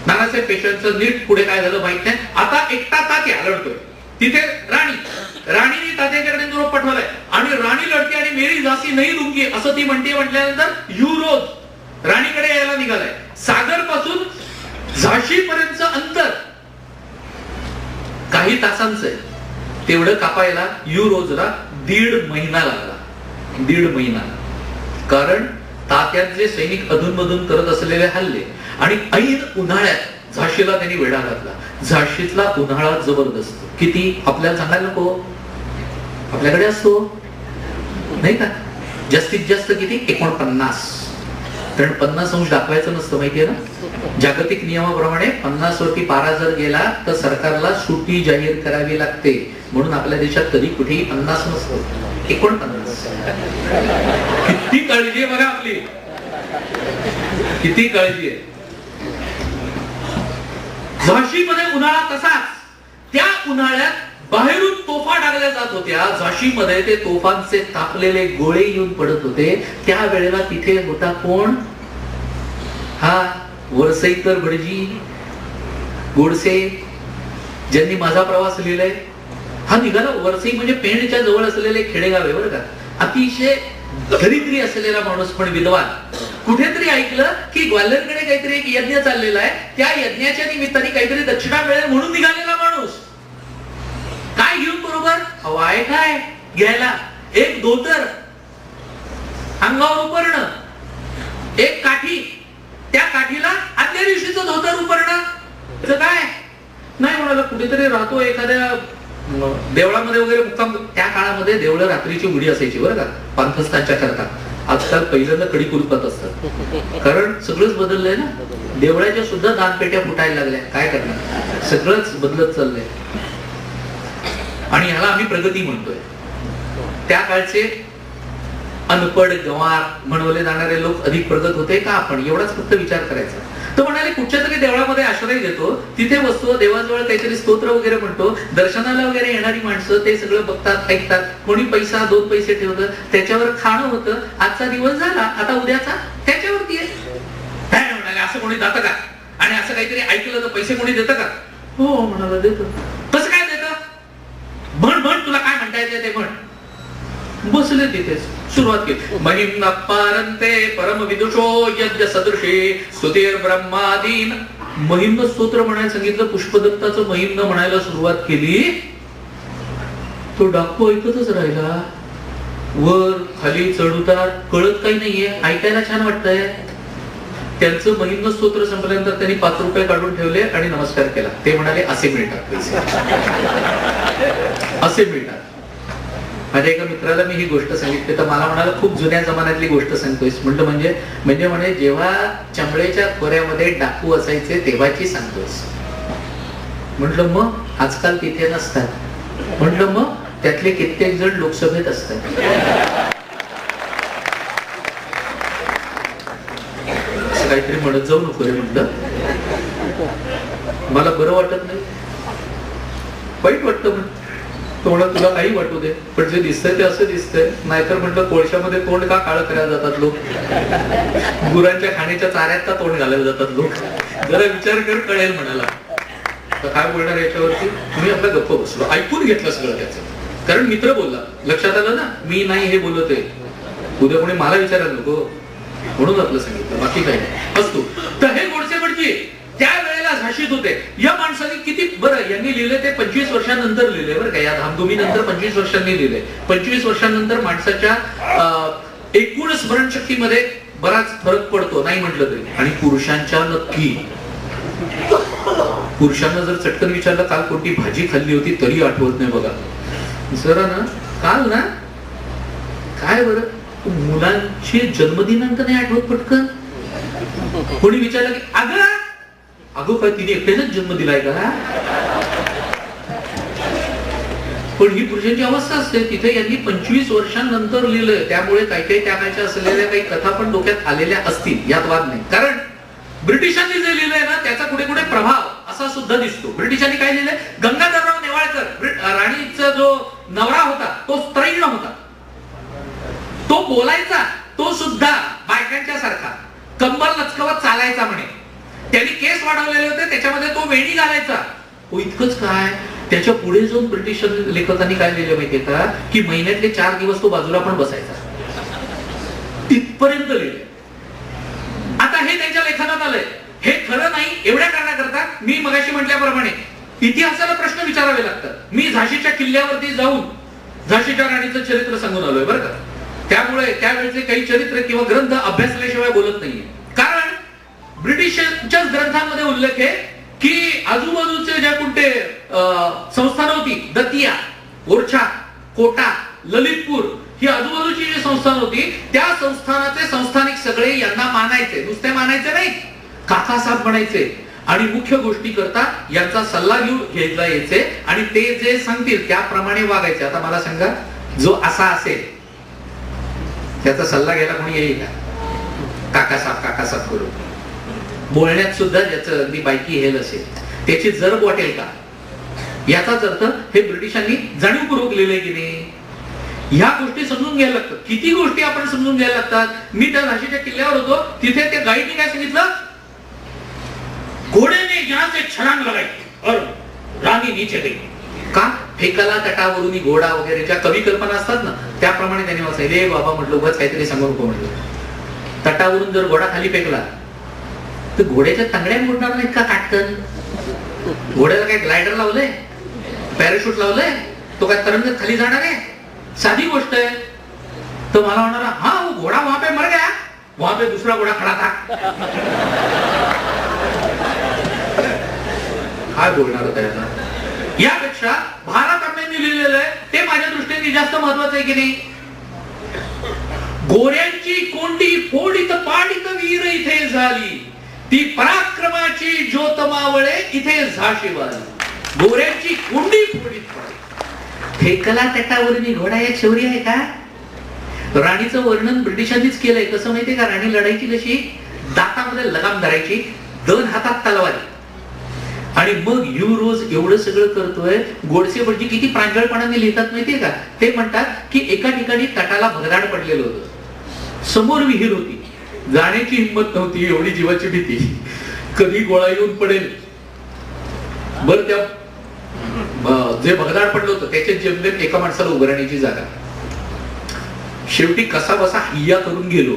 नानासाहेब पेशव्यांचं नीट पुढे काय झालं माहित नाही. आता एकटा तात्या लढतोय, तिथे राणीने तात्याच्याकडे निरोप पाठवलाय आणि राणी लढते आणि मेरी झाशी नाही दुंगी असं ती म्हणते. म्हटल्यानंतर युरोज राणीकडे यायला निघालाय. सागर पासून झाशी पर्यंतचं अंतर काही तासांचं आहे. तेवढं कापायला युरोजला 1.5 महिना लागला. 1.5 महिना. कारण तात्यांचे सैनिक अधूनमधून करत असलेले हल्ले आणि ऐन उन्हाळ्यात झाशीला त्यांनी वेढा घातला. झाशीतला उन्हाळा जबरदस्त. किती आपल्याला सांगायला नको? आपल्याकडे असतो नाही का? जास्तीत जास्त किती? 49. कारण 50 अंश दाखवायचं नसतं माहितीये ना. जागतिक नियमाप्रमाणे 50 वरती पारा जर गेला तर सरकारला सुट्टी जाहीर करावी लागते. म्हणून आपल्या देशात कधी कुठेही 50 नसतं, 49. किती काळजी आहे बघा आपली, किती काळजी आहे. झाशीमध्ये उन्हाळा तसाच. त्या उन्हाळ्यात बाहेरून तोफा टाकल्या जात होत्या. झाशीमध्ये ते तोफांचे तापलेले गोळे येऊन पडत होते. त्या वेळेला तिथे होता कोण? हा वरसईकर भटजी गोडसे, ज्यांनी माझा प्रवास लिहिलाय. हा निघाला. वरसई म्हणजे पेणच्या जवळ असलेले खेडेगाव आहे बरं का. अतिशय दरिद्री असलेला माणूस पण विद्वान. कुठेतरी ऐकलं की ग्वाल्हेरकडे काहीतरी एक यज्ञ चाललेला आहे, त्या यज्ञाच्या निमित्ताने काहीतरी दक्षिणा मिळेल म्हणून निघालेला माणूस. काय घेऊन बरोबर? हवाय काय घ्यायला? एक धोतर, अंगावर उपरणं, एक काठी, त्या काठीला आदल्या दिवशीचं धोतर उपरणं. काय नाही म्हणाला. कुठेतरी राहतो एखाद्या देवळामध्ये वगैरे मुक्काम. त्या काळामध्ये देवळं रात्रीची उडी असायची बरं का, पांथस्थानच्या करता. आजकाल पहिल्यांदा कडी कुलपात असतात, कारण सगळंच बदललंय ना. देवळाच्या सुद्धा दानपेट्या फुटायला लागल्या. काय करणार, सगळंच बदलत चाललंय. आणि ह्याला आम्ही प्रगती म्हणतोय. त्या काळचे अनपढ गंवार म्हणवले जाणारे लोक अधिक प्रगत होते का आपण? एवढाच फक्त विचार करायचा. तो म्हणाले कुठच्या तरी देवळामध्ये आश्रय घेतो, तिथे बसतो, देवाजवळ काहीतरी स्तोत्र वगैरे म्हणतो. दर्शनाला वगैरे येणारी माणसं ते सगळं बघतात, ऐकतात. कोणी पैसा 2 पैसे ठेवतं, त्याच्यावर खाणं होतं. आजचा दिवस झाला, आता उद्याचा त्याच्यावरती आहे. काय म्हणाले, असं कोणी जातं का? आणि असं काहीतरी ऐकलं तर पैसे कोणी देतं का? हो म्हणाला, देतो. कसं काय देतं? म्हण तुला काय म्हणता येते ते म्हण. बसले तिथेच, सुरुवात केली. महिम पारंते परम विदुषो यज्ञ सदृशे स्तुतीर ब्रह्मादीन. महिम स्तोत्र म्हणायला सांगितलं. पुष्पदत्ताचं महिम म्हणायला सुरुवात केली. तो डाकू ऐकतच राहिला. वर खाली चढ उतार कळत काही नाहीये, ऐकायला छान वाटतंय. त्यांचं महिम स्तोत्र संपल्यानंतर त्यांनी 5 रुपये काढून ठेवले आणि नमस्कार केला. ते म्हणाले असे मिळतात पैसे, असे मिळतात. माझ्या एका मित्राला मी ही गोष्ट सांगितली तर मला म्हणाला खूप जुन्या जमान्यातली गोष्ट सांगतोयस. म्हटलं म्हणजे म्हणे जेव्हा चंबळेच्या खोऱ्यामध्ये डाकू असायचे तेव्हाची सांगतोयस. म्हटलं मग आजकाल तिथे नसतात. म्हटलं मग त्यातले कित्येक जण लोकसभेत असतात. असं काहीतरी म्हणत जाऊ नको रे म्हटलं, मला बरं वाटत नाही, वाईट वाटतं. म्हण तोंड तुला काही वाटू दे, पण जे दिसतंय ते असं दिसतंय. नाहीतर म्हटलं कोळशामध्ये तोंड का काळं करायला जातात लोक, गुरांच्या खाण्याच्या चाऱ्यात का तोंड घालायला जातात लोक, जरा विचार कर, कळेल म्हणाला. तर काय बोलणार याच्यावरती, तुम्ही आपला गप्प बसलो, ऐकून घेतलं सगळं त्याचं. कारण मित्र बोलला, लक्षात आलं ना मी नाही हे बोलत आहे, उद्या कोणी मला विचारायला नको म्हणून आपलं सांगितलं, बाकी काही नाही. असतो तर हे गोडसे भटजी त्या वेळेला झाशीत होते. या माणसाने किती बरं, यांनी लिहिले ते 25 वर्षांनंतर लिहिले बरं का, या धामधुमी नंतर 25 वर्षांनी लिहिले. 25 वर्षांनंतर माणसाच्या एकूण स्मरणशक्तीमध्ये बराच फरक पडतो, नाही म्हटलं तरी. आणि पुरुषांच्या नक्की, पुरुषांना जर चटकन विचारलं काल कोणती भाजी खाल्ली होती तरी आठवत नाही बघा. जरा ना काल ना काय बरं मुलांचे जन्मदिनांक नाही आठवत पटकन. कोणी विचारलं की अगं काय तिने एकट्याच जन्म दिलाय का. पण ही पुरुषांची अवस्था असते. तिथे यांनी 25 वर्षांनंतर लिहिलंय, त्यामुळे काही काही त्या काळच्या असलेल्या काही कथा पण डोक्यात आलेल्या असतील, यात वाद नाही. कारण ब्रिटिशांनी जे लिहिलंय ना त्याचा कुठे कुठे प्रभाव असा सुद्धा दिसतो. ब्रिटिशांनी काय लिहिलंय, गंगाधरराव नेवाळकर राणीचा जो नवरा होता तो स्त्रैण होता, तो बोलायचा, तो सुद्धा बायकांच्या सारखा कंबर लचकवत चालायचा म्हणे. त्यांनी केस वाढवलेले होते, त्याच्यामध्ये तो वेणी घालायचा. इतकंच काय, त्याच्या पुढे जाऊन ब्रिटिश लेखकांनी काय लिहिलं माहितीये का, की महिन्यातले 4 दिवस तो बाजूला पण बसायचा. तिथपर्यंत लिहिले. आता हे त्यांच्या लेखनात आलंय. हे खरं नाही एवढ्या कारणाकरता मी मगाशी म्हटल्याप्रमाणे इतिहासाला प्रश्न विचारावे लागतात. मी झाशीच्या किल्ल्यावरती जाऊन झाशीच्या राणीचं चरित्र सांगून आलोय बरं का. त्यामुळे त्यावेळेचे काही चरित्र किंवा ग्रंथ अभ्यासल्याशिवाय बोलत नाहीये. कारण ब्रिटिशांच्या ग्रंथांमध्ये उल्लेख आहे की आजूबाजूचे ज्या कुठे संस्थान होती, दतिया, ओरछा, कोटा, ललितपूर, ही आजूबाजूची जी संस्थान होती त्या संस्थानाचे संस्थानिक सगळे यांना मानायचे, नुसते मानायचे नाही, काकासाहेब म्हणायचे. आणि मुख्य गोष्टी करता यांचा सल्ला घेऊन घ्यायला यायचे आणि ते जे सांगतील त्याप्रमाणे वागायचे. आता मला सांगा, जो असा असेल त्याचा सल्ला घ्यायला कोणी येईल का? काकासाहेब करून बोलण्यात सुद्धा ज्याचं अगदी बायकी हेल असेल त्याची जरब वाटेल का? याचाच अर्थ हे ब्रिटिशांनी जाणीवपूर्वक लिहिलंय की नाही. ह्या गोष्टी समजून घ्यायला लागतात. किती गोष्टी आपण समजून घ्यायला लागतात. मी त्या झाशीच्या किल्ल्यावर होतो, तिथे त्या गाईडने काय सांगितलं, घोडे ने यहां से छलांग लगाई और रानी नीचे गई. का फेकाला तटावरून घोडा वगैरे ज्या कवी कल्पना असतात ना त्याप्रमाणे त्यांनी वाचायले. बाबा म्हटलं उगाच काहीतरी सांगू नको म्हटलं. तटावरून जर घोडा खाली फेकला तर घोड्याच्या तांगड्या मोडणार नाहीत का काटकन? घोड्याला काय ग्लायडर लावलंय, पॅराशूट लावलंय, तो काय तरंगत खाली जाणार आहे? साधी गोष्ट आहे. तो मला म्हणणार हा वो घोडा वहां पे मर गया, वहां पे दूसरा घोडा खड़ा था. काय बोलणार होता याला? यापेक्षा भारताने लिहिलेलं आहे ते माझ्या दृष्टीने जास्त महत्वाचं आहे की नाही. गोऱ्यांची कोंडी फोडीत पाडित वीर इथे झाली, ती पराक्रमाची ज्योत मावळे इथे झाशी वाली. गोऱ्यांची कोंडी फोडीत पाडित. फेकला तटावरून घोडा एक शौर्य आहे का? राणीचं वर्णन ब्रिटिशांनीच केलंय. कसं माहितीये का, राणी लढायची कशी, दातामध्ये लगाम धरायची, 2 हातात तलवारी, आणि मग रोज एवढं सगळं करतोय. गोडसे भटजी किती प्रांजळपणाने लिहितात माहितीये का. ते म्हणतात की एका ठिकाणी तटाला भगदाड पडलेलं होतं, समोर विहीर होती, जाण्याची हिंमत नव्हती, एवढी जीवाची भीती, कधी गोळा येऊन पडेल. बर त्या जे भगदाड पडलं होतं त्याच्या जेमतेम एका माणसाला उभं राहण्याची जागा. शेवटी कसा बसा हिया करून गेलो,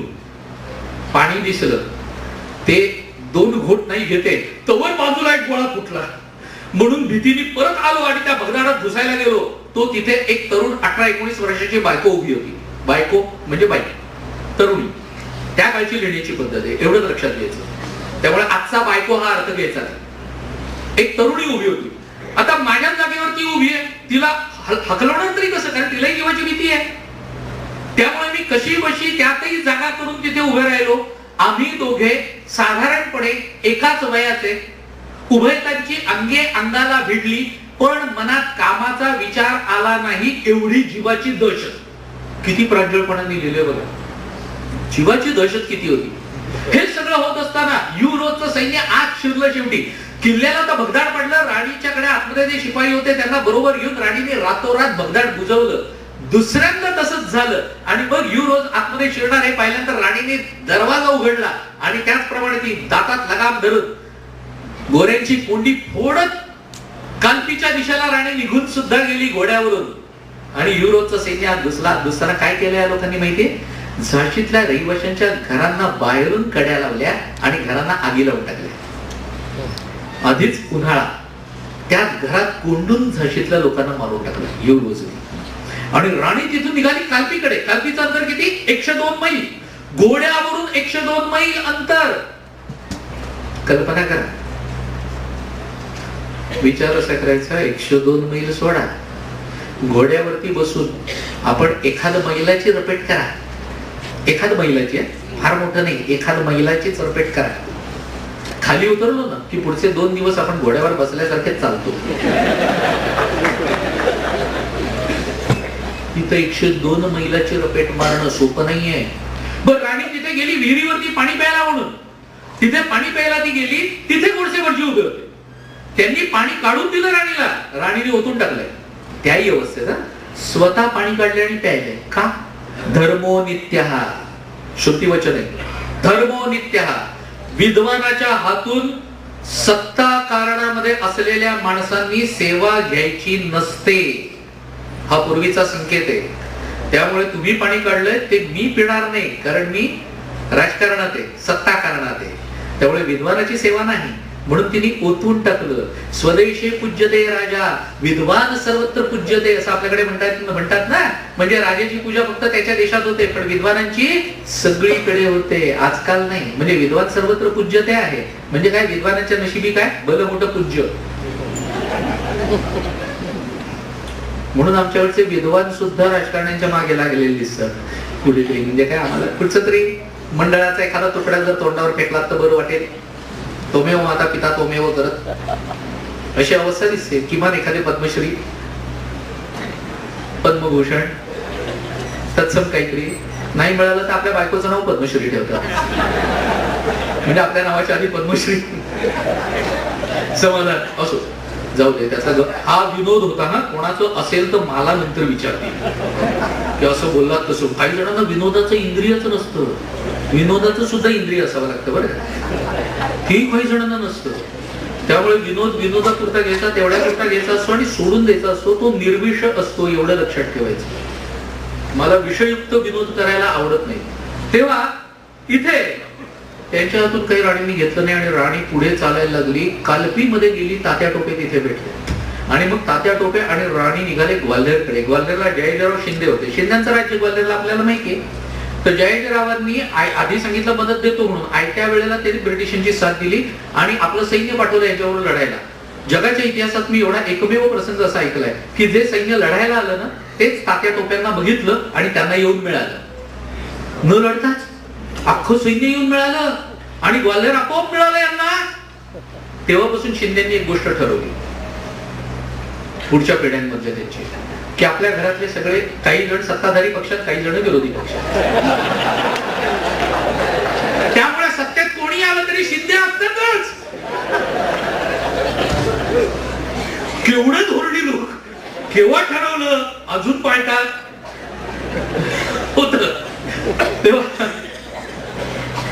पाणी दिसलं, ते 2 घोट नाही घेते तवर बाजूला एक गोळा फुटला. म्हणून भीतीने परत आलो आणि त्या भगदाडात घुसायला गेलो. तो तिथे एक तरुण 18-19 वर्षाची बायको उभी होती. बायको म्हणजे बाई, तरुणी. त्या काळची लिहिण्याची पद्धत आहे, एवढंच लक्षात घ्यायचं. त्यामुळे आजचा बायको हा अर्थ घ्यायचा. एक तरुणी उभी होती. आता माझ्या जागेवर ती उभी आहे, तिला हकलवणार तरी कसं, कारण तिलाही जीवाची भीती आहे. त्यामुळे मी कशी बशी त्यातही जागा करून तिथे उभे राहिलो. आम्ही दोघे साधारणपणे एकाच वयाचे, उभयतांची अंगे अंगाला भिडली, पण मनात कामाचा विचार आला नाही, एवढी जीवाची दहशत. किती प्रांजळपणाने लिहिले बघा, जीवाची दहशत किती होती. हे सगळं होत असताना युरोजचं सैन्य आत शिरलं. शेवटी किल्ल्याला तर भगदाड पडलं. राणीच्याकडे आतमध्ये जे शिपाई होते त्यांना बरोबर येऊन राणीने रातोरात भगदाड बुजवलं. दुसऱ्यांदा तसंच झालं आणि मग युरोज आतमध्ये शिरणार हे पाहिल्यानंतर राणीने दरवाजा उघडला आणि त्याचप्रमाणे ती दातात लगाम धरत गोऱ्यांची कोंडी फोडत काल्पीच्या दिशेला राणी निघून सुद्धा गेली घोड्यावरून. आणि युरोजचं सैन्य आत घुसला. दुसरा काय केलं या लोकांनी माहितीये? झाशीतल्या रहिवाशांच्या घरांना बाहेरून कड्या लावल्या आणि घरांना आगी लावून टाकल्या. आधीच उन्हाळा, त्या घरात कोंडून झाशीतल्या लोकांना मारून टाकलं युरोजने. आणि राणी तिथून निघाली काल्पीकडे. काल्पीचं अंतर किती? 102 मैल. घोड्यावरून 102 मैल अंतर. कल्पना करा, विचार असा करायचा, 102 मैल सोडा, घोड्यावरती बसून आपण एखाद महिलाची रपेट करा. एखाद महिलाची, फार मोठं नाही, एखाद महिलाचीच रपेट करा. खाली उतरलो ना की पुढचे 2 दिवस आपण घोड्यावर बसल्यासारखे चालतो. तिथं 102 मैलाची रपेट मारणं सोपं नाहीये. बरं, राणी तिथे गेली विहिरीवरती पाणी प्यायला म्हणून. तिथे पाणी प्यायला ती गेली, तिथे गोडसे भटजी उभे होते. त्यांनी पाणी काढून दिलं राणीला, राणीने ओतून टाकलंय. त्याही अवस्थेत स्वतः पाणी काढले आणि प्यायले. का? धर्मो नित्यः. श्रुतिवचन आहे, धर्मो नित्यः. विद्वानाच्या हातून सत्ता कारणामध्ये असलेल्या माणसांनी सेवा घ्यायची नसते, हा पूर्वीचा संकेत आहे. त्यामुळे तुम्ही पाणी काढलंय ते मी पिणार नाही, कारण मी राजकारणात आहे, सत्ता कारणात आहे. त्यामुळे विद्वानाची सेवा नाही, म्हणून तिने ओतून टाकलं. स्वदेशे पूज्यते राजा, विद्वान सर्वत्र पूज्यते, असं आपल्याकडे म्हणतात ना. म्हणजे राजाची पूजा फक्त त्याच्या देशात होते, पण विद्वानांची सगळीकडे होते. आजकाल नाही. म्हणजे विद्वान सर्वत्र पूज्यते आहे म्हणजे काय? विद्वानाच्या नशिबी काय? भलं मोठं पूज्य. म्हणून आमच्याकडचे विद्वान सुद्धा राजकारण्यांच्या मागे लागलेले दिसतात कुठेतरी. म्हणजे काय, आम्हाला कुठचं तरी मंडळाचा एखादा तुकडा जर तोंडावर फेकला तर बरं वाटेल. तोमेव माता पिता तोमेव करत, अशी अवस्था दिसते. किमान एखादे पद्मश्री, पद्मभूषण, तत्सम काहीतरी नाही मिळालं तर आपल्या बायकोचं नाव पद्मश्री ठेवतात. म्हणजे आपल्या नावाच्या आधी पद्मश्री. समाधान असो, जाऊ दे. त्याचा हा विनोद होता ना. कोणाचं असेल तर मला नंतर विचारते की असं बोललात तसं. काही जणांना विनोदाचं इंद्रियच नसतं. विनोदाचं सुद्धा इंद्रिय असावं लागतं बरं. ठीक, काही जणांना नसतं. त्यामुळे विनोद विनोदापुरता घ्यायचा, तेवढ्या पुरता घ्यायचा असतो आणि सोडून द्यायचा असतो. तो निर्विषय असतो, एवढं लक्षात ठेवायचं. मला विषयुक्त विनोद करायला आवडत नाही. तेव्हा इथे त्यांच्या हातून काही राणींनी घेतलं नाही आणि राणी पुढे चालायला लागली. काल्पीमध्ये गेली, तात्या टोपे तिथे भेटले आणि मग तात्या टोपे आणि राणी निघाले ग्वाल्हेरकडे. ग्वाल्हेरला जयाजीराव शिंदे होते. शिंद्यांचं राज्य ग्वाल्हेरला आपल्याला माहितीये. तर जयाजीरावांनी आधी सांगितलं मदत देतो म्हणून. आयत्या वेळेला त्यांनी ब्रिटिशांची साथ दिली आणि आपलं सैन्य पाठवलं याच्यावर लढायला. जगाच्या इतिहासात मी एवढा एकमेव प्रसंग असा ऐकलाय की जे सैन्य लढायला आलं ना तेच तात्या टोप्यांना बघितलं आणि त्यांना येऊन मिळालं. न लढताच अख्खं सैन्य येऊन मिळालं आणि ग्वाल्हेर आपोआप मिळालं यांना. तेव्हापासून शिंदेनी एक गोष्ट ठरवली पुढच्या पिढ्यांमध्ये त्यांची, की आपल्या घरातले सगळे, काही जण सत्ताधारी पक्षात, काही जण विरोधी पक्षात. त्यामुळे सत्तेत कोणी आलं तरी शिंदे असतातच. केवढे धोरणी लोक, केव्हा ठरवलं अजून पाळतात होत. तेव्हा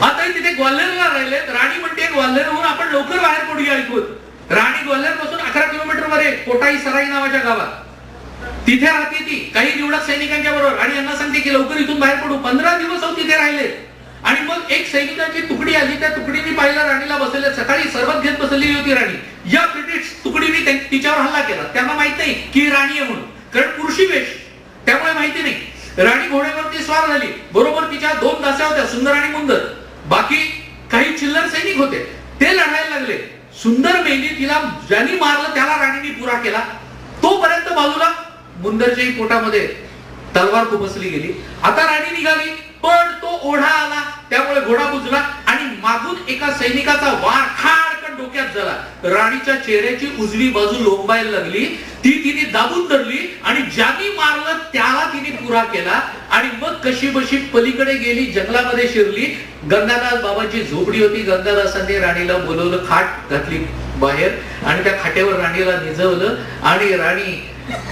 आता तिथे ग्वाल्हेरला राहिले. राणी म्हणते ग्वाल्हेरहून आपण लवकर बाहेर पडूया ऐकून. राणी ग्वाल्हेर पासून 11 किलोमीटर वर आहे, कोटाई सराई नावाच्या गावात. तिथे राहते ती काही निवडक सैनिकांच्या बरोबर आणि यांना सांगते की लवकर इथून बाहेर पडू. 15 दिवस तिथे राहिले आणि मग एक सैनिकांची तुकडी आली. त्या तुकडीने पाहिलं राणीला बसलेल्या. सकाळी सरबत घेत बसलेली होती राणी. या ब्रिटिश तुकडीने तिच्यावर हल्ला केला. त्यांना माहित नाही की राणी आहे म्हणून, कारण पुरुषी वेश, त्यामुळे माहिती नाही. राणी घोड्यावरती स्वार झाली. बरोबर तिच्या 2 दास्या होत्या, सुंदर आणि मुंदर. बाकी काही चिल्लर सैनिक होते, ते लढायला लागले. सुंदर मेली, तिला ज्यांनी मारलं त्याला राणीने पुरा केला. तोपर्यंत बाजूला मुंदरच्याही पोटामध्ये तलवार खुपसली गेली. आता राणी निघाली, पण तो ओढा आला, त्यामुळे घोडा बुजला आणि मागून एका सैनिकाचा वार खाडकन डोक्यात झाला. राणीच्या चेहऱ्याची उजवी बाजू लोंबायला लागली, ती तिने दाबून धरली आणि ज्याने मारलं त्याला तिने पुरा केला आणि मग कशी बशी पलीकडे गेली, जंगलामध्ये शिरली. गंगादास बाबांची झोपडी होती. गंगादासांनी राणीला बोलवलं, खाट घातली बाहेर आणि त्या खाटेवर राणीला निजवलं आणि राणी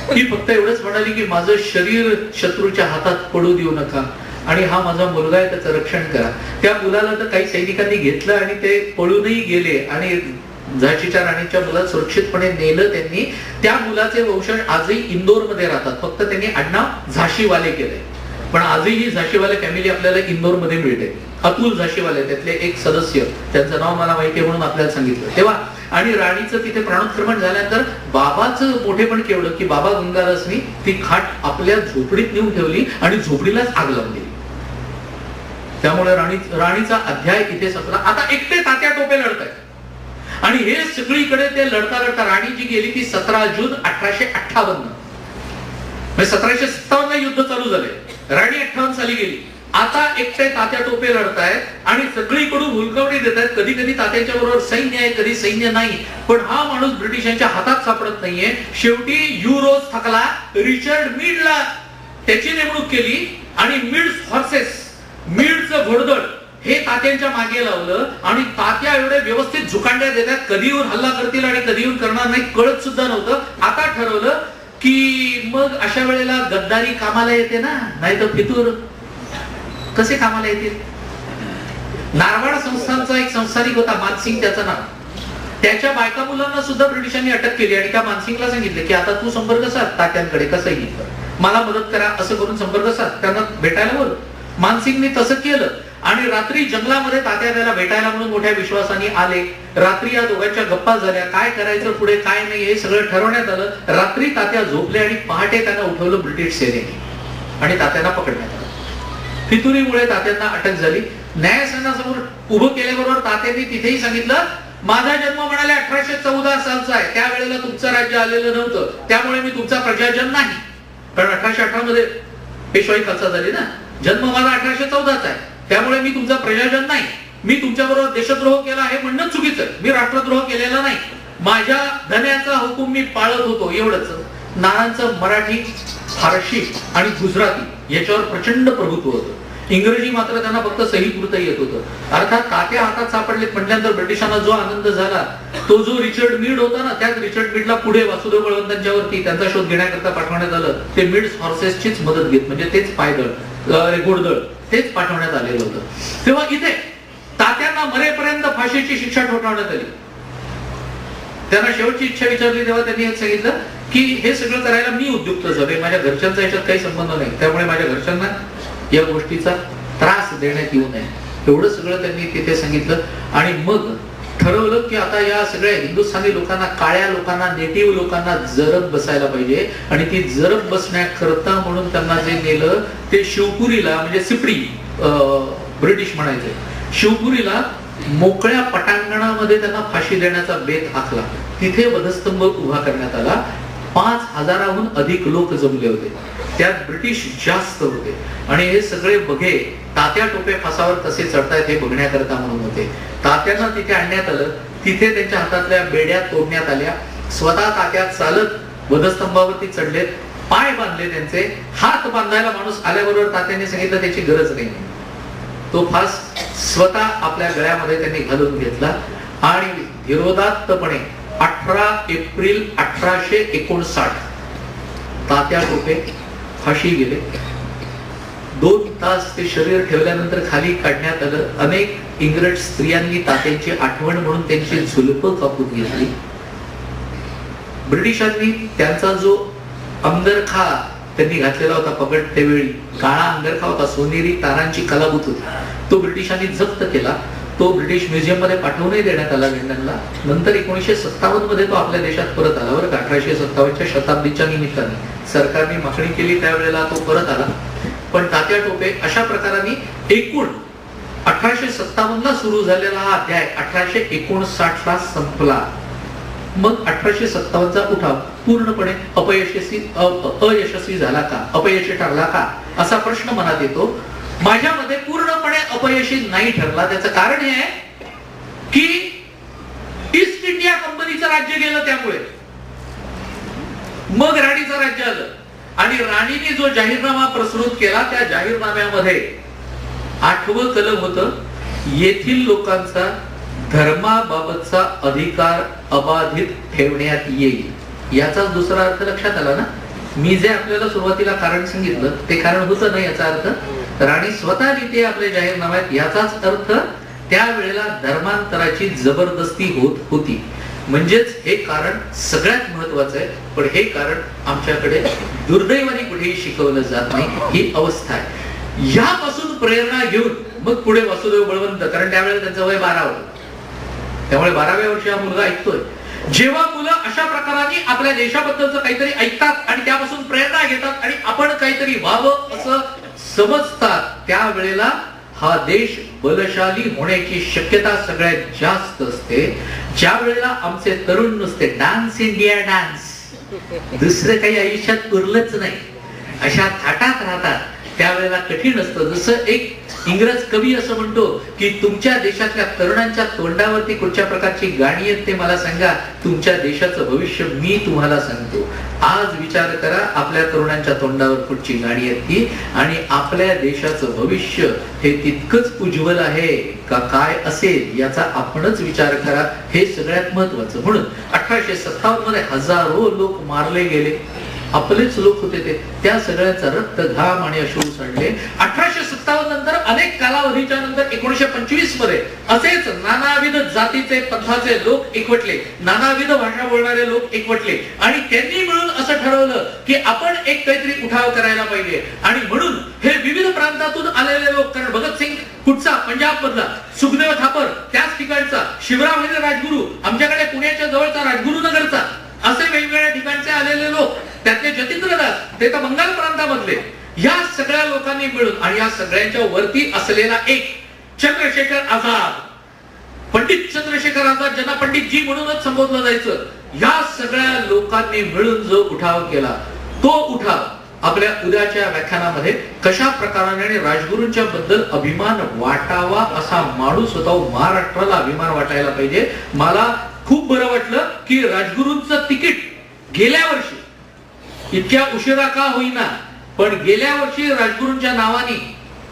ती फक्त एवढंच म्हणाली की माझं शरीर शत्रूच्या हातात पडू देऊ नका आणि हा माझा मुलगा आहे, त्याचं रक्षण करा. त्या मुलाला तर काही सैनिकांनी घेतलं आणि ते पळूनही गेले आणि झाशीच्या राणीच्या मुलाला सुरक्षितपणे नेलं त्यांनी. त्या मुलाचे वंशज आजही इंदोरमध्ये राहतात, फक्त त्यांनी आडनाव झाशीवाले केले. पण आजही ही झाशीवाले फॅमिली आपल्याला इंदोरमध्ये मिळते. अतुल झाशीवाले त्यातले एक सदस्य, त्यांचं नाव मला माहिती आहे म्हणून आपल्याला सांगितलं तेव्हा. आणि राणीचं तिथे प्राणोत्क्रमण झाल्यानंतर बाबाचं मोठेपण केवढं की बाबा गंगादासनी ती खाट आपल्या झोपडीत नेऊन ठेवली आणि झोपडीलाच आग लावून दिली. त्यामुळे राणीचा अध्याय इथे संपला. आता एकटे तात्या टोपे लढतायत आणि हे सगळीकडे ते लढता लढता राणी जी गेली ती 17 जून 1858, म्हणजे 1757 युद्ध चालू झाले. राणी 58 साली गेली. आता एकटे तात्या टोपे लढतायत आणि सगळीकडून हुलकावणी देत आहेत. कधी कधी तात्याच्या बरोबर सैन्य आहे, कधी सैन्य नाही. पण हा माणूस ब्रिटिशांच्या हातात सापडत नाहीये. शेवटी युरोज थकला. रिचर्ड मीडला त्याची नेमणूक केली आणि मीड्स हॉर्सेस, मीडचं घोडदळ हे तात्यांच्या मागे लावलं आणि तात्या एवढे व्यवस्थित झुकांड्या देतात, कधी येऊन हल्ला करतील आणि कधी येऊन करणार नाही कळत सुद्धा नव्हतं. आता ठरवलं की मग अशा वेळेला गद्दारी कामाला येते ना, नाही तर फितूर कसे कामाला येतील. नारवाड संस्थानचा एक संस्थानिक होता मानसिंग त्याचं नाव. त्याच्या बायका मुलांना सुद्धा ब्रिटिशांनी अटक केली आणि त्या मानसिंगला सांगितलं की आता तू संपर्क साध तात्यांकडे, कसंही मला मदत करा असं करून संपर्क साध, त्यांना भेटायला बोल. मानसिंगने तसं केलं आणि रात्री जंगलामध्ये तात्या त्याला भेटायला म्हणून मोठ्या विश्वासाने आले. रात्री या दोघांच्या गप्पा झाल्या, काय करायचं पुढे काय नाही हे सगळं ठरवण्यात आलं. रात्री तात्या झोपले आणि पहाटे त्यांना उठवलं ब्रिटिश सेनेने आणि तात्यांना पकडण्यात आलं. फितुरीमुळे तात्यांना अटक झाली. न्यायसदनासमोर उभं केल्याबरोबर तात्यांनी तिथेही सांगितलं माझा जन्म म्हणाले 1814 सालचा आहे, त्यावेळेला तुमचं राज्य आलेलं नव्हतं, त्यामुळे मी तुमचा प्रजाजन नाही. कारण 1818 मध्ये पेशवाई खालसा झाली ना. जन्म माझा 1814 आहे, त्यामुळे मी तुमचा प्रजाजन नाही. मी तुमच्या बरोबर देशद्रोह केला हे म्हणणं चुकीचं आहे. मी राष्ट्रद्रोह केलेला नाही. माझ्या धन्याचा हुकूम मी पाळत होतो एवढंच. नानांचं मराठी, फारसी आणि गुजराती याच्यावर प्रचंड प्रभुत्व होतं. इंग्रजी मात्र त्यांना फक्त सहीपुरतं येत होतं. अर्थात तात्या हातात सापडलेत म्हटल्यानंतर ब्रिटिशांना जो आनंद झाला तो जो रिचर्ड मीड होता ना, त्याच रिचर्ड मीडला पुढे वासुदेव बळवंतांच्या वरती त्यांचा शोध घेण्याकरता पाठवण्यात आलं. ते मीड्स हॉर्सेसचीच मदत घेत, म्हणजे तेच पायदळ घोडदळ तेच पाठवण्यात आलेलं होतं. तेव्हा इथे तात्यांना मरेपर्यंत फाशीची शिक्षा ठोठावण्यात आली. त्यांना शेवटची इच्छा विचारली तेव्हा त्यांनी हे सांगितलं की हे सगळं करायला मी उद्युक्त झाले, माझ्या घरच्यांचा याच्यात काही संबंध नाही, त्यामुळे माझ्या घरच्यांना या गोष्टीचा त्रास देण्यात येऊ नये, एवढं सगळं त्यांनी तिथे सांगितलं. आणि मग ठरवलं की आता या सगळ्या हिंदुस्थानी लोकांना, काळ्या लोकांना, नेटिव्ह लोकांना जरब बसायला पाहिजे. आणि ती जरब बसण्याकरता म्हणून त्यांना जे नेलं ते शिवपुरीला, म्हणजे सिपडी ब्रिटिश म्हणायचे, शिवपुरीला मोकळ्या पटांगणामध्ये त्यांना फाशी देण्याचा बेत आखला. तिथे वधस्तंभ उभा करण्यात आला. 5000हून अधिक लोक जमले होते, त्यात ब्रिटिश जास्त होते. आणि हे सगळे बघे तात्या टोपे फासावर कसे चढतायत हे बघण्याकरता म्हणून होते. तात्यांना तिथे आणण्यात आलं. तिथे त्यांच्या हातातल्या बेड्या तोडण्यात आल्या. स्वतः तात्या चालत वधस्तंभावरती चढलेत, पाय बांधले त्यांचे. हात बांधायला माणूस आल्याबरोबर तात्यांनी सांगितलं त्याची गरज नाही. तो फास स्वतः आपल्या गळ्यामध्ये त्यांनी घालून घेतला आणि धीरोदात्तपणे 18 एप्रिल 1859 तात्या टोपे फाशी गेले. 2 तास ते शरीर ठेवल्यानंतर खाली काढण्यात आलं. अनेक इंग्रज स्त्रियांनी तात्यांची आठवण म्हणून त्यांची झुलपं कापून घेतली. ब्रिटिशांनी त्यांचा जो अंगरखा त्यांनी घातलेला होता पगड, त्यावेळी काळा अंगरखा होता, सोनेरी तारांची कलाबूत होती, तो ब्रिटिशांनी जप्त केला. तो ब्रिटिश म्युझियम मध्ये पाठवूनही देण्यात आला लंडनला. नंतर 1957 मध्ये तो आपल्या देशात परत आला. बरं, 1857च्या शताब्दीच्या निमित्ताने सरकारने मागणी केली, त्यावेळेला तो परत आला. पण तात्या टोपे अशा प्रकाराने एकूण 1857 ला सुरू झालेला हा अध्याय 1859 ला संपला. मग 1857चा उठाव पूर्णपणे अयशस्वी झाला का, अपयशी ठरला का असा प्रश्न मनात येतो. माझ्या मते पूर्णपणे अपयशी नाही ठरला. त्याचं कारण हे आहे की इंडिया कंपनीचं राज्य गेलं त्यामुळे. मग राणीचं राज्य आलं आणि राणीने जो जाहीरनामा प्रस्तुत केला त्या जाहीरनाम्यामध्ये 8वं कलम होतं, येथील लोकांचा धर्माबाबतचा अधिकार अबाधित ठेवण्यात येईल. याचाच दुसरा अर्थ लक्षात आला ना. मी जे आपल्याला सुरुवातीला कारण सांगितलं ते कारण होतं ना. याचा अर्थ राणी स्वतः लिहिते आपल्या जाहीरनाम्यात. याचाच अर्थ त्यावेळेला धर्मांतराची जबरदस्ती होत होती. म्हणजेच हे कारण सगळ्यात महत्वाचं आहे. पण हे कारण आमच्याकडे दुर्दैवाने कुठेही शिकवलं जात नाही. ही अवस्था आहे. यापासून प्रेरणा घेऊन मग पुढे वासुदेव बळवंत, कारण त्यावेळेला त्यांचं वय 12 होतं, त्यामुळे 12व्या वर्षी हा मुलगा ऐकतोय. जेव्हा मुलं अशा प्रकाराने आपल्या देशाबद्दलचं काहीतरी ऐकतात आणि त्यापासून प्रेरणा घेतात आणि आपण काहीतरी व्हावं असं समजतात, त्यावेळेला हा देश बलशाली होण्याची शक्यता सगळ्यात जास्त असते. ज्या वेळेला आमचे तरुण नुसते डान्स इंडिया डान्स, दुसरं काही आयुष्यात उरलंच नाही अशा थाटात राहतात, त्यावेळेला कठीण असतं. जसं एक इंग्रज कवी असं म्हणतो की तुमच्या देशातल्या तरुणांच्या तोंडावरती कुठच्या प्रकारची गाणी आहेत ते मला सांगा, तुमच्या देशाचं भविष्य मी तुम्हाला सांगतो. आज विचार करा आपल्या तरुणांच्या तोंडावर कुठची गाणी आहेत ती, आणि आपल्या देशाचं भविष्य हे तितकंच उज्ज्वल आहे का काय असेल याचा आपणच विचार करा. हे सगळ्यात महत्वाचं. म्हणून 1857 मध्ये हजारो लोक मारले गेले, आपलेच लोक होते ते. त्या सगळ्याचा रक्त, घाम आणि अश्रू सांडले. 1857 नंतर अनेक कालावधीच्या नंतर 1925 मध्ये असेच नानाविध जातीचे पंथाचे लोक एकवटले, नानाविध भाषा बोलणारे लोक एकवटले आणि त्यांनी मिळून असं ठरवलं की आपण एक काहीतरी उठाव करायला पाहिजे. आणि म्हणून हे विविध प्रांतातून आलेले लोक, कारण भगतसिंग कुठचा, पंजाब मधला, सुखदेव थापर त्याच ठिकाणचा, शिवराम राजगुरू आमच्याकडे पुण्याच्या जवळचा राजगुरू नगरचा, असे वेगवेगळ्या ठिकाणचे आलेले लोक, त्यातले जतींद्रदास ते तर बंगाल प्रांतामधले, या सगळ्या लोकांनी मिळून आणि या सगळ्यांच्या वरती असलेला एक चंद्रशेखर आझाद, पंडित चंद्रशेखर आझाद ज्यांना पंडितजी म्हणूनच संबोधलं जायचं, या सगळ्या लोकांनी मिळून जो उठाव केला, तो उठाव आपल्या उद्याच्या व्याख्यानामध्ये कशा प्रकाराने राजगुरूंच्या बद्दल अभिमान वाटावा असा माणूस होता. महाराष्ट्राला अभिमान वाटायला पाहिजे. मला खूप बरं वाटलं की राजगुरूंचं तिकीट गेल्या वर्षी, इतक्या उशिरा का होईना, पण गेल्या वर्षी राजगुरूंच्या नावाने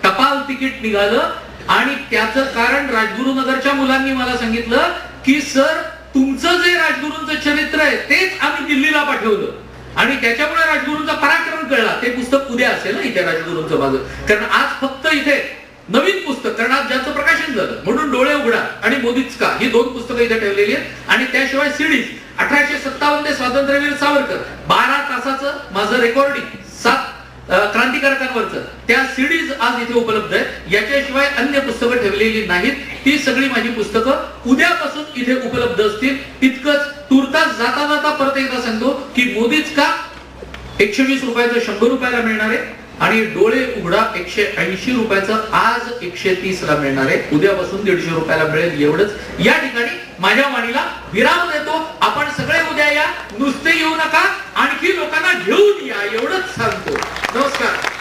टपाल तिकीट निघालं. आणि त्याचं कारण राजगुरुनगरच्या मुलांनी मला सांगितलं की सर तुमचं जे राजगुरूंचं चरित्र आहे तेच आम्ही दिल्लीला पाठवलं आणि त्याच्यामुळे राजगुरूंचा पराक्रम कळला. ते पुस्तक उद्या असेल ना इथे राजगुरूंचं माझं, कारण आज फक्त इथे नवीन पुस्तक, कारण आज ज्याचं प्रकाशन झालं म्हणून डोळे उघडा आणि मोदीच का, ही 2 पुस्तकं इथे ठेवलेली आहेत. आणि त्याशिवाय सीडीज 1857 ते स्वातंत्र्यवीर सावरकर 12 तासाचं माझं रेकॉर्डिंग 7 क्रांतिकारकांवरचं, त्या सीडीज आज इथे उपलब्ध आहेत. याच्याशिवाय अन्य पुस्तकं ठेवलेली नाहीत. ती सगळी माझी पुस्तकं उद्यापासून इथे उपलब्ध असतील. इतकंच. तुर्तास जाता जाता परत एकदा सांगतो की मोदीच का 120 रुपयाचं 100 रुपयाला मिळणार आहे आणि डोळे उघडा 180 रुपयाचं आज 130 ला मिळणार आहे. उद्यापासून 150 रुपयाला मिळेल. एवढंच. या ठिकाणी माझ्या वाणीला विराम देतो. आपण सगळे उद्या या, नुसते येऊ नका, आणखी लोकांना घेऊन या, एवढंच सांगतो.